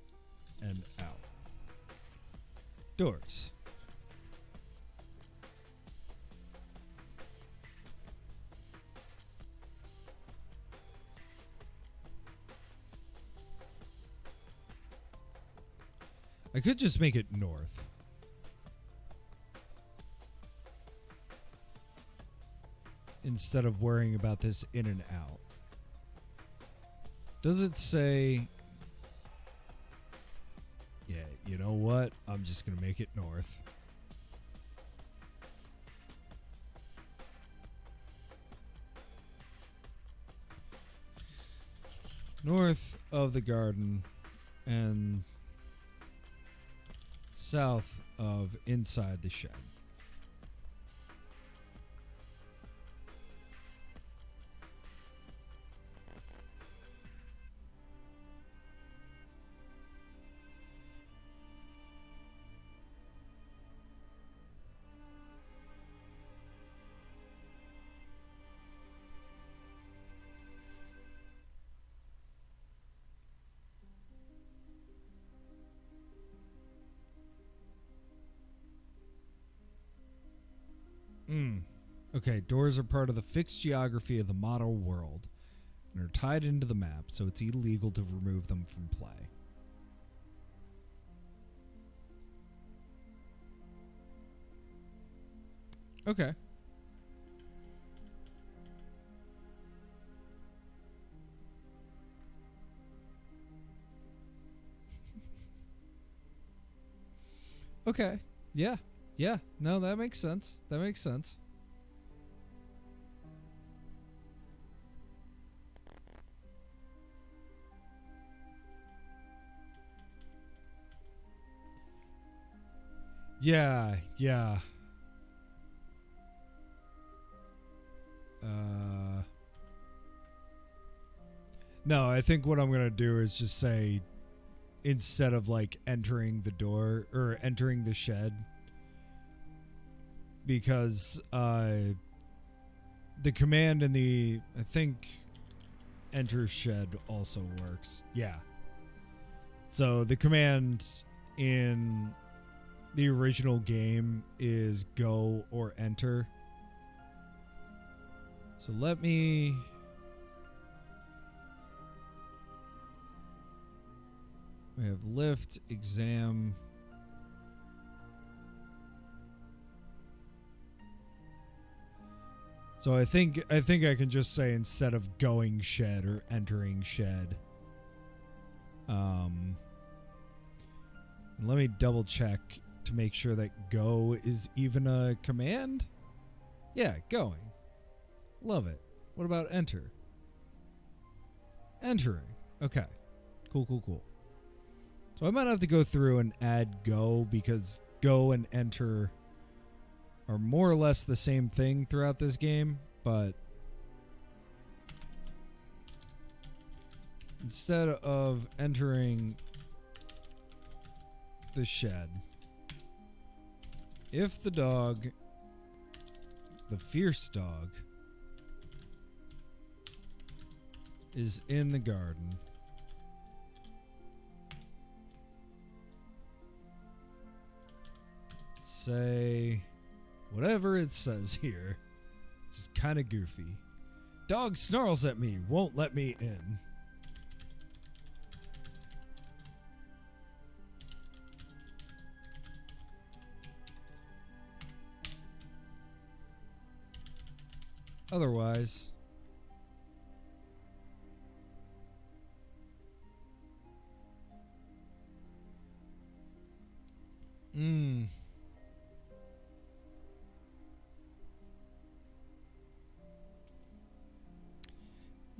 and out. Doors. I could just make it north. Instead of worrying about this in and out. Does it say... Yeah, you know what? I'm just going to make it north. North of the garden and south of inside the shed. Okay, doors are part of the fixed geography of the model world and are tied into the map, so it's illegal to remove them from play. Okay. Okay. Yeah. Yeah. No, that makes sense. That makes sense. Yeah. Yeah. No, I think what I'm going to do is just say, instead of like entering the door or entering the shed, because the command in the, I think, enter shed also works. Yeah. So the command in the original game is go or enter. So let me... We have lift, exam. So I think I can just say, instead of going shed or entering shed. Let me double check to make sure that go is even a command. Yeah, going. Love it. What about enter? Entering. Okay. Cool. So I might have to go through and add go, because go and enter are more or less the same thing throughout this game, but instead of entering the shed, if the dog, the fierce dog, is in the garden, say whatever it says here. It's kind of goofy. Dog snarls at me, won't let me in. Otherwise,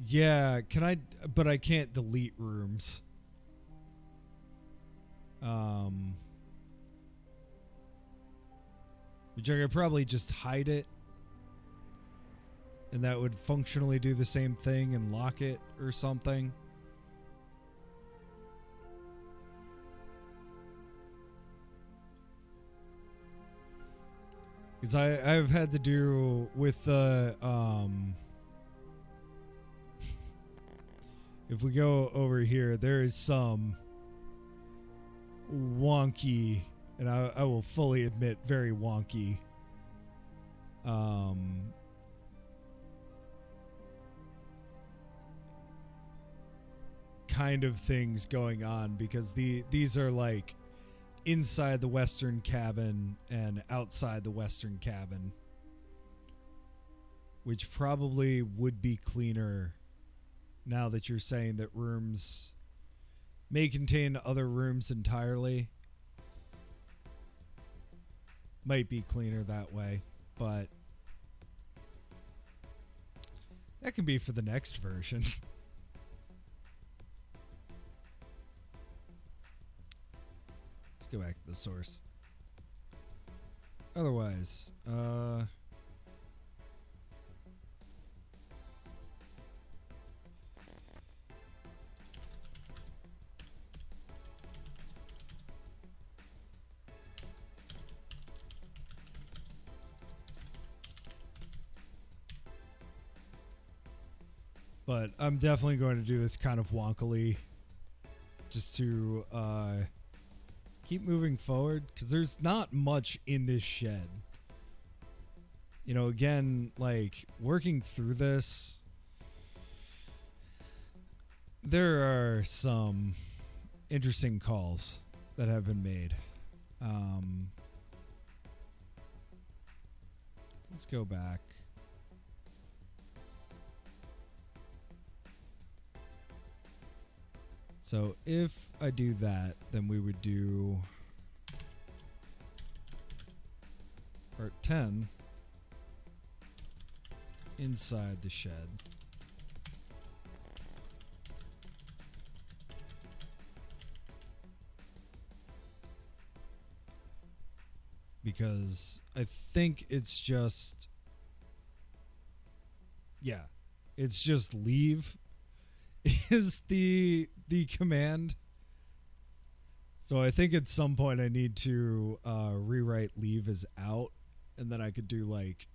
yeah, can I, but I can't delete rooms. Which I could probably just hide it, and that would functionally do the same thing and lock it or something. Because I've had to do with the if we go over here, there is some wonky, and I will fully admit, very wonky kind of things going on, because these are like inside the western cabin and outside the western cabin, which probably would be cleaner now that you're saying that rooms may contain other rooms entirely. Might be cleaner that way, but that can be for the next version. Let's go back to the source. otherwise, but I'm definitely going to do this kind of wonkily just to keep moving forward, because there's not much in this shed. You know, again, like, working through this, there are some interesting calls that have been made. Let's go back. So if I do that, then we would do part 10 inside the shed. Because I think it's just, yeah, it's just leave is the command. So I think at some point I need to rewrite leave as out, and then I could do like,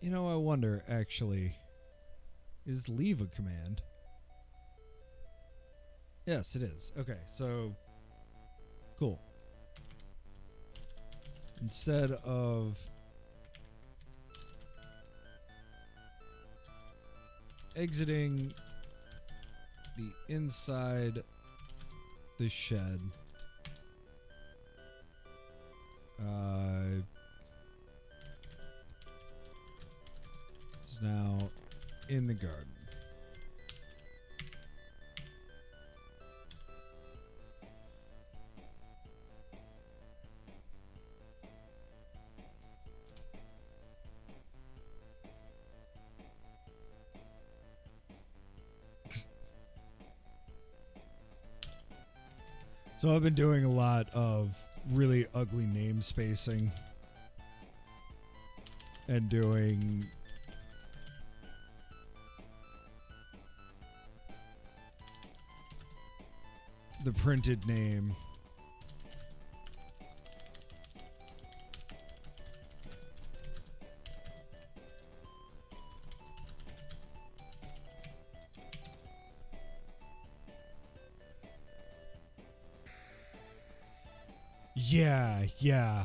you know, I wonder actually, is leave a command? Yes, it is. Okay, so cool. Instead of exiting the inside the shed, is now in the garden. So I've been doing a lot of really ugly name spacing and doing the printed name. Yeah.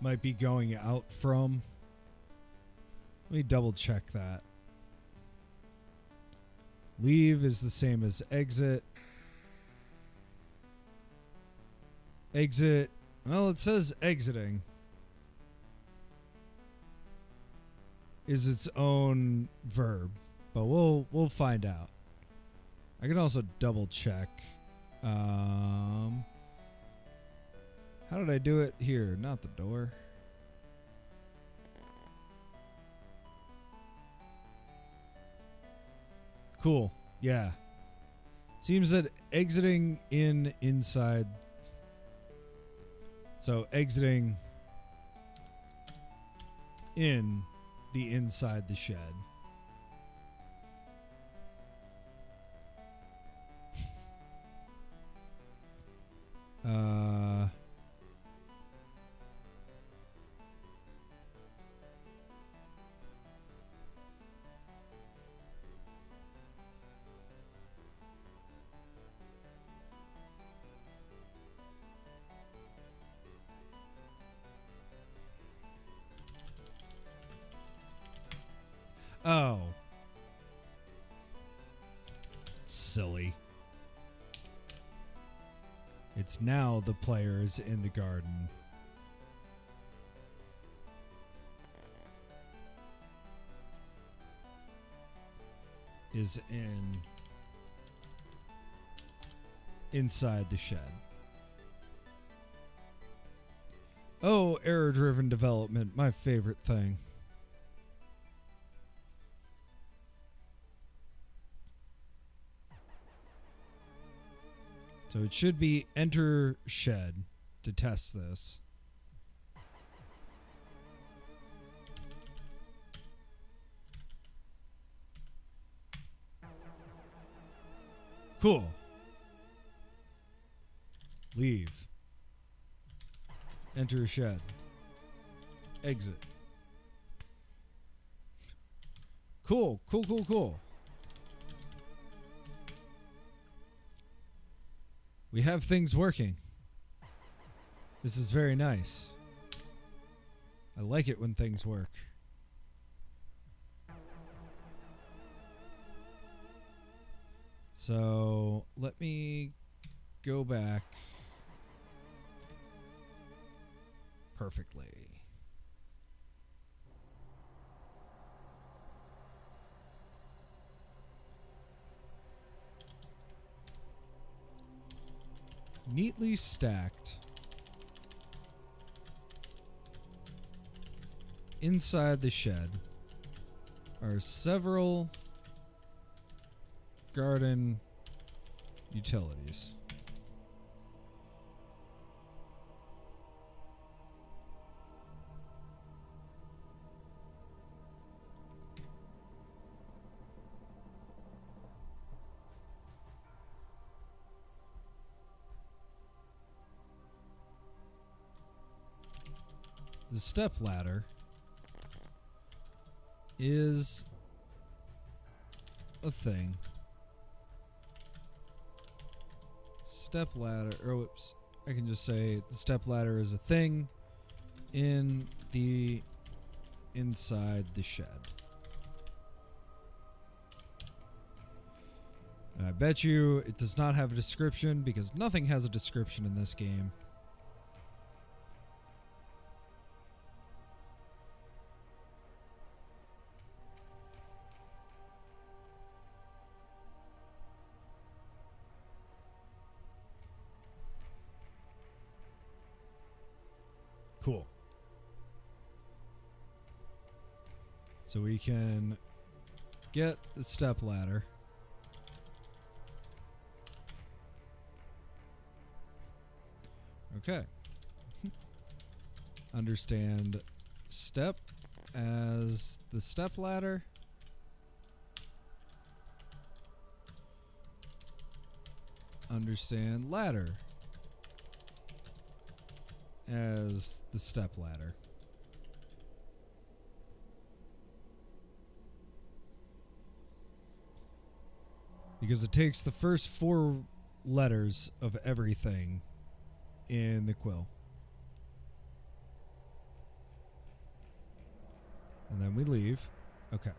Might be going out from. Let me double check that. Leave is the same as exit. Exit. Well, it says exiting is its own verb, but we'll find out. I can also double check. How did I do it here? Not the door. Cool. Yeah. Seems that exiting inside. So exiting in the inside the shed. Oh. Silly. It's now the players in the garden. Is inside the shed. Oh, error-driven development, my favorite thing. So it should be enter shed to test this. Cool. Leave. Enter shed. Exit. Cool, cool, cool, cool. We have things working. This is very nice. I like it when things work. So let me go back perfectly. Neatly stacked inside the shed are several garden utilities. The step ladder is a thing. Step ladder, or whoops, I can just say the step ladder is a thing in the inside the shed. And I bet you it does not have a description because nothing has a description in this game. Cool. So we can get the step ladder. Okay. Understand step as the step ladder. Understand ladder as the step ladder. Because it takes the first 4 letters of everything in the quill. And then we leave. Okay.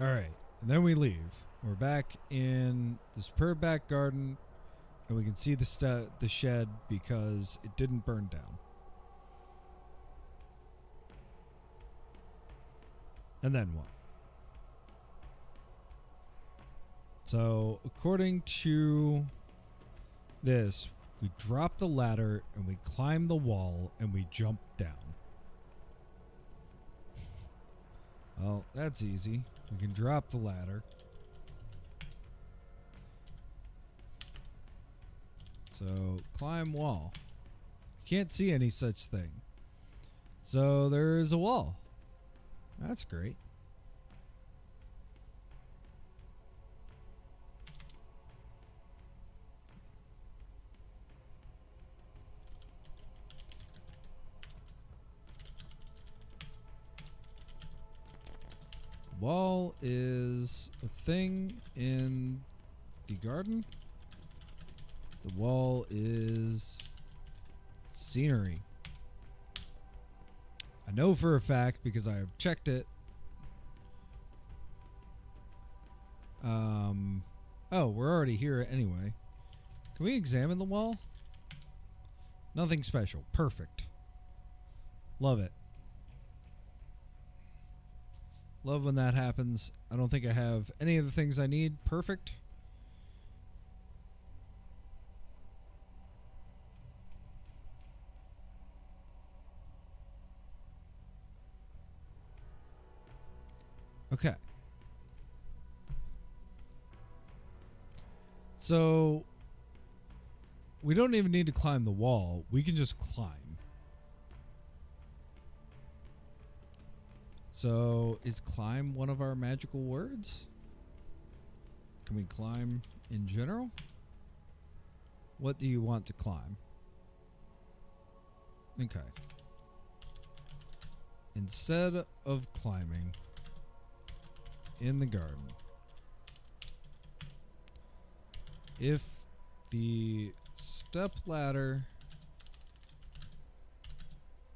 All right, and then we leave. We're back in the superb back garden, and we can see the shed because it didn't burn down. And then what? So, according to this, we drop the ladder, and we climb the wall, and we jump down. Well, that's easy. We can drop the ladder. So, climb wall. Can't see any such thing. So, there is a wall. That's great. wall is a thing in the garden. The wall is scenery. I know for a fact because I have checked it. Oh, we're already here anyway. Can we examine the wall? Nothing special. Perfect. Love it. Love when that happens. I don't think I have any of the things I need. Perfect. Okay. So we don't even need to climb the wall. We can just climb. So is climb one of our magical words? Can we climb in general? What do you want to climb? Okay. Instead of climbing in the garden, if the step ladder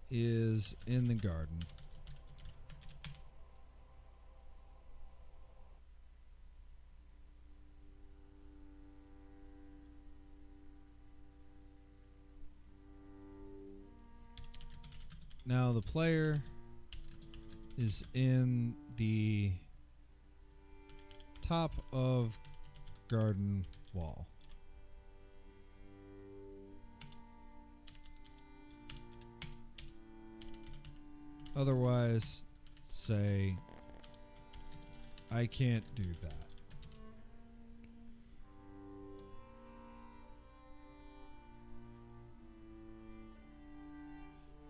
is in the garden, now the player is in the top of garden wall. Otherwise, say, I can't do that.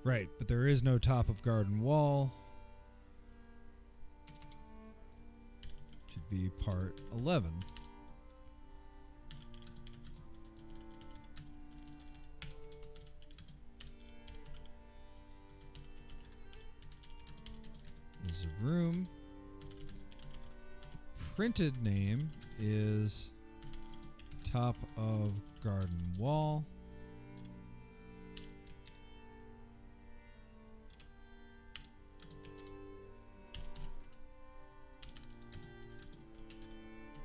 Right, but there is no top of garden wall. Should be part 11. Is a room. Printed name is top of garden wall.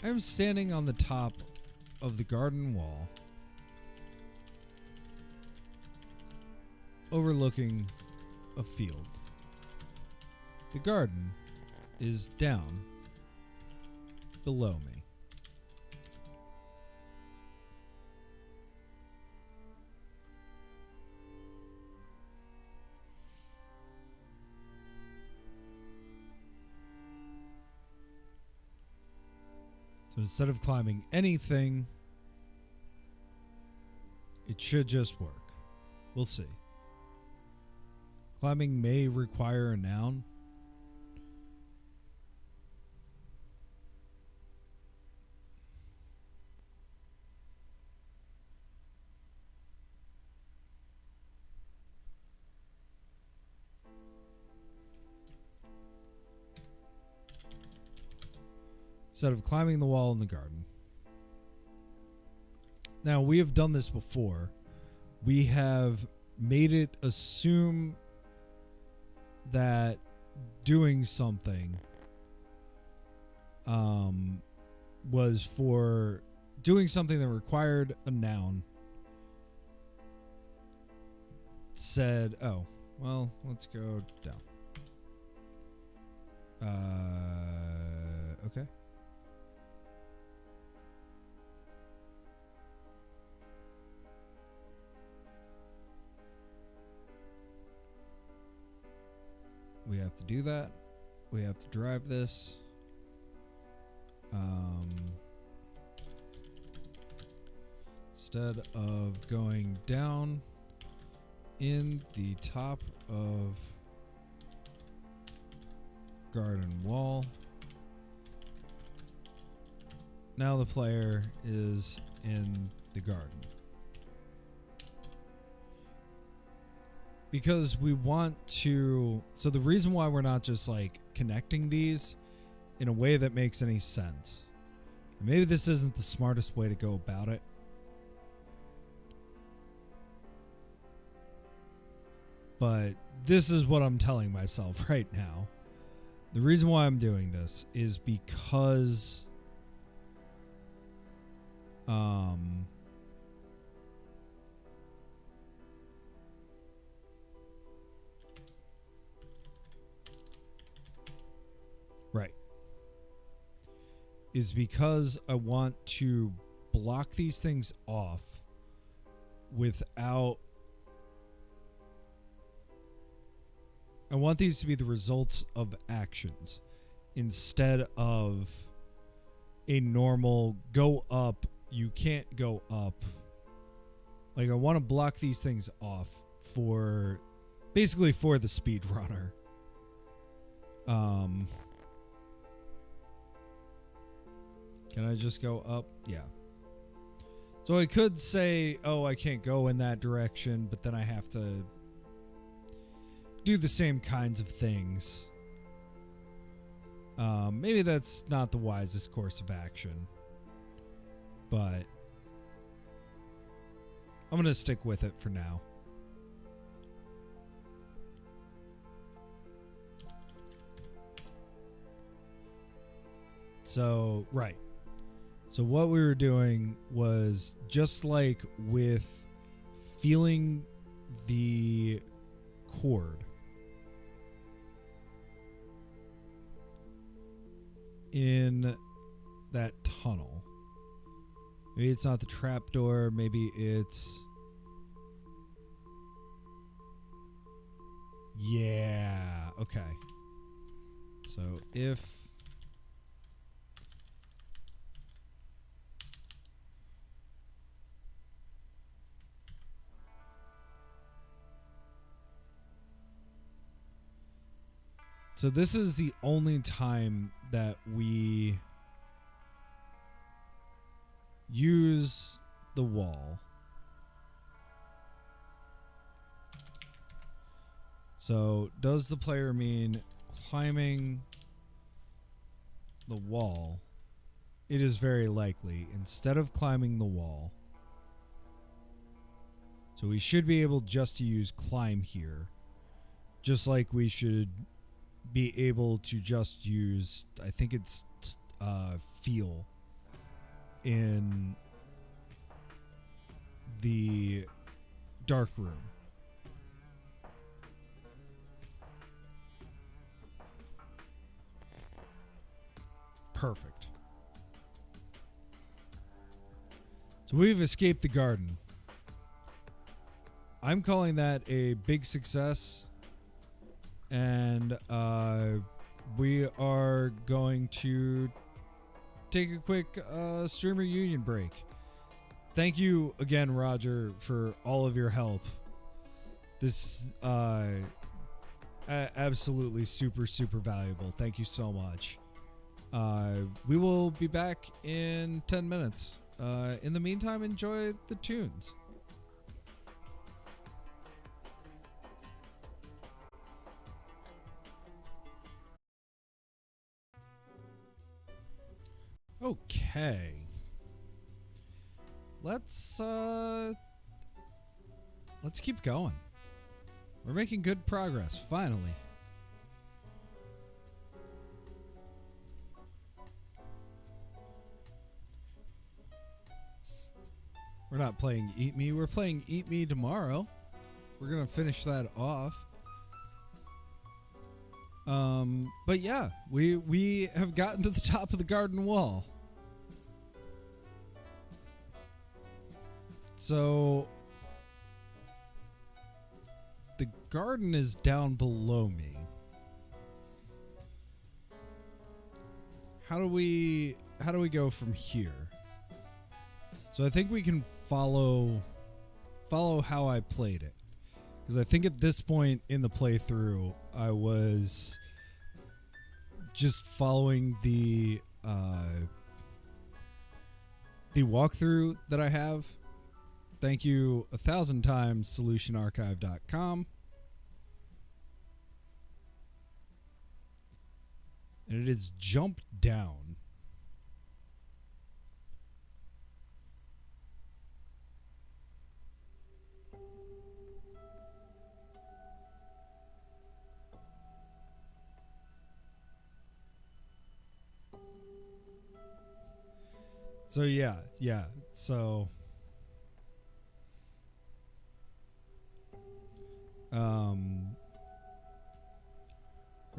I'm standing on the top of the garden wall, overlooking a field. The garden is down below me. So instead of climbing anything, it should just work. We'll see. Climbing may require a noun. Instead of climbing the wall in the garden. Now, we have done this before. We have made it assume that doing something was for doing something that required a noun. Said, oh, well, let's go down. Okay. We have to do that. We have to drive this. Instead of going down in the top of garden wall, now the player is in the garden. Because we want to, so the reason why we're not just like connecting these in a way that makes any sense. Maybe this isn't the smartest way to go about it. But this is what I'm telling myself right now. The reason why I'm doing this is because right. Is because I want to block these things off without... I want these to be the results of actions instead of a normal go up, you can't go up. Like, I want to block these things off for basically for the speedrunner. Can I just go up? Yeah. So I could say, oh, I can't go in that direction, but then I have to do the same kinds of things. Maybe that's not the wisest course of action, but I'm going to stick with it for now. So, right. So what we were doing was just like with feeling the cord in that tunnel. Maybe it's not the trapdoor, maybe it's... Yeah, okay. So if... So this is the only time that we use the wall. So does the player mean climbing the wall? It is very likely instead of climbing the wall. So we should be able just to use climb here. Just like we should be able to just use, I think it's feel in the dark room. Perfect. So we've escaped the garden. I'm calling that a big success. And we are going to take a quick streamer union break. Thank you again, Roger, for all of your help. This absolutely super valuable. Thank you so much. We will be back in 10 minutes. In the meantime, enjoy the tunes. Okay. Let's keep going. We're making good progress, finally. We're not playing Eat Me, we're playing Eat Me tomorrow. We're gonna finish that off. But yeah, we have gotten to the top of the garden wall. So the garden is down below me. How do we go from here? So I think we can follow how I played it. Because I think at this point in the playthrough, I was just following the walkthrough that I have. Thank you 1,000 times, solutionarchive.com. And it is jump down. So yeah. So we're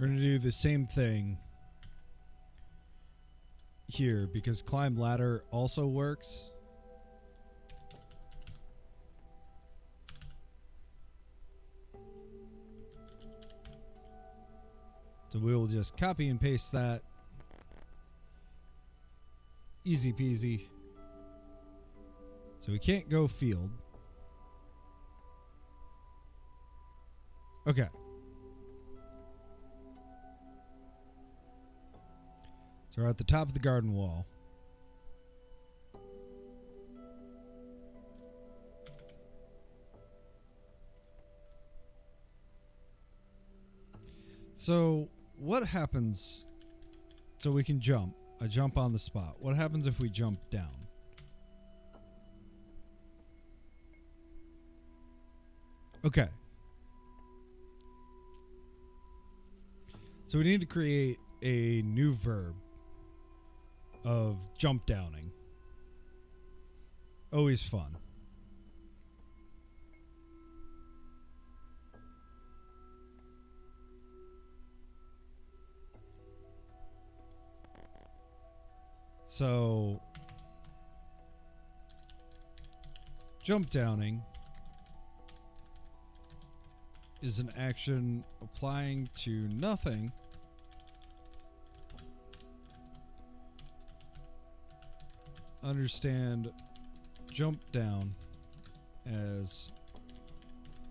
gonna do the same thing here because climb ladder also works. So we will just copy and paste that. Easy peasy. So we can't go field. Okay. So we're at the top of the garden wall. So what happens? So we can jump. I jump on the spot. What happens if we jump down? Okay. So we need to create a new verb of jump downing. Always fun. So jump downing is an action applying to nothing understand jump down as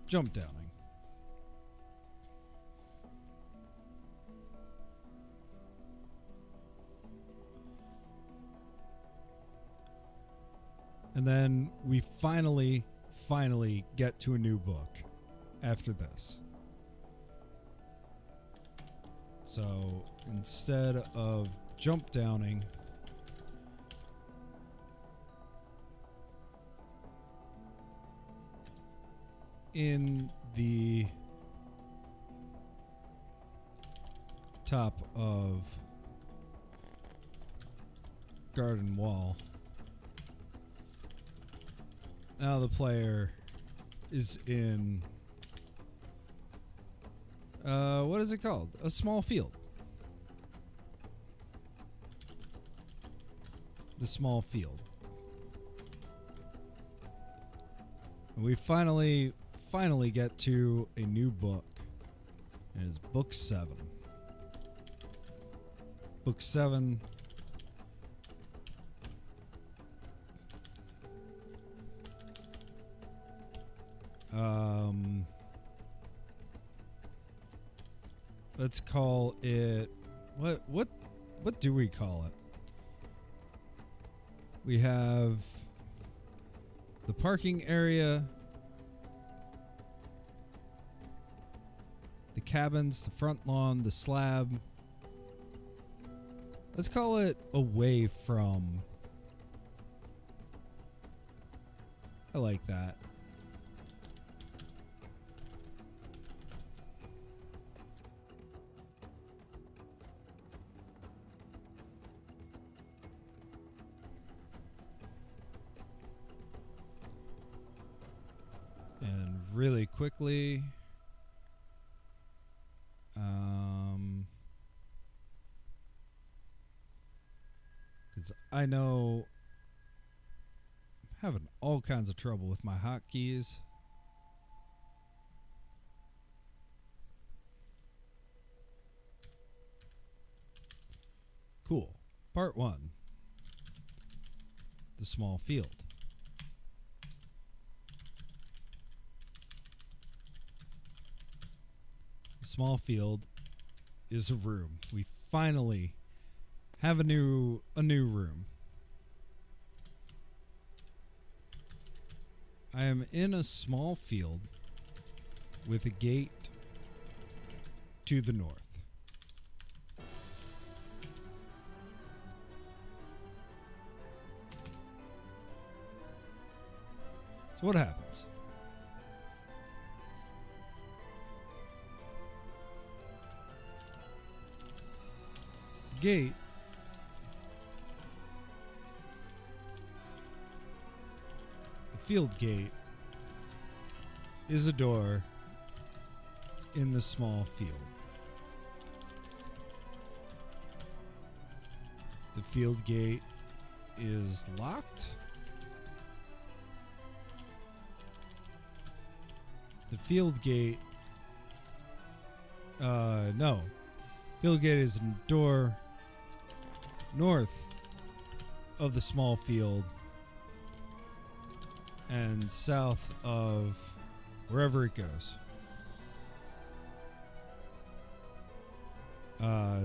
jump downing. And then we finally get to a new book after this. So instead of jump downing, in the top of garden wall, now the player is in what is it called? A small field. The small field. And we finally get to a new book. And it's book 7. Book 7. Let's call it what do we call it? We have the parking area, the cabins, the front lawn, the slab. Let's call it away from. I like that. And really quickly, because I know I'm having all kinds of trouble with my hotkeys. Cool. Part 1. The small field. The small field is a room. We finally have a new room. I am in a small field with a gate to the north. So what happens? Gate the field gate is a door in the small field. The field gate is locked. The field gate no. Field gate is a door north of the small field and south of wherever it goes.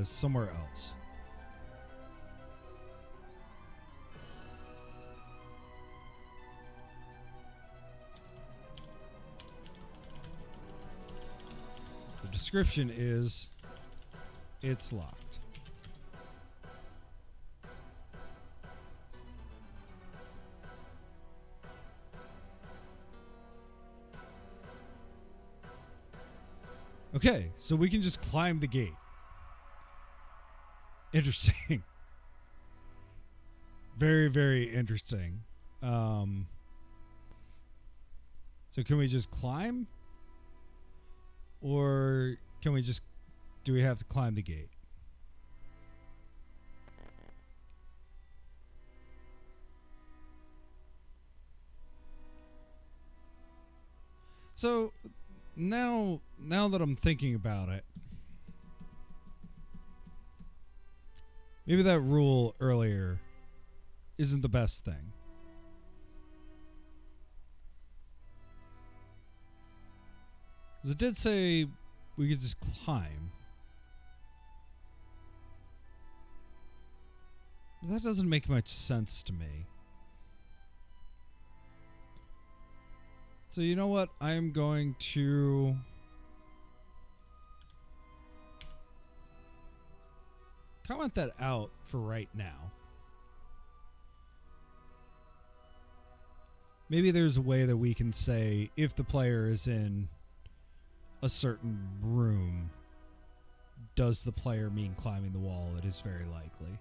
Somewhere else. The description is it's locked. Okay, so we can just climb the gate. Interesting. Very, very interesting. So can we just climb? Or can we just... do we have to climb the gate? So now that I'm thinking about it, maybe that rule earlier isn't the best thing. Because it did say we could just climb. But that doesn't make much sense to me. So you know what? I'm going to... comment that out for right now. Maybe there's a way that we can say if the player is in a certain room, does the player mean climbing the wall? It is very likely.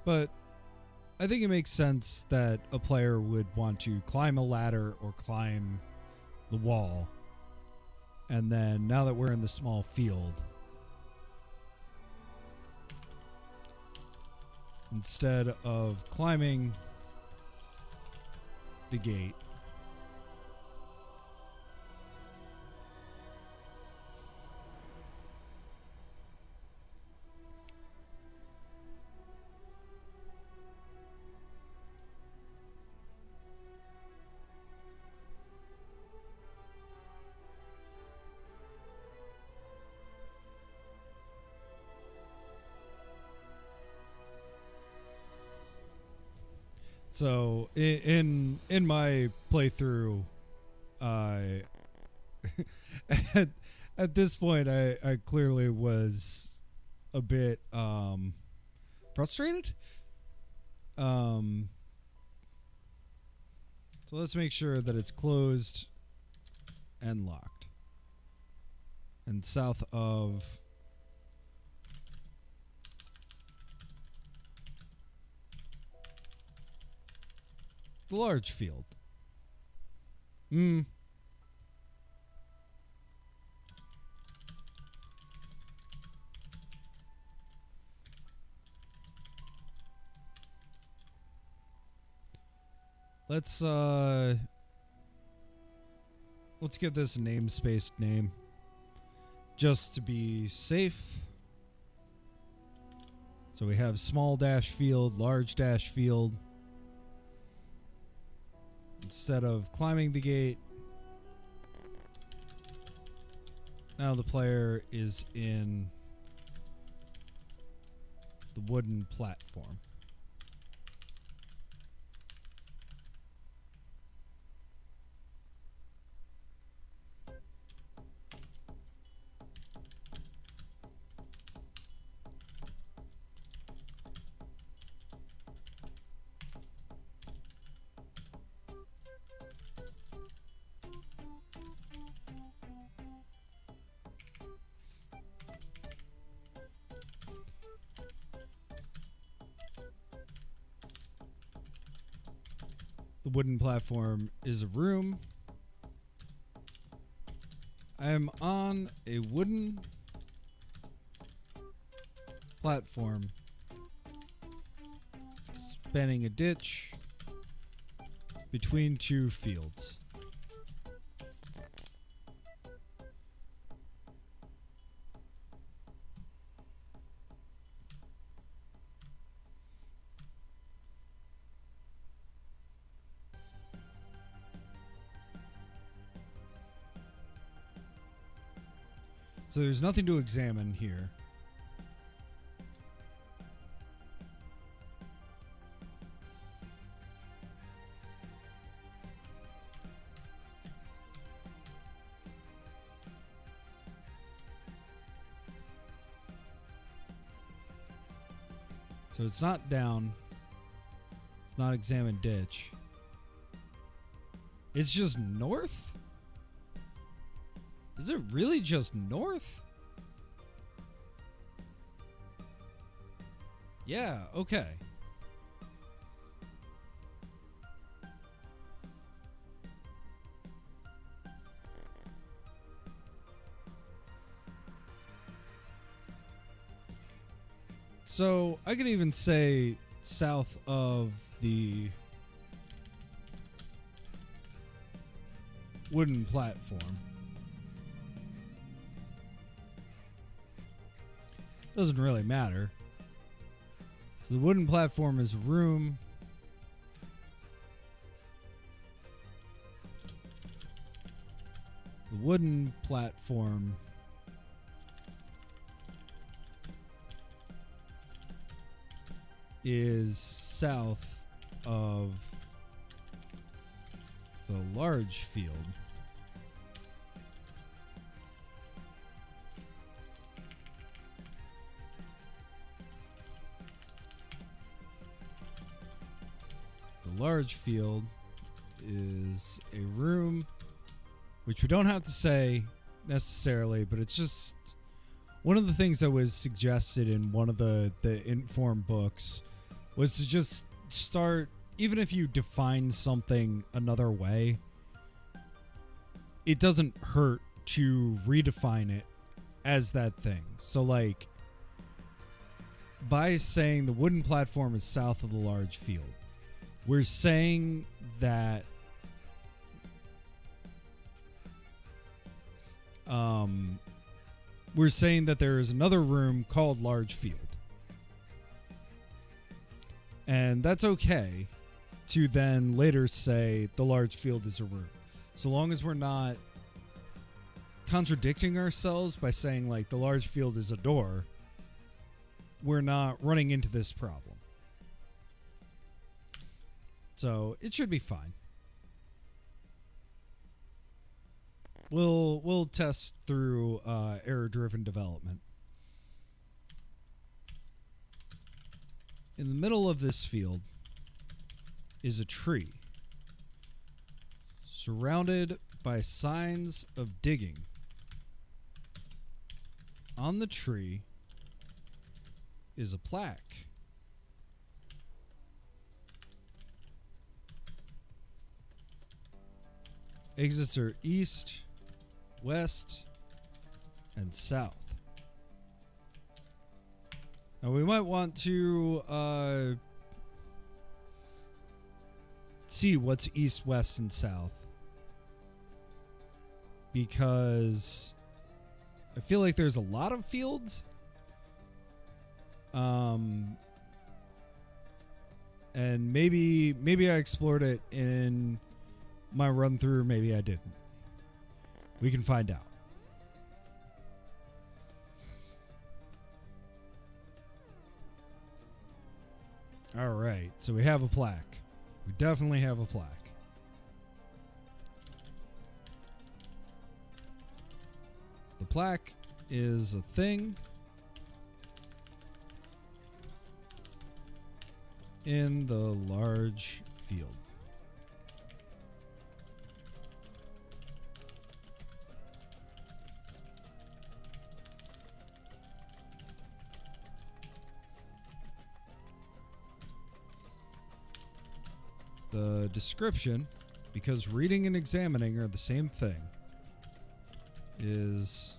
But I think it makes sense that a player would want to climb a ladder or climb the wall. And then now that we're in the small field, instead of climbing the gate, so in my playthrough, at this point, I clearly was a bit frustrated. So let's make sure that it's closed and locked. And south of the large field. Let's give this a namespace name just to be safe. So we have small dash field, large dash field. Instead of climbing the gate, now the player is in the wooden platform. wooden platform is a room. I am on a wooden platform spanning a ditch between two fields. So there's nothing to examine here. So it's not down. It's not examined ditch. It's just north? Is it really just north? Yeah, okay. So I could even say south of the wooden platform. Doesn't really matter. So the wooden platform is room. The wooden platform is south of the large field. The large field is a room, which we don't have to say necessarily, but it's just one of the things that was suggested in one of the Inform books was to just start, even if you define something another way, it doesn't hurt to redefine it as that thing. So like, by saying the wooden platform is south of the large field, we're saying that there is another room called large field. And that's okay to then later say the large field is a room. So long as we're not contradicting ourselves by saying like the large field is a door, we're not running into this problem. So it should be fine. We'll test through error-driven development. In the middle of this field is a tree surrounded by signs of digging. On the tree is a plaque. Exits are east, west, and south. Now we might want to see what's east, west, and south, because I feel like there's a lot of fields. And maybe I explored it in my run through, maybe I didn't. We can find out. All right, so we have a plaque. We definitely have a plaque. The plaque is a thing in the large field. the description, because reading and examining are the same thing, is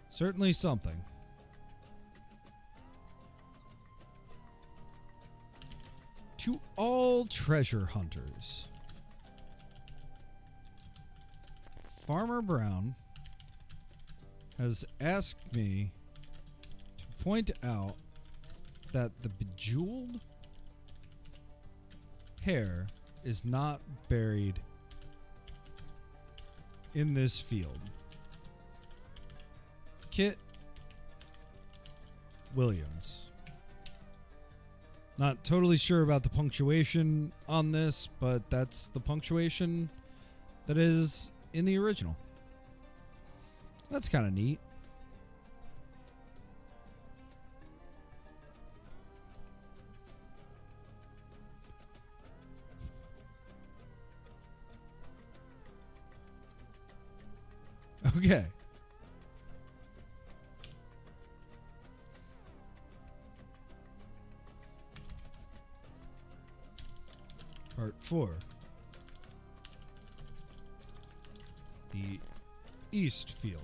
certainly something. To all treasure hunters, Farmer Brown has asked me to point out that the bejeweled hair is not buried in this field. Kit Williams. Not totally sure about the punctuation on this, but that's the punctuation that is in the original. That's kind of neat. Okay. Part 4. The East Field.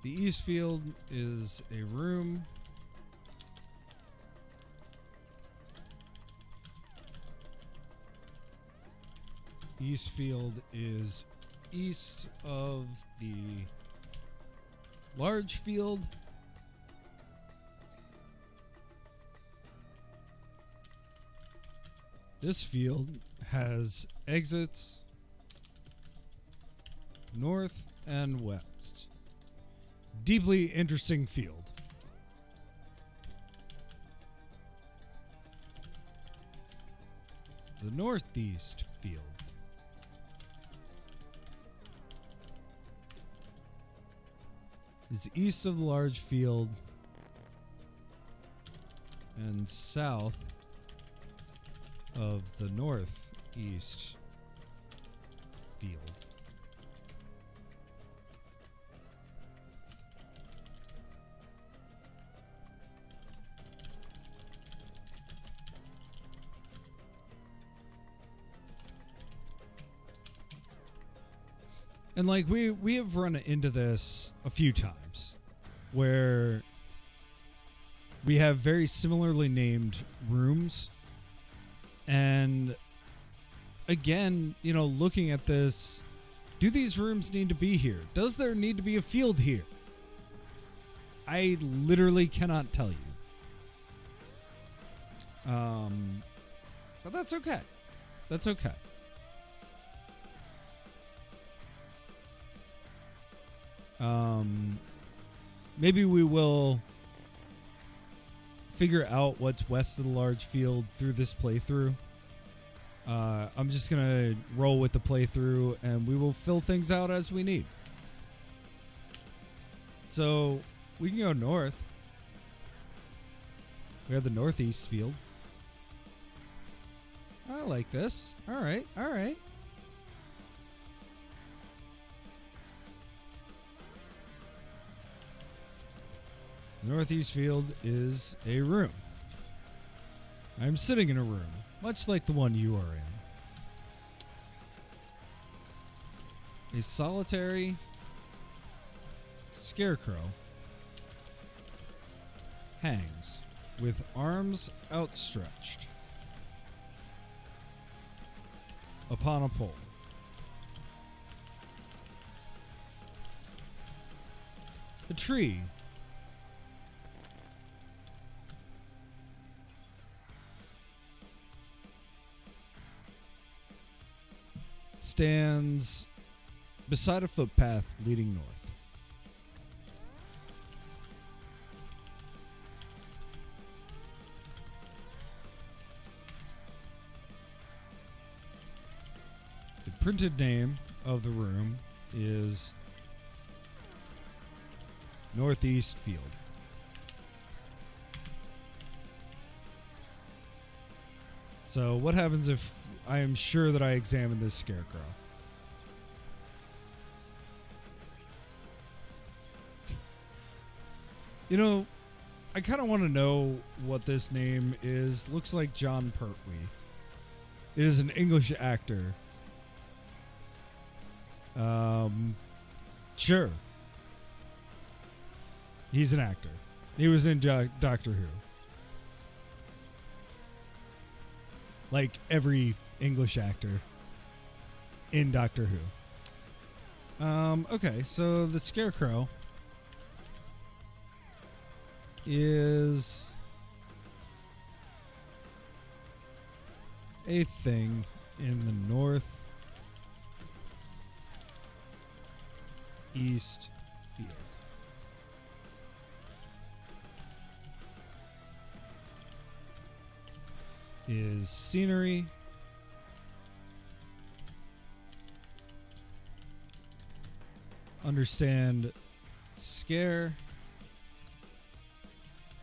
The East Field is a room East Field is east of the large field. This field has exits north and west. Deeply interesting field. The northeast field is east of the large field and south of the northeast field. And like we have run into this a few times where we have very similarly named rooms. And again, you know, looking at this, do these rooms need to be here? Does there need to be a field here? I literally cannot tell you. But that's okay. That's okay. Maybe we will figure out what's west of the large field through this playthrough. I'm just gonna roll with the playthrough and we will fill things out as we need. So we can go north. We have the northeast field. I like this. All right, all right. Northeast field is a room. I'm sitting in a room, much like the one you are in. A solitary scarecrow hangs with arms outstretched upon a pole. A tree stands beside a footpath leading north. The printed name of the room is Northeast Field. So what happens if I am sure that I examine this scarecrow? You know, I kind of want to know what this name is. Looks like John Pertwee. It is an English actor. Sure. He's an actor. He was in Doctor Who. Like every English actor in Doctor Who. Okay, so the Scarecrow is a thing in the north east field. Is scenery. Understand scare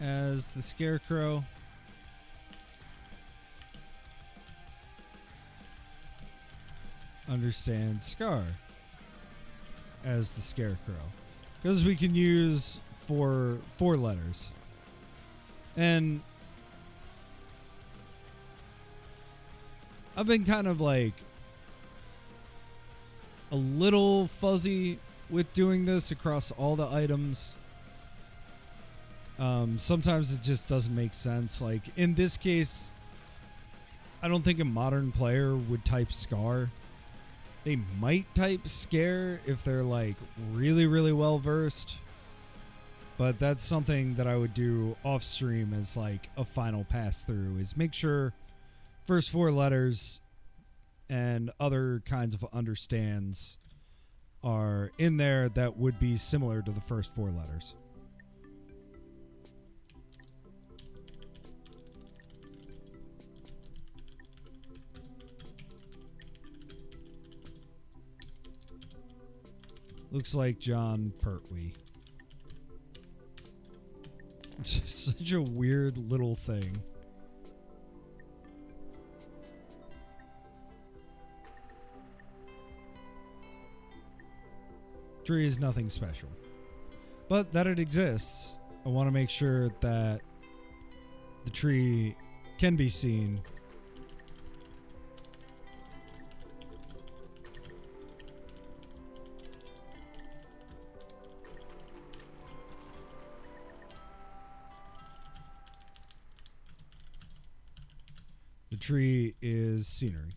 as the Scarecrow. Understand scar as the Scarecrow. Because we can use four letters. And I've been kind of like a little fuzzy with doing this across all the items. Sometimes it just doesn't make sense. Like in this case, I don't think a modern player would type scar. They might type scare if they're like really, really well versed. But that's something that I would do off stream as like a final pass through, is make sure first four letters and other kinds of understands are in there that would be similar to the first four letters. Looks like John Pertwee. It's such a weird little thing. Tree is nothing special. But that it exists, I want to make sure that the tree can be seen. The tree is scenery.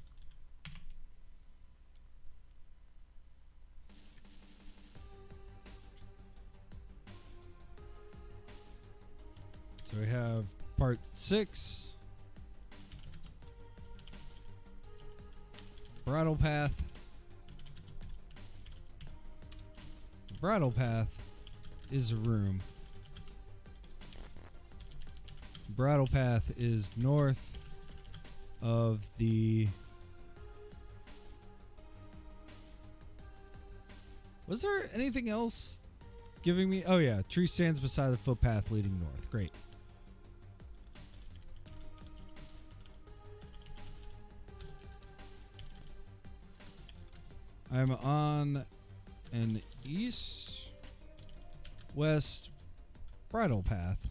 So we have part 6. Bridle path. The bridle path is a room. The bridle path is north of the... Was there anything else giving me... Oh yeah, tree stands beside the footpath leading north. Great. I'm on an east-west bridle path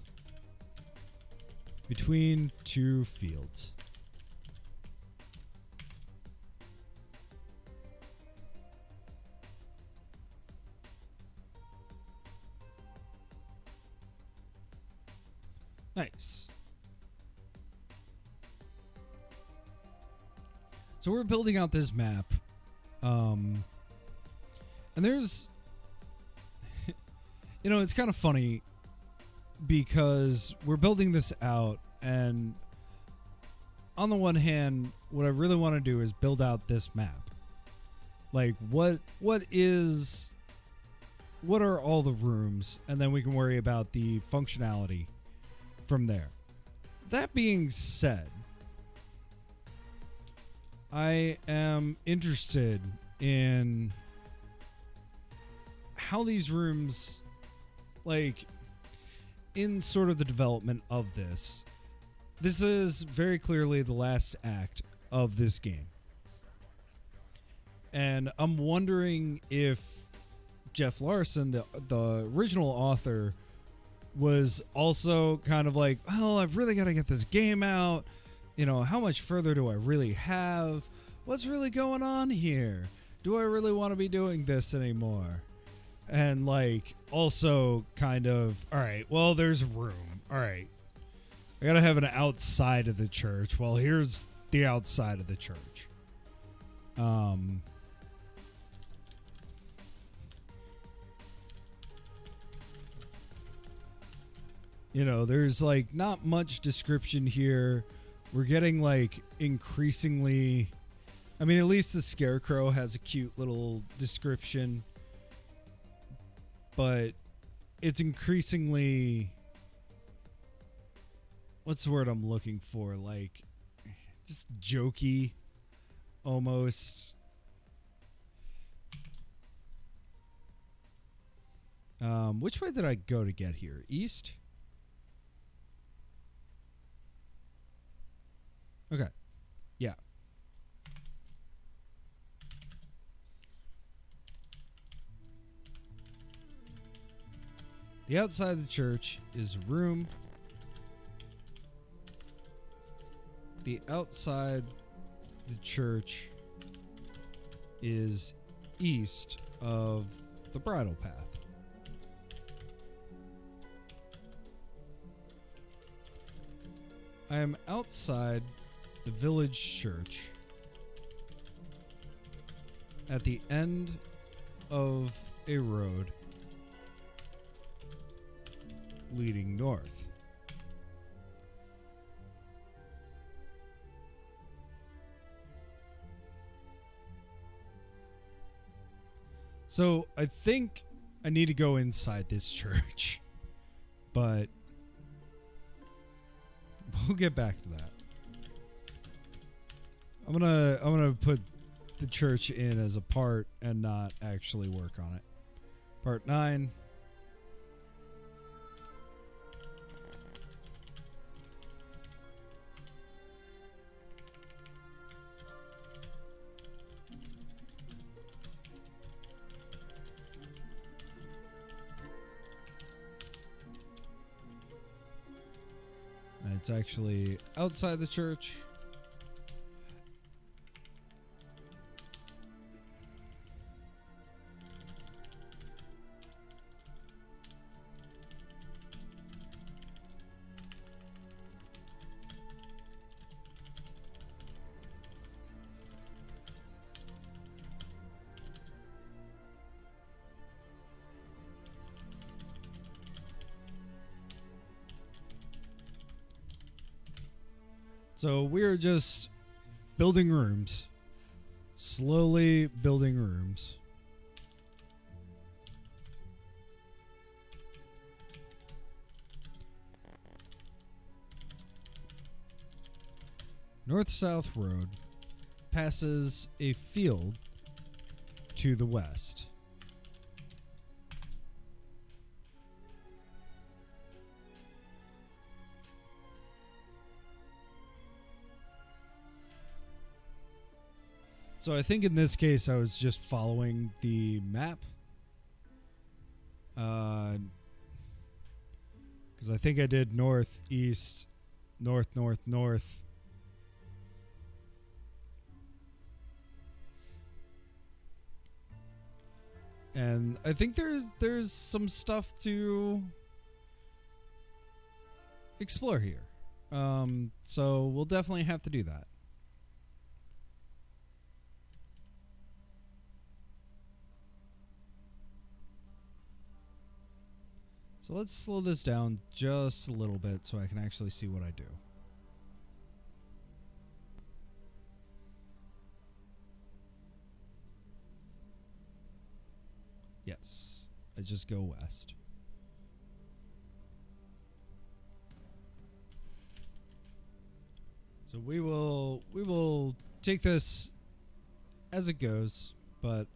between two fields. Nice. So we're building out this map. And there's, you know, it's kind of funny because we're building this out, and on the one hand, what I really want to do is build out this map. Like, what are all the rooms, and then we can worry about the functionality from there. That being said, I am interested in how these rooms, like, in sort of the development of this. This is very clearly the last act of this game. And I'm wondering if Geoff Larsen, the original author, was also kind of like, well, I've really got to get this game out. You know, how much further do I really have? What's really going on here? Do I really want to be doing this anymore? And like also kind of, all right, well, there's room. All right. I got to have an outside of the church. Well, here's the outside of the church. You know, there's like not much description here. We're getting like increasingly, I mean, at least the scarecrow has a cute little description, but it's increasingly, what's the word I'm looking for? Like just jokey almost. Which way did I go to get here? East? Okay. Yeah. The outside of the church is room. The outside the church is east of the bridle path. I am outside the village church at the end of a road leading north. So I think I need to go inside this church, but we'll get back to that. I'm gonna put the church in as a part and not actually work on it. Part 9. It's actually outside the church. So we're just building rooms, slowly building rooms. North-south road passes a field to the west. So I think in this case I was just following the map. Because I think I did north, east, north, north, north. And I think there's some stuff to explore here. So we'll definitely have to do that. So let's slow this down just a little bit so I can actually see what I do. Yes, I just go west. So we will take this as it goes, but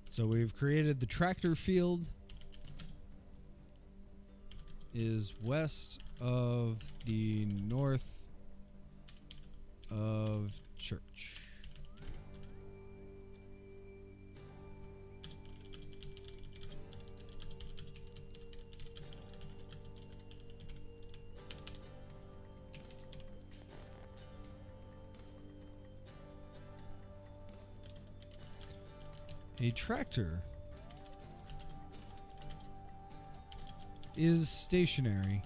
so we've created the tractor field. is west of the north of church. A tractor is stationary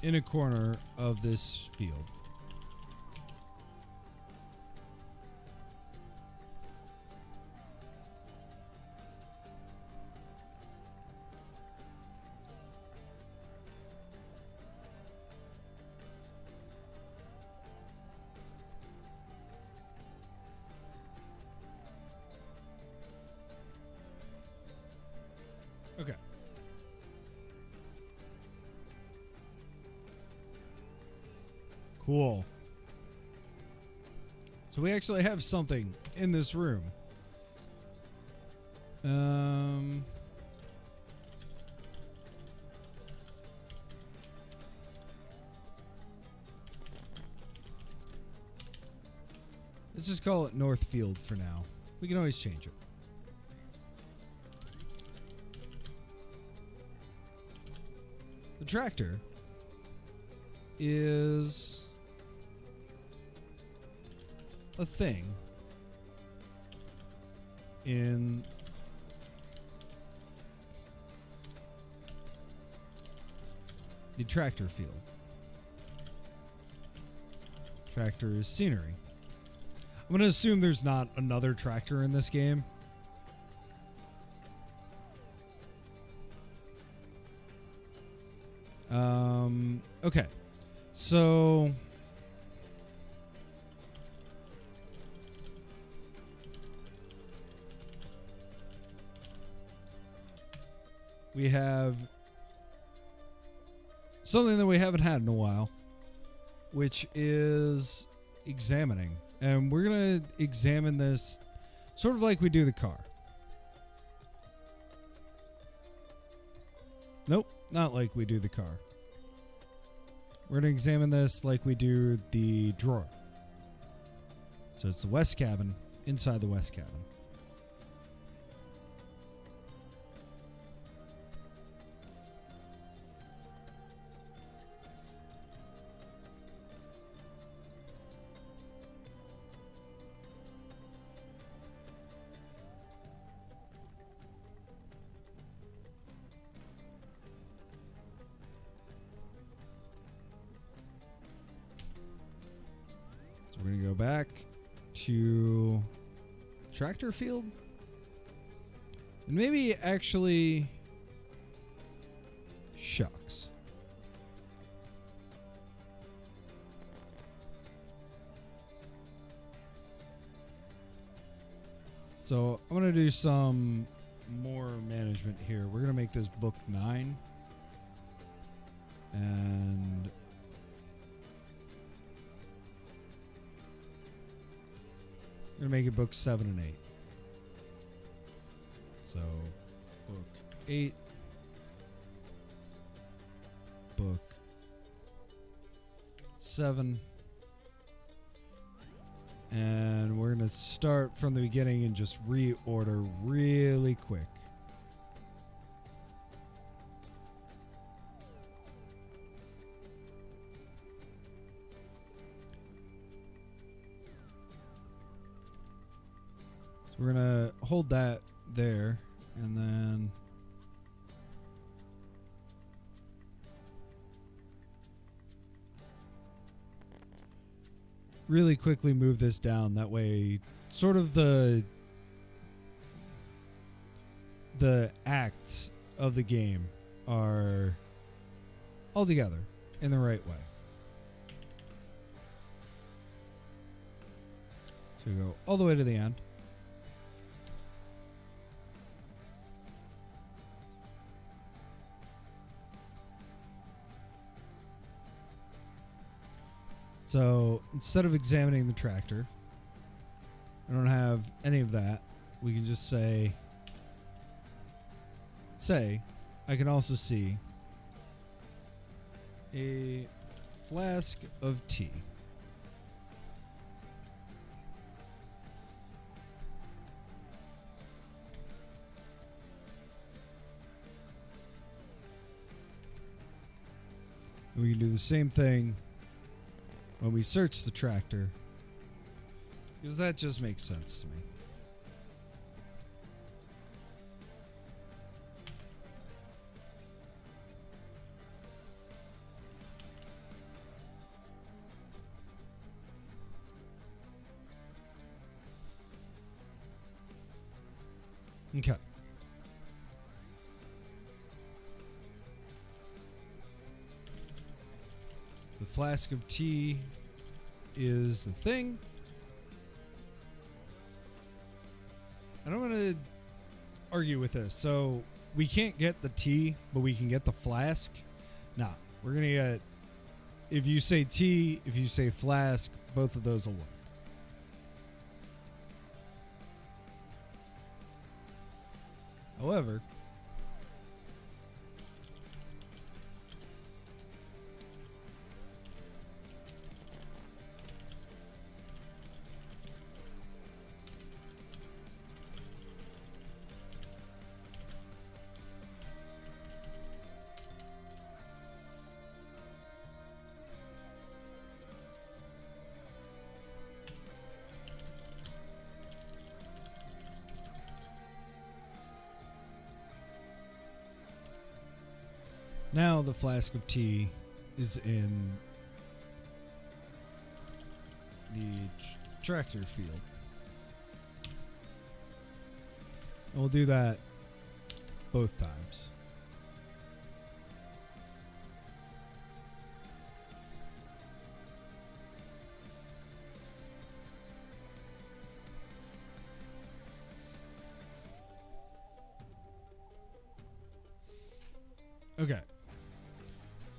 in a corner of this field. Okay. Cool. So we actually have something in this room. Let's just call it Northfield for now. We can always change it. The tractor is a thing in the tractor field. Tractor is scenery. I'm going to assume there's not another tractor in this game. Okay. So we have something that we haven't had in a while, which is examining. And we're going to examine this sort of like we do the car. Nope, not like we do the car. We're going to examine this like we do the drawer. So it's the west cabin, inside the west cabin. We're going to go back to tractor field. And maybe actually shucks. So I'm going to do some more management here. We're going to make this book 9. And I'm going to make it book 7 and 8. So, book 8, book 7, and we're going to start from the beginning and just reorder really quick. We're going to hold that there, and then really quickly move this down. That way, sort of the acts of the game are all together in the right way. So we go all the way to the end. So instead of examining the tractor, I don't have any of that. We can just say, I can also see A flask of tea. We can do the same thing when we search the tractor, because that just makes sense to me. Okay. The flask of tea is the thing. I don't want to argue with this. So we can't get the tea, but we can get the flask. Nah, we're going to get, if you say tea, if you say flask, both of those will work. However, now the flask of tea is in the tractor field. And we'll do that both times. Okay.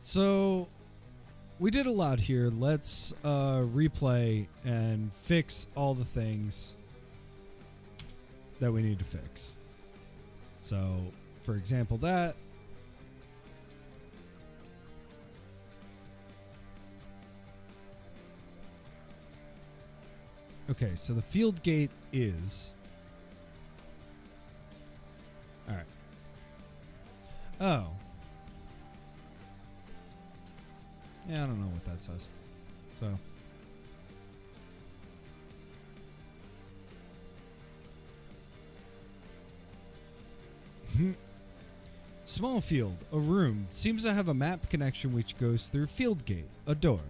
So we did a lot here. Let's replay and fix all the things that we need to fix. So, for example, that. Okay, so the field gate is. All right. Oh. Yeah, I don't know what that says. So. Small field, a room, seems to have a map connection which goes through field gate, a door.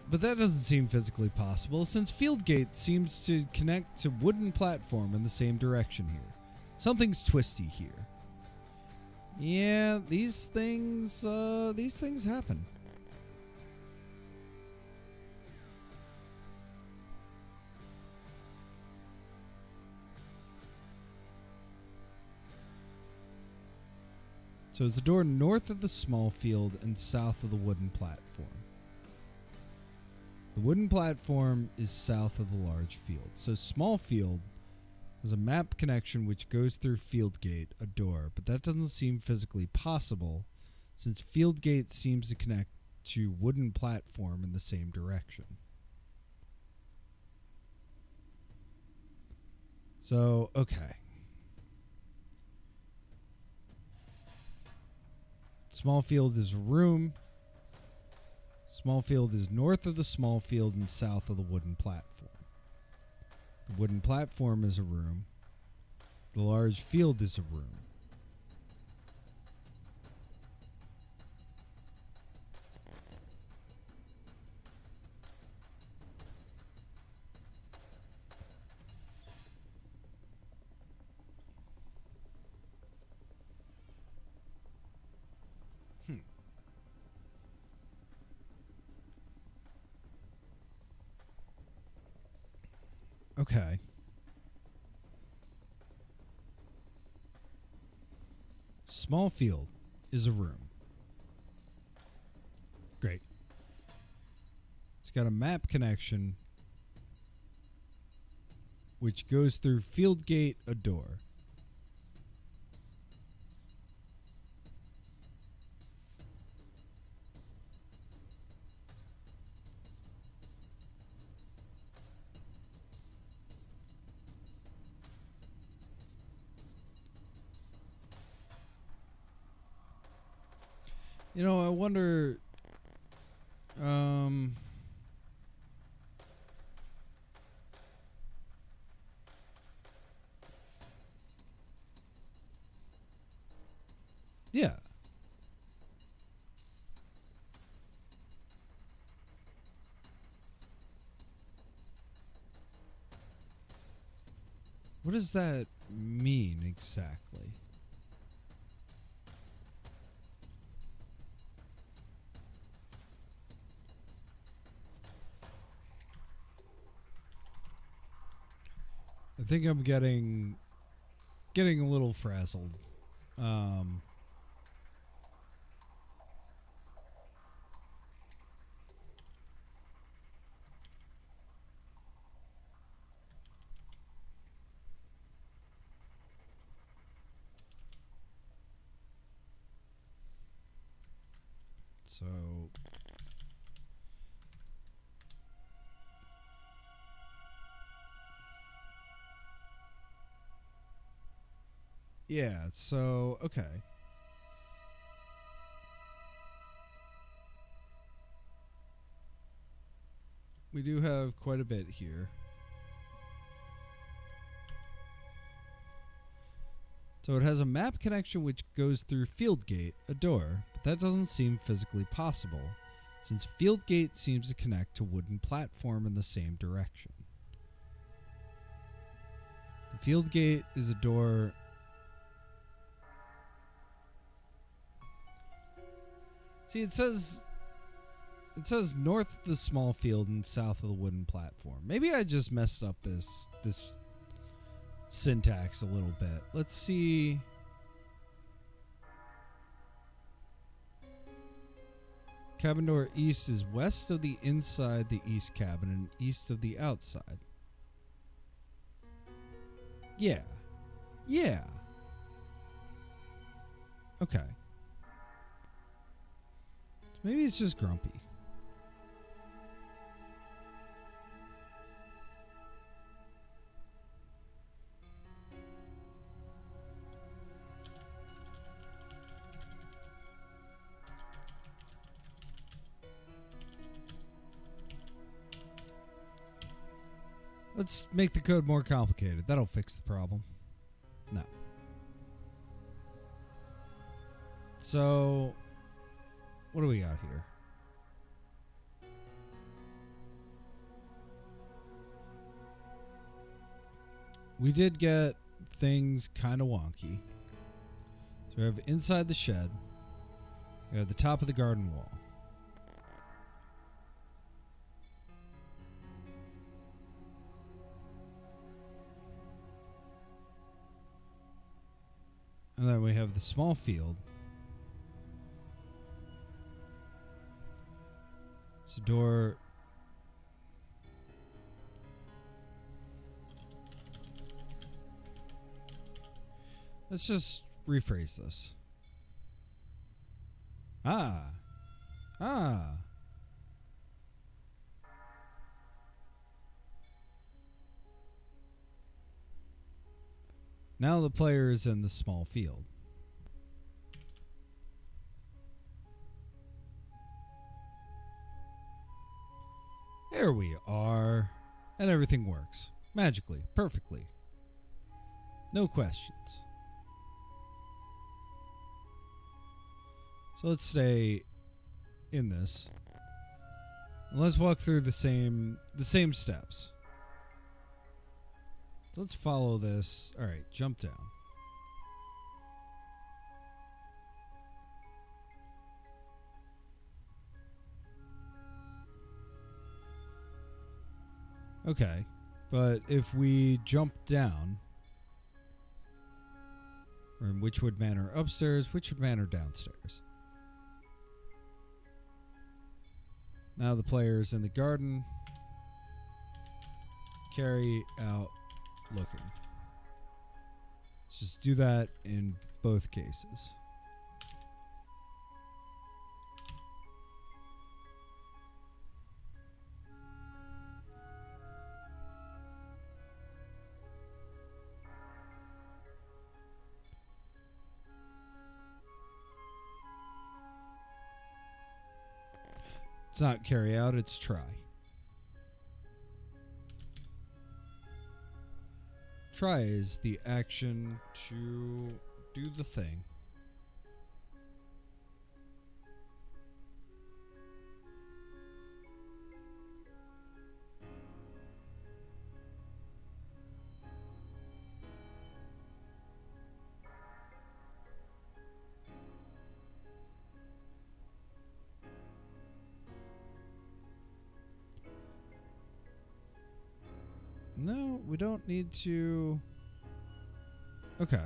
But that doesn't seem physically possible, since field gate seems to connect to wooden platform in the same direction here. Something's twisty here. Yeah, these things happen. So it's a door north of the small field and south of the wooden platform. The wooden platform is south of the large field. So small field has a map connection which goes through field gate, a door, but that doesn't seem physically possible since field gate seems to connect to wooden platform in the same direction. So, okay. Small field is a room. Small field is north of the small field and south of the wooden platform. The wooden platform is a room. The large field is a room. Okay. Small field is a room. Great. It's got a map connection which goes through field gate, a door. You know, I wonder. Yeah. What does that mean exactly? I think I'm getting a little frazzled. Um, so yeah, so okay. We do have quite a bit here. So it has a map connection which goes through Field Gate, a door, but that doesn't seem physically possible, since Field Gate seems to connect to wooden platform in the same direction. The Field Gate is a door. See, it says north of the small field and south of the wooden platform. Maybe I just messed up this syntax a little bit. Let's see. Cabin door east is west of the inside the east cabin and east of the outside. Yeah. Yeah. Okay. So maybe it's just grumpy. Let's make the code more complicated. That'll fix the problem. No. So, what do we got here? We did get things kind of wonky. So we have inside the shed. We have the top of the garden wall. And then we have the small field. It's a door. Let's just rephrase this. Ah. Now the player is in the small field. There we are. And everything works. Magically. Perfectly. No questions. So let's stay in this. And let's walk through the same steps. So let's follow this. All right, jump down. Okay, but if we jump down, we're in Wychwood Manor upstairs, Wychwood Manor downstairs. Now the player's in the garden. Carry out looking. Let's just do that in both cases. It's not carry out, it's try. Try is the action to do the thing. No, we don't need to... Okay.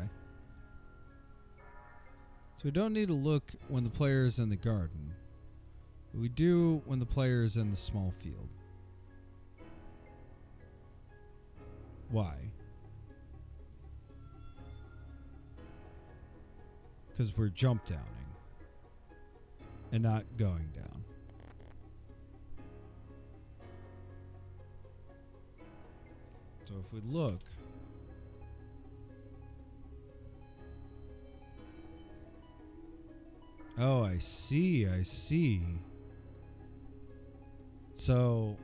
So we don't need to look when the player is in the garden. But we do when the player is in the small field. Why? Because we're jump downing and not going down. So if we look, oh, I see. So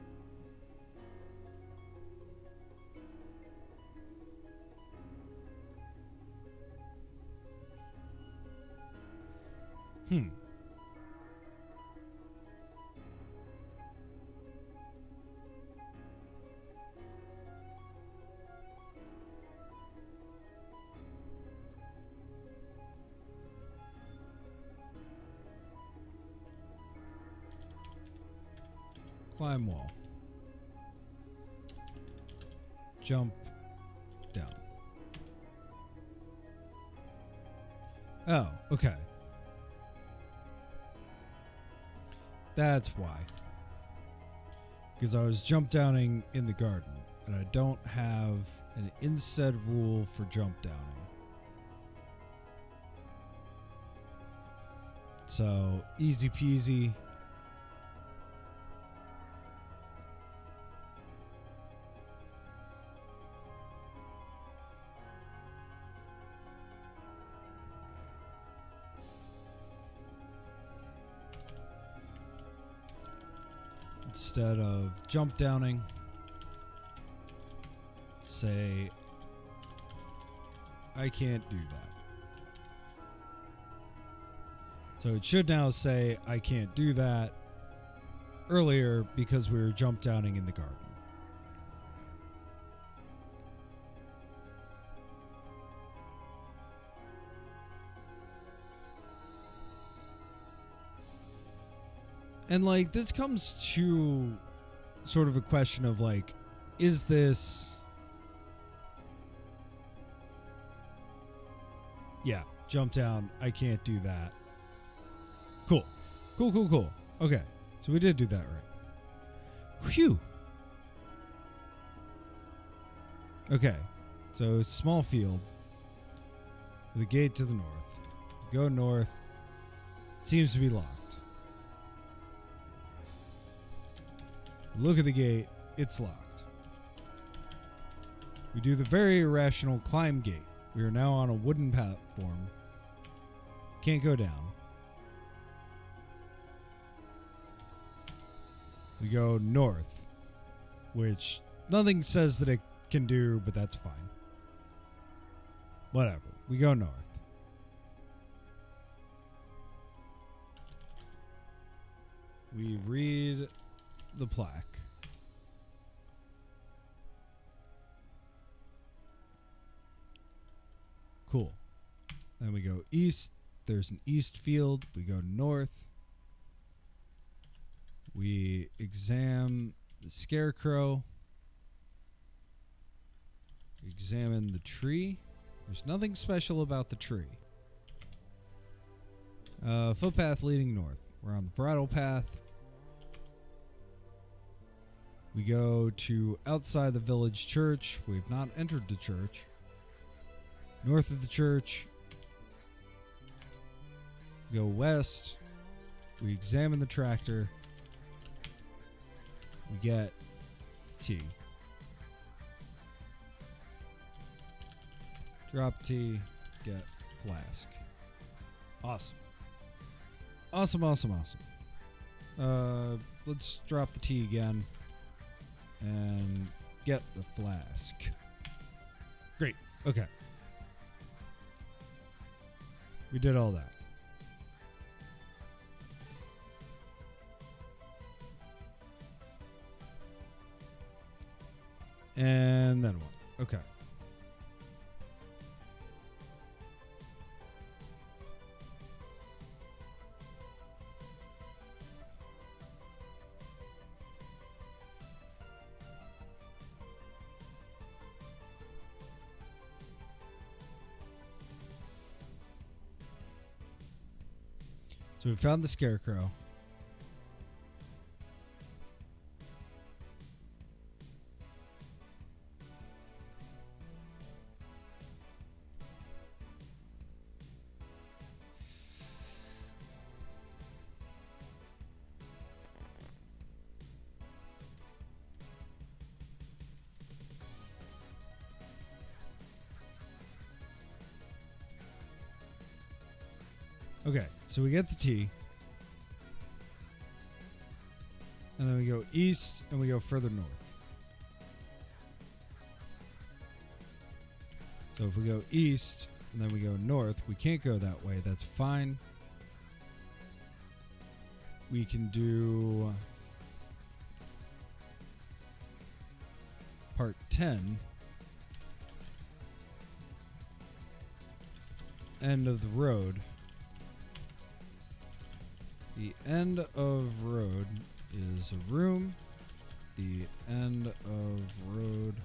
climb wall. Jump down. Oh, okay. That's why. Because I was jump downing in the garden, and I don't have an instead rule for jump downing. So, easy peasy. Instead of jump downing, say, I can't do that. So it should now say, I can't do that earlier because we were jump downing in the garden. And, like, this comes to sort of a question of, like, is this... Yeah, jump down. I can't do that. Cool. Cool. Okay, so we did do that right. Phew. Okay, so small field with a gate to the north. Go north. It seems to be locked. Look at the gate, it's locked. We do the very irrational climb gate. We are now on a wooden platform. Can't go down. We go north, which nothing says that it can do, but that's fine. Whatever. We go north. We read the plaque. Cool. Then we go east. There's an east field. We go north. We examine the scarecrow. We examine the tree. There's nothing special about the tree. Footpath leading north. We're on the bridle path. We go to outside the village church. We've not entered the church. North of the church. We go west. We examine the tractor. We get tea. Drop tea. Get flask. Awesome. Awesome. let's drop the T again and get the flask. Great. Okay. We did all that. And then what? Okay. So we found the scarecrow. Okay, so we get the T. And then we go east and we go further north. So if we go east and then we go north, we can't go that way. That's fine. We can do part 10. End of the road. The end of road is a room. The end of road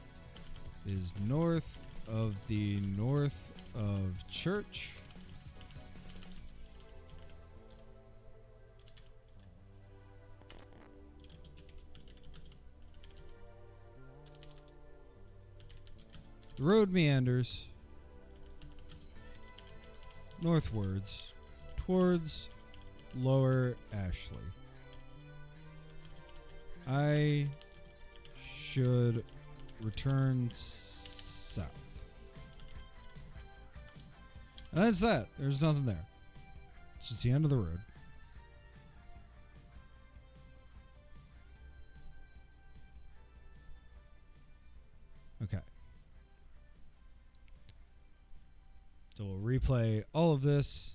is north of the north of church. The road meanders northwards towards Lower Ashley. I should return south. And that's that. There's nothing there. It's just the end of the road. Okay. So we'll replay all of this.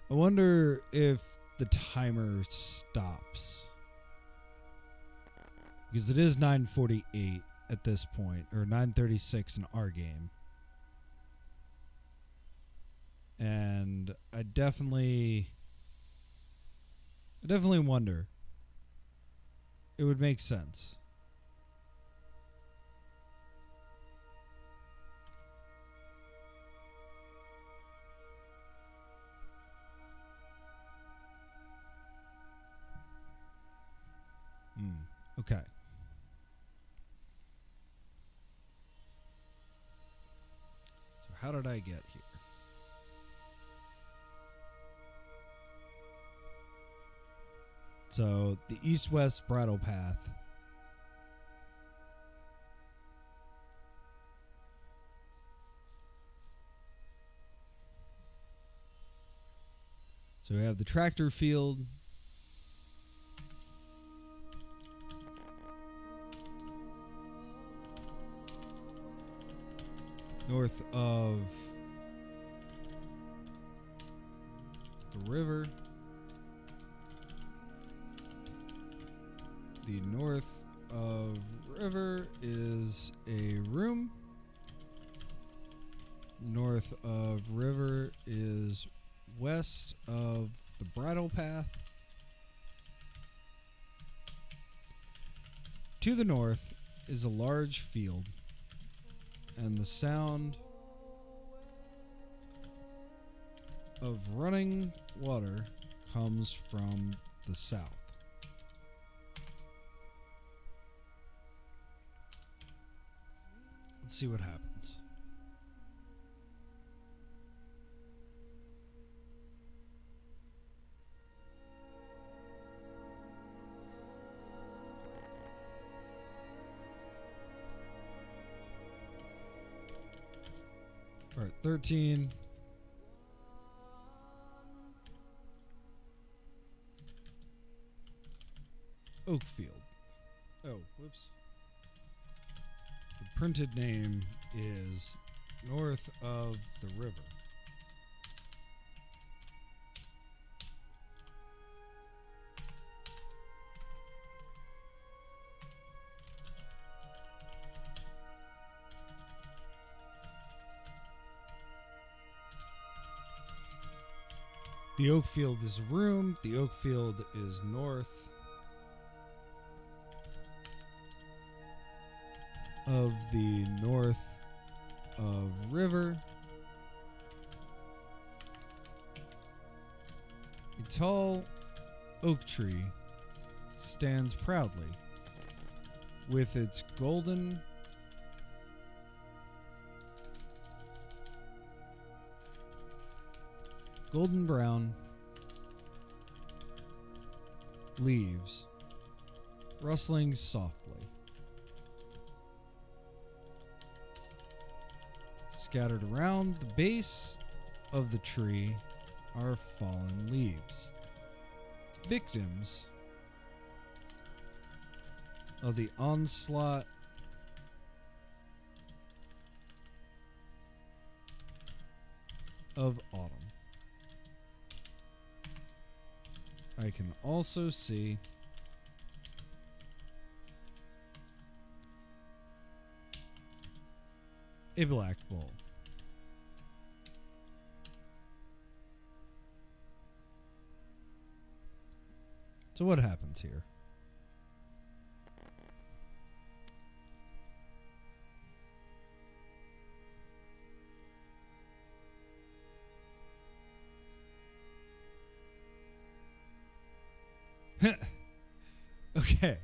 I wonder if the timer stops. Because it is 9:48 at this point, or 9:36 in our game. And I definitely wonder. It would make sense. Okay. So how did I get here? So the east-west bridle path. So we have the tractor field. North of the river. The north of river is a room. North of river is west of the bridle path. To the north is a large field. And the sound of running water comes from the south. Let's see what happens. 13. Oakfield. Oh, whoops. The printed name is north of the river. The Oakfield is a room. The Oakfield is north of the north of river. A tall oak tree stands proudly with its golden brown leaves rustling softly. Scattered around the base of the tree are fallen leaves, victims of the onslaught of autumn. I can also see a black bull. So what happens here? Okay.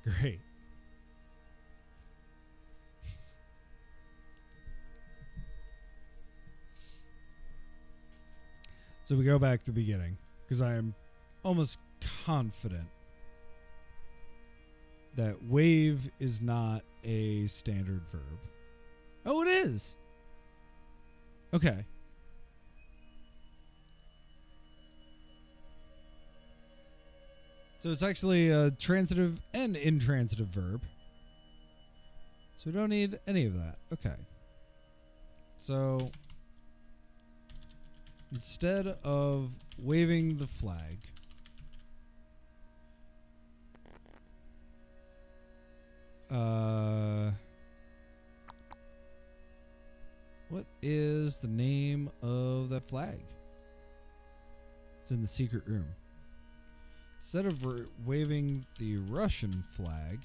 Great. So we go back to the beginning, because I am almost confident that wave is not a standard verb. Oh, it is. Okay. So it's actually a transitive and intransitive verb. So we don't need any of that. Okay. So instead of waving the flag, what is the name of that flag? It's in the secret room. Instead of waving the Russian flag,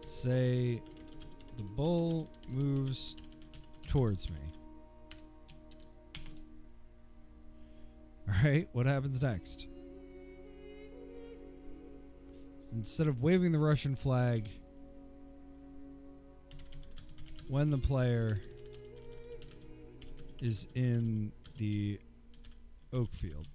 say the bull moves towards me. Alright, what happens next? Instead of waving the Russian flag, when the player is in the oak field,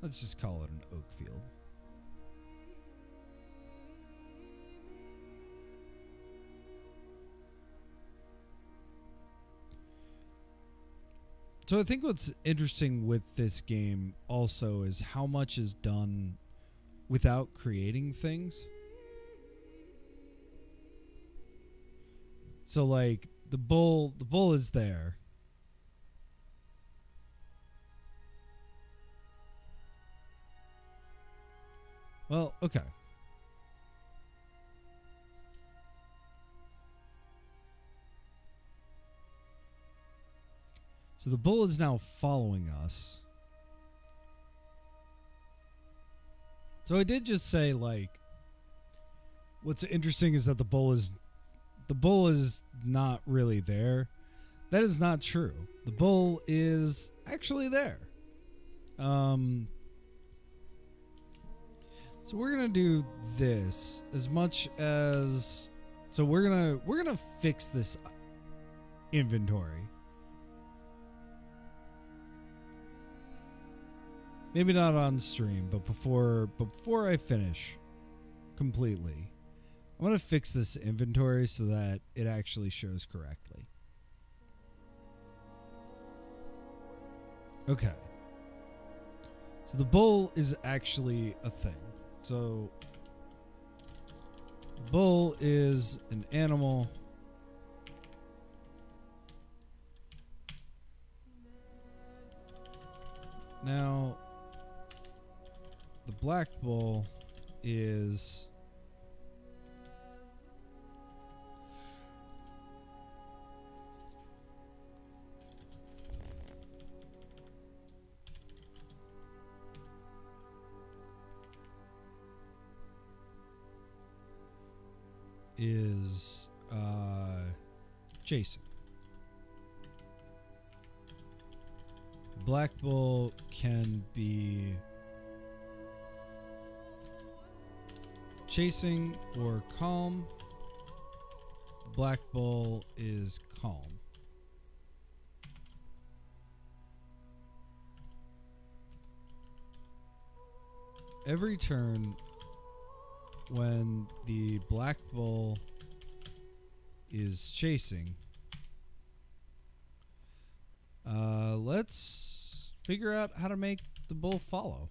let's just call it an oak field. So I think what's interesting with this game also is how much is done without creating things. So like the bull is there. Well, okay. So the bull is now following us. So I did just say, like, what's interesting is that the bull is not really there. That is not true. The bull is actually there. So we're gonna do this as much as, so we're gonna fix this inventory. Maybe not on stream, but before I finish completely, I'm gonna fix this inventory so that it actually shows correctly. Okay. So the bull is actually a thing. So bull is an animal. Now the black bull is Jason. Black bull can be chasing or calm. Black bull is calm. Every turn when the black bull is chasing, let's figure out how to make the bull follow.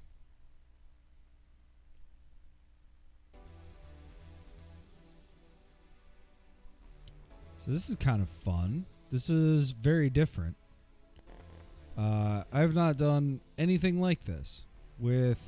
So this is kind of fun. This is very different. I've not done anything like this with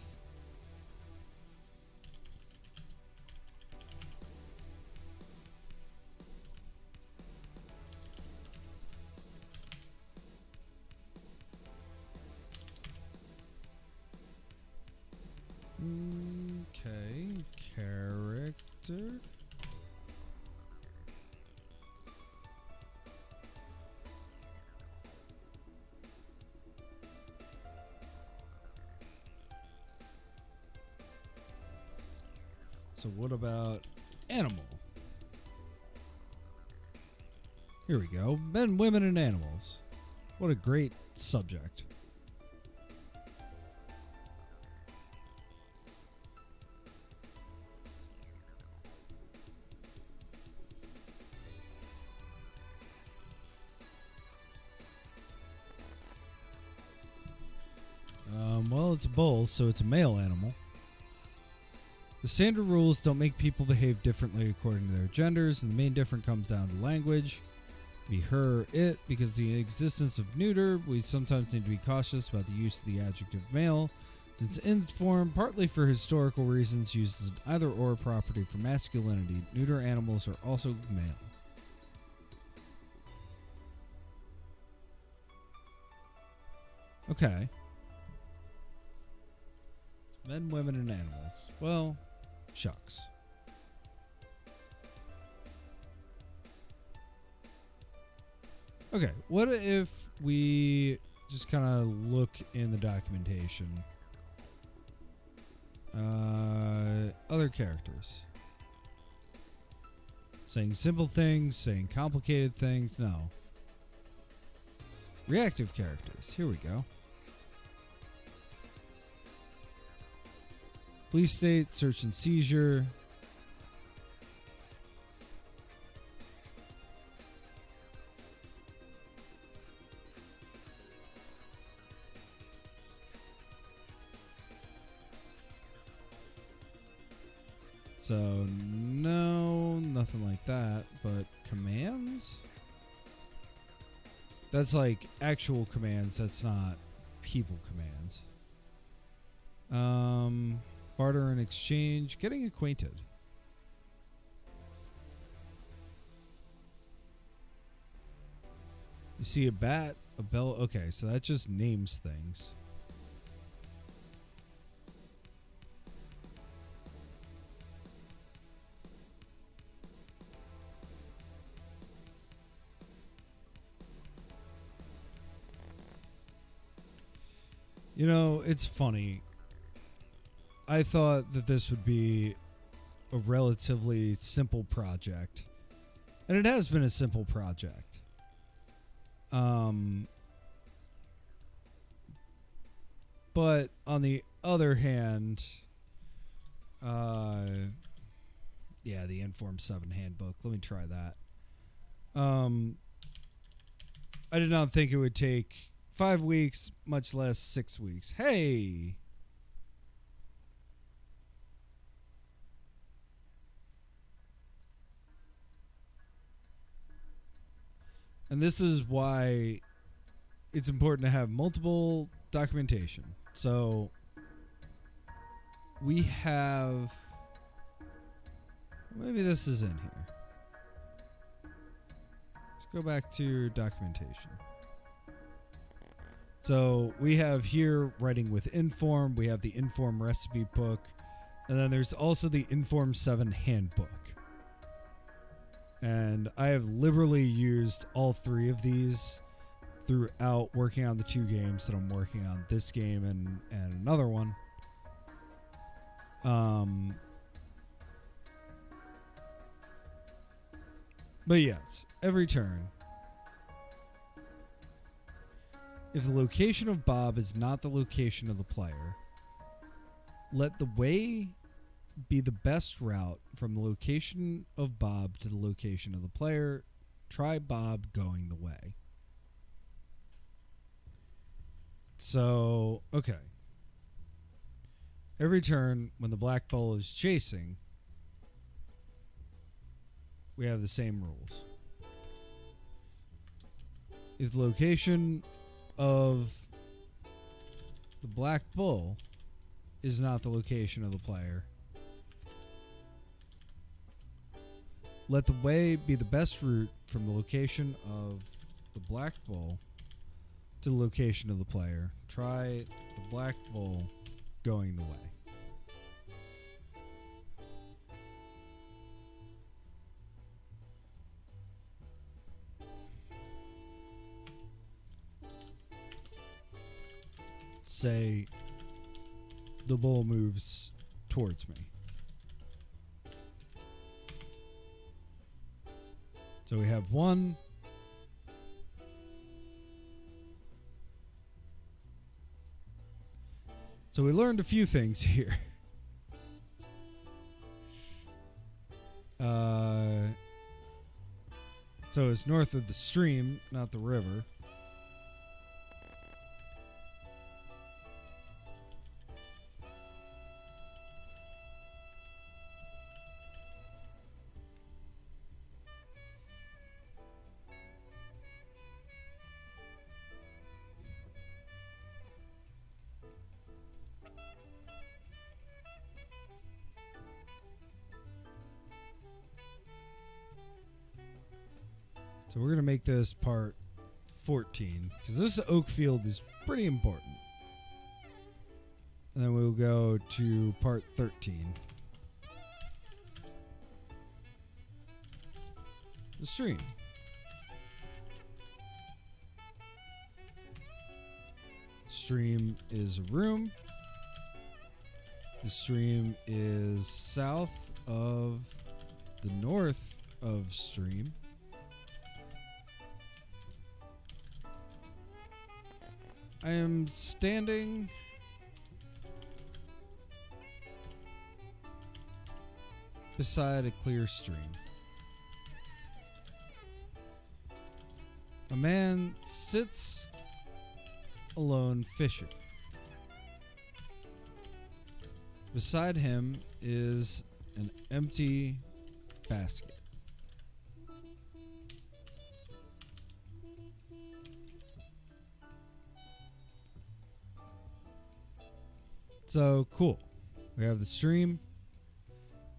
character. So what about animal? Here we go. Men, women, and animals. What a great subject. Well, it's a bull, so it's a male animal. The standard rules don't make people behave differently according to their genders, and the main difference comes down to language. We, her, it, because the existence of neuter, we sometimes need to be cautious about the use of the adjective male, since in form, partly for historical reasons, used as an either-or property for masculinity. Neuter animals are also male. Okay. Men, women, and animals. Well, shucks. Okay, what if we just kind of look in the documentation? Other characters. Saying simple things, saying complicated things. No. Reactive characters. Here we go. Police state, search and seizure. So, no, nothing like that, but commands? That's like actual commands, that's not people commands. Barter and exchange, getting acquainted. You see a bat, a bell. Okay, so that just names things. You know, it's funny. I thought that this would be a relatively simple project. And it has been a simple project. But on the other hand, yeah, the Inform 7 handbook. Let me try that. I did not think it would take 5 weeks, much less 6 weeks. Hey! And this is why it's important to have multiple documentation. So we have, maybe this is in here. Let's go back to documentation. So we have here writing with Inform. We have the Inform recipe book. And then there's also the Inform 7 handbook. And I have liberally used all 3 of these throughout working on the 2 games that I'm working on, this game and another one. But yes, every turn, if the location of Bob is not the location of the player, let the way be the best route from the location of Bob to the location of the player. Try Bob going the way. So, okay. Every turn when the black bull is chasing, we have the same rules. If the location of the black bull is not the location of the player, let the way be the best route from the location of the black bull to the location of the player. Try the black bull going the way. Say the bull moves towards me. So we have 1. So we learned a few things here. So it's north of the stream, not the river. So we're going to make this part 14, because this oak field is pretty important. And then we'll go to part 13. The stream. Stream is a room. The stream is south of the north of stream. I am standing beside a clear stream. A man sits alone fishing. Beside him is an empty basket. So, cool. We have the stream.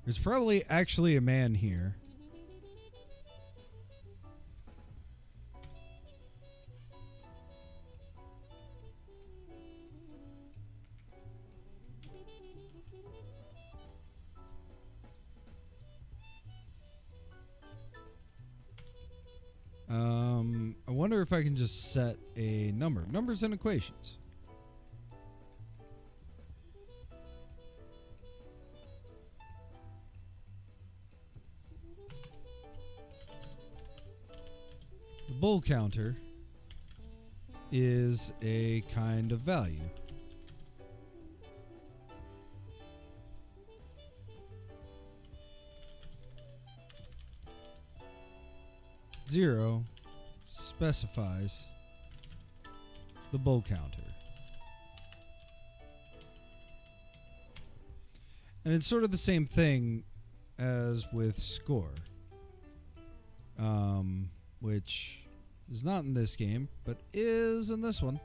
There's probably actually a man here. I wonder if I can just set a number. Numbers and equations. bull counter is a kind of value. Zero specifies the bull counter. And it's sort of the same thing as with score, which is not in this game, but is in this one.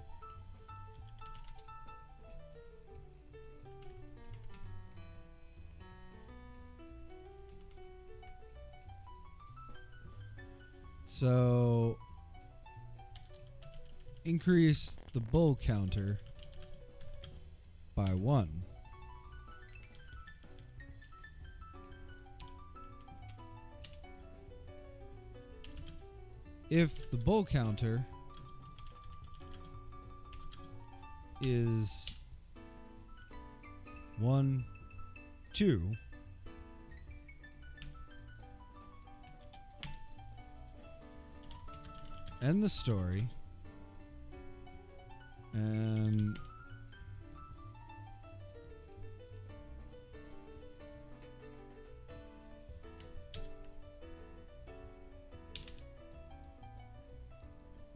So increase the bull counter by 1. If the bull counter is 1, 2, end the story, and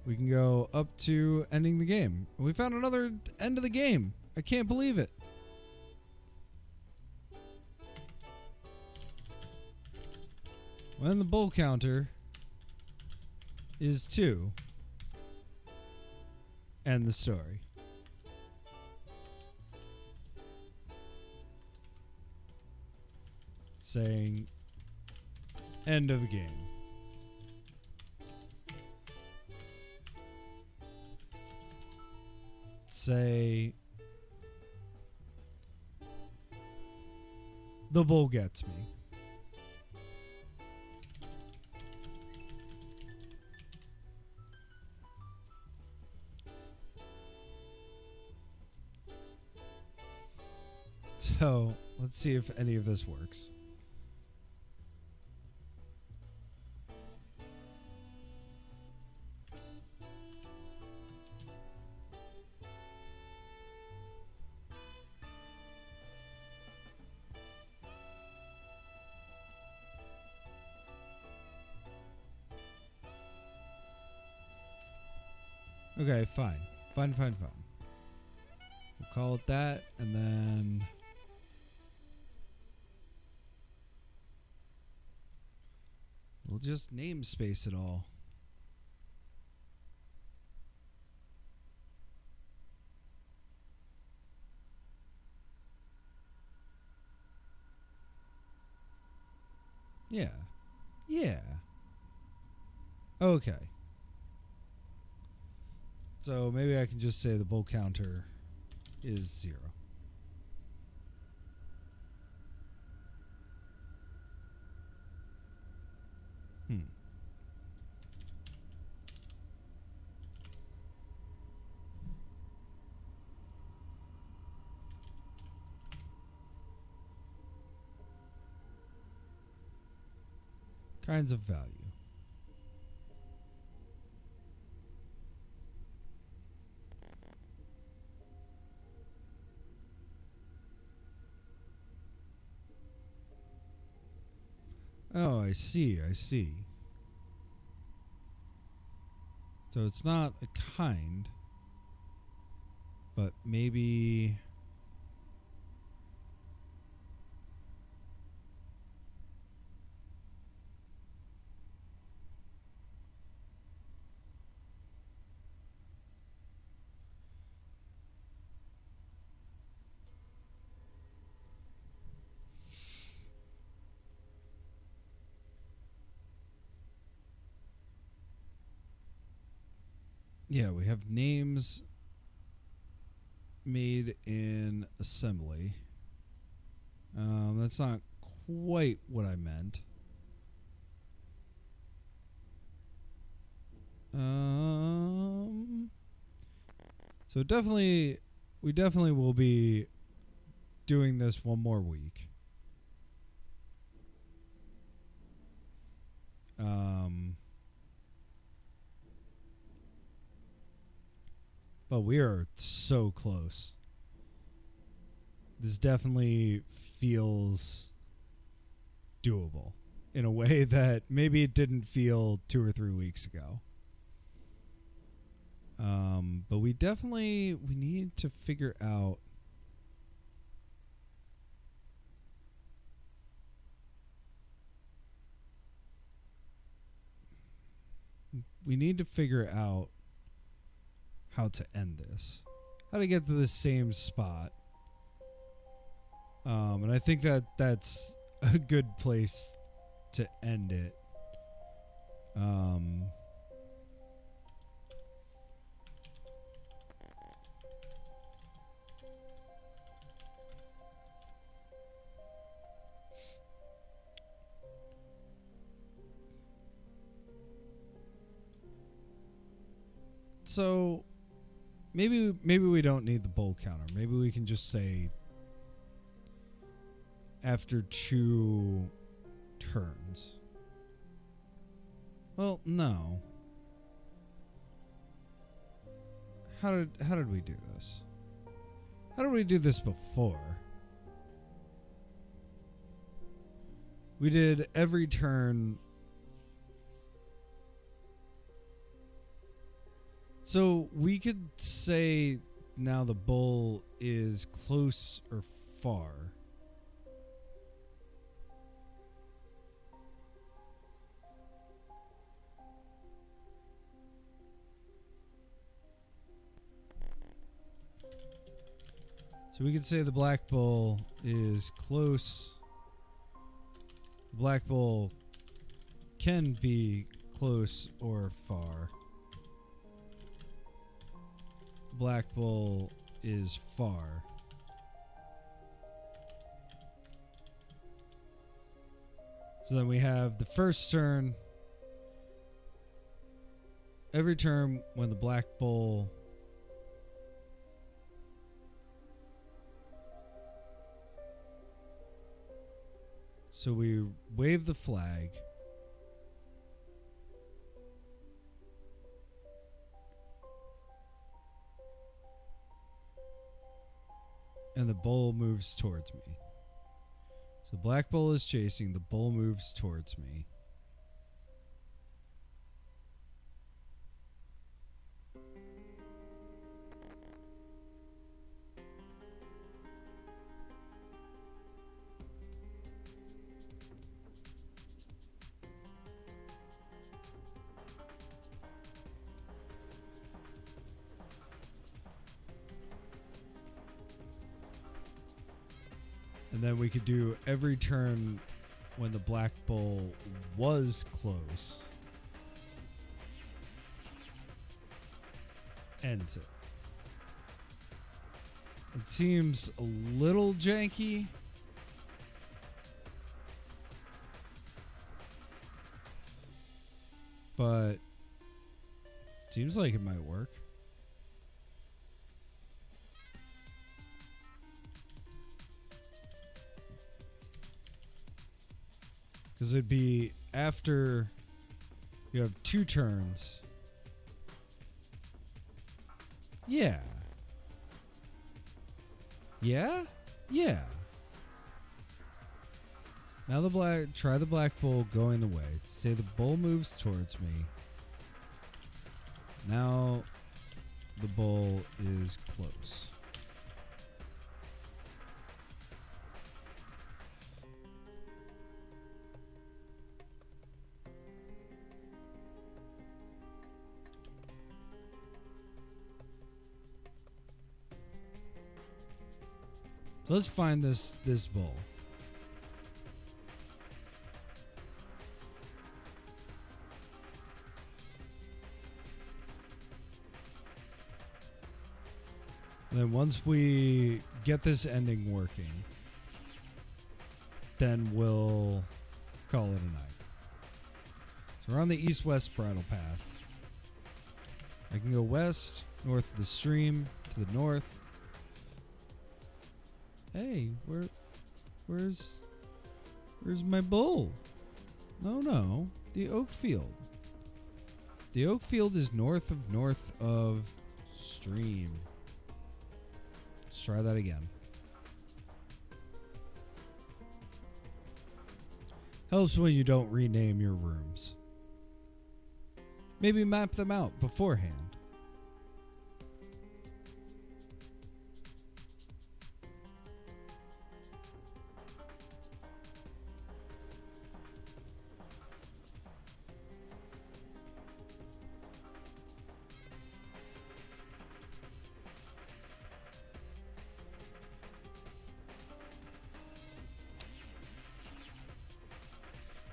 we can go up to ending the game. We found another end of the game. I can't believe it. When the bull counter is 2, end the story. Saying end of the game. Say the bull gets me. So let's see if any of this works. Okay, fine. Fine. We'll call it that, and then we'll just namespace it all. Yeah. Okay. So maybe I can just say the bull counter is 0. Kinds of value. Oh, I see. So it's not a kind, but maybe yeah, we have names made in assembly. That's not quite what I meant. So we definitely will be doing this one more week. But we are so close. This definitely feels doable in a way that maybe it didn't feel 2 or 3 weeks ago. But we need to figure out how to end this, how to get to the same spot. And I think that's a good place to end it. So maybe we don't need the bowl counter. Maybe we can just say after 2 turns. Well, no. How did we do this? How did we do this before? We did every turn. So we could say now the bull is close or far. So we could say the black bull is close. Black bull can be close or far. Black bull is far. So then we have the first turn. Every turn when the black bull so we wave the flag. And the bull moves towards me. So black bull is chasing, the bull moves towards me. And then we could do every turn when the black bull was close. Ends it. It seems a little janky. But seems like it might work. Because it'd be after you have 2 turns. Yeah. Yeah? Yeah. Now try the black bull going the way. Say the bull moves towards me. Now the bull is close. So let's find this bull. And then once we get this ending working, then we'll call it a night. So we're on the east-west bridle path. I can go west, north of the stream, to the north. Hey, where's my bull? No, the oak field. The oak field is north of Stream. Let's try that again. Helps when you don't rename your rooms. Maybe map them out beforehand.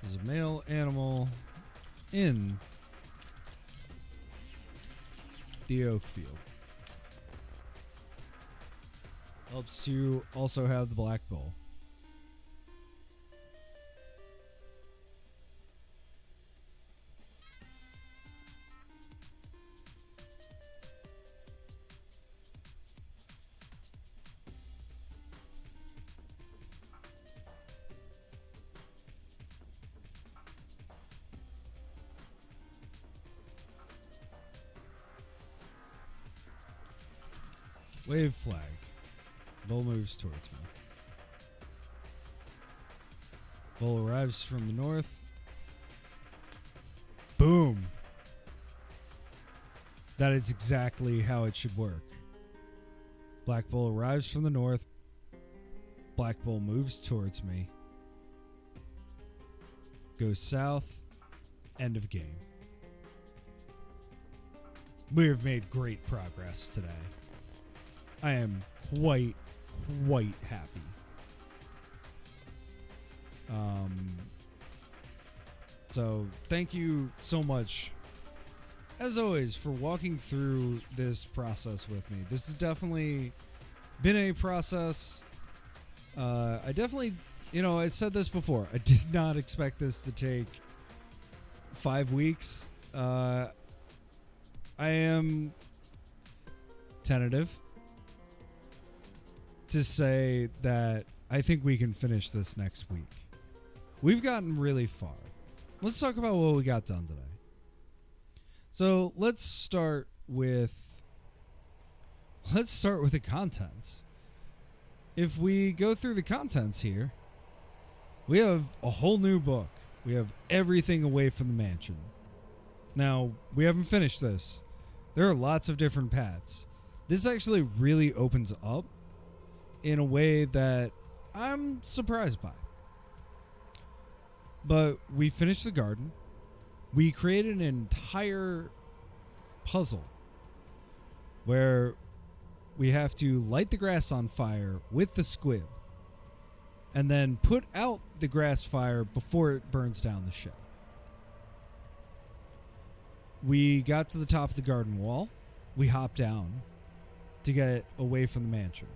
There's a male animal in the oak field. Helps to also have the black bull. Wave flag. Bull moves towards me. Bull arrives from the north. Boom. That is exactly how it should work. Black bull arrives from the north. Black bull moves towards me. Goes south. End of game. We have made great progress today. I am quite happy. So thank you so much, as always, for walking through this process with me. This has definitely been a process. I definitely, I said this before. I did not expect this to take 5 weeks. I am tentative to say that I think we can finish this next week. We've gotten really far. Let's talk about what we got done today. So let's start with the contents. If we go through the contents here, we have a whole new book. We have everything away from the mansion. Now, we haven't finished this. There are lots of different paths. This actually really opens up in a way that I'm surprised by. But we finished the garden. We created an entire puzzle where we have to light the grass on fire with the squib and then put out the grass fire before it burns down the shed. We got to the top of the garden wall. We hopped down to get away from the mansion.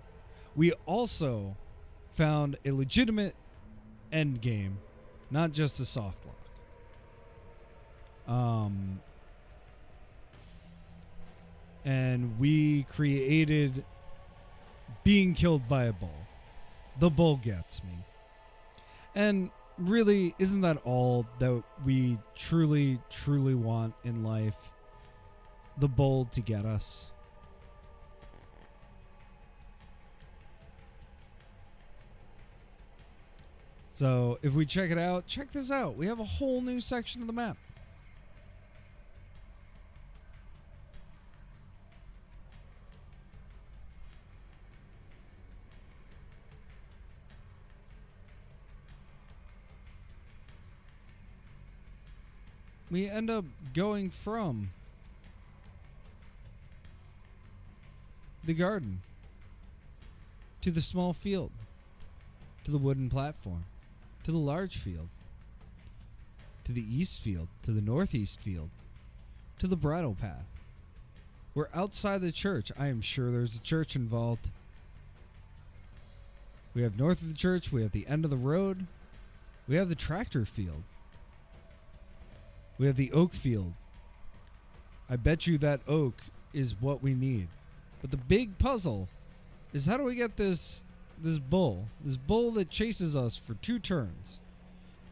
We also found a legitimate end game, not just a soft lock. And we created being killed by a bull. The bull gets me. And really, isn't that all that we truly want in life? The bull to get us. So if we check it out, check this out. We have a whole new section of the map. We end up going from the garden to the small field, to the wooden platform, to the large field, to the east field, to the northeast field, to the bridle path. We're outside the church. I am sure there's a church involved. We have north of the church. We have the end of the road. We have the tractor field. We have the oak field. I bet you that oak is what we need. But the big puzzle is, how do we get this bull that chases us for 2 turns?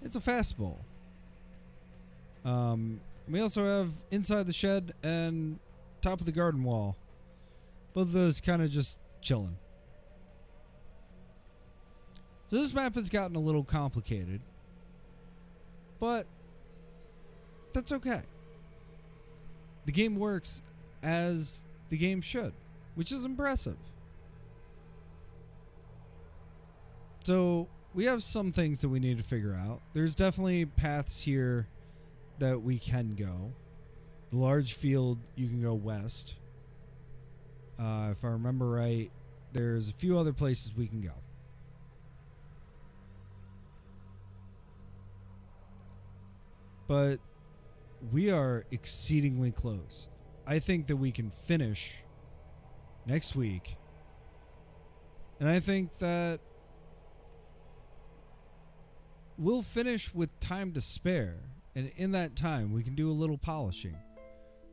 It's a fast bull. We also have inside the shed and top of the garden wall Both of those kind of just chilling. So this map has gotten a little complicated, but that's okay. The game works as the game should, which is impressive. So we have some things that we need to figure out. There's definitely paths here that we can go. The large field, you can go west. If I remember right, there's a few other places we can go. But we are exceedingly close. I think that we can finish next week. And I think that we'll finish with time to spare. And in that time, we can do a little polishing.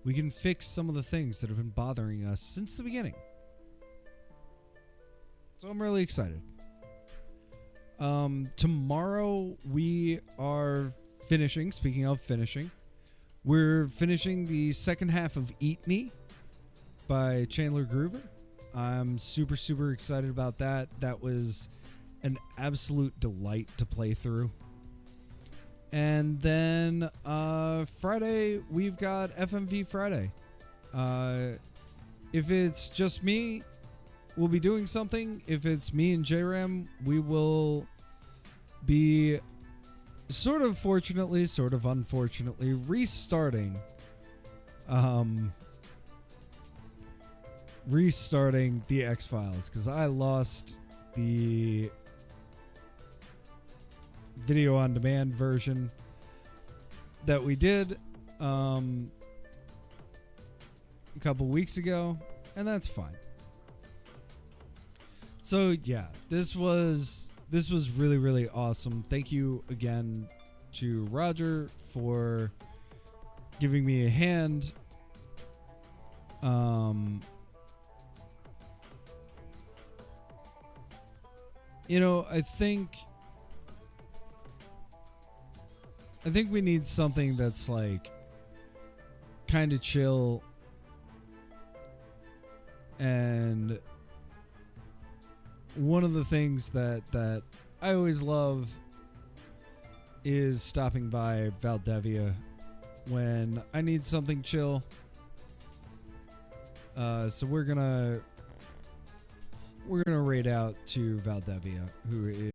We can fix some of the things that have been bothering us since the beginning. So I'm really excited. Tomorrow we are finishing, speaking of finishing, we're finishing the second half of Eat Me by Chandler Groover. I'm super, super excited about that. That was an absolute delight to play through. And then Friday, we've got FMV Friday. If it's just me, we'll be doing something. If it's me and JRAM, we will be sort of fortunately, sort of unfortunately, restarting the X-Files, because I lost the video on demand version that we did a couple weeks ago, and that's fine. So yeah, this was really, really awesome. Thank you again to Roger for giving me a hand. You know, I think we need something that's like kind of chill and one of the things that I always love is stopping by Valdevia when I need something chill. So we're gonna raid out to Valdevia, who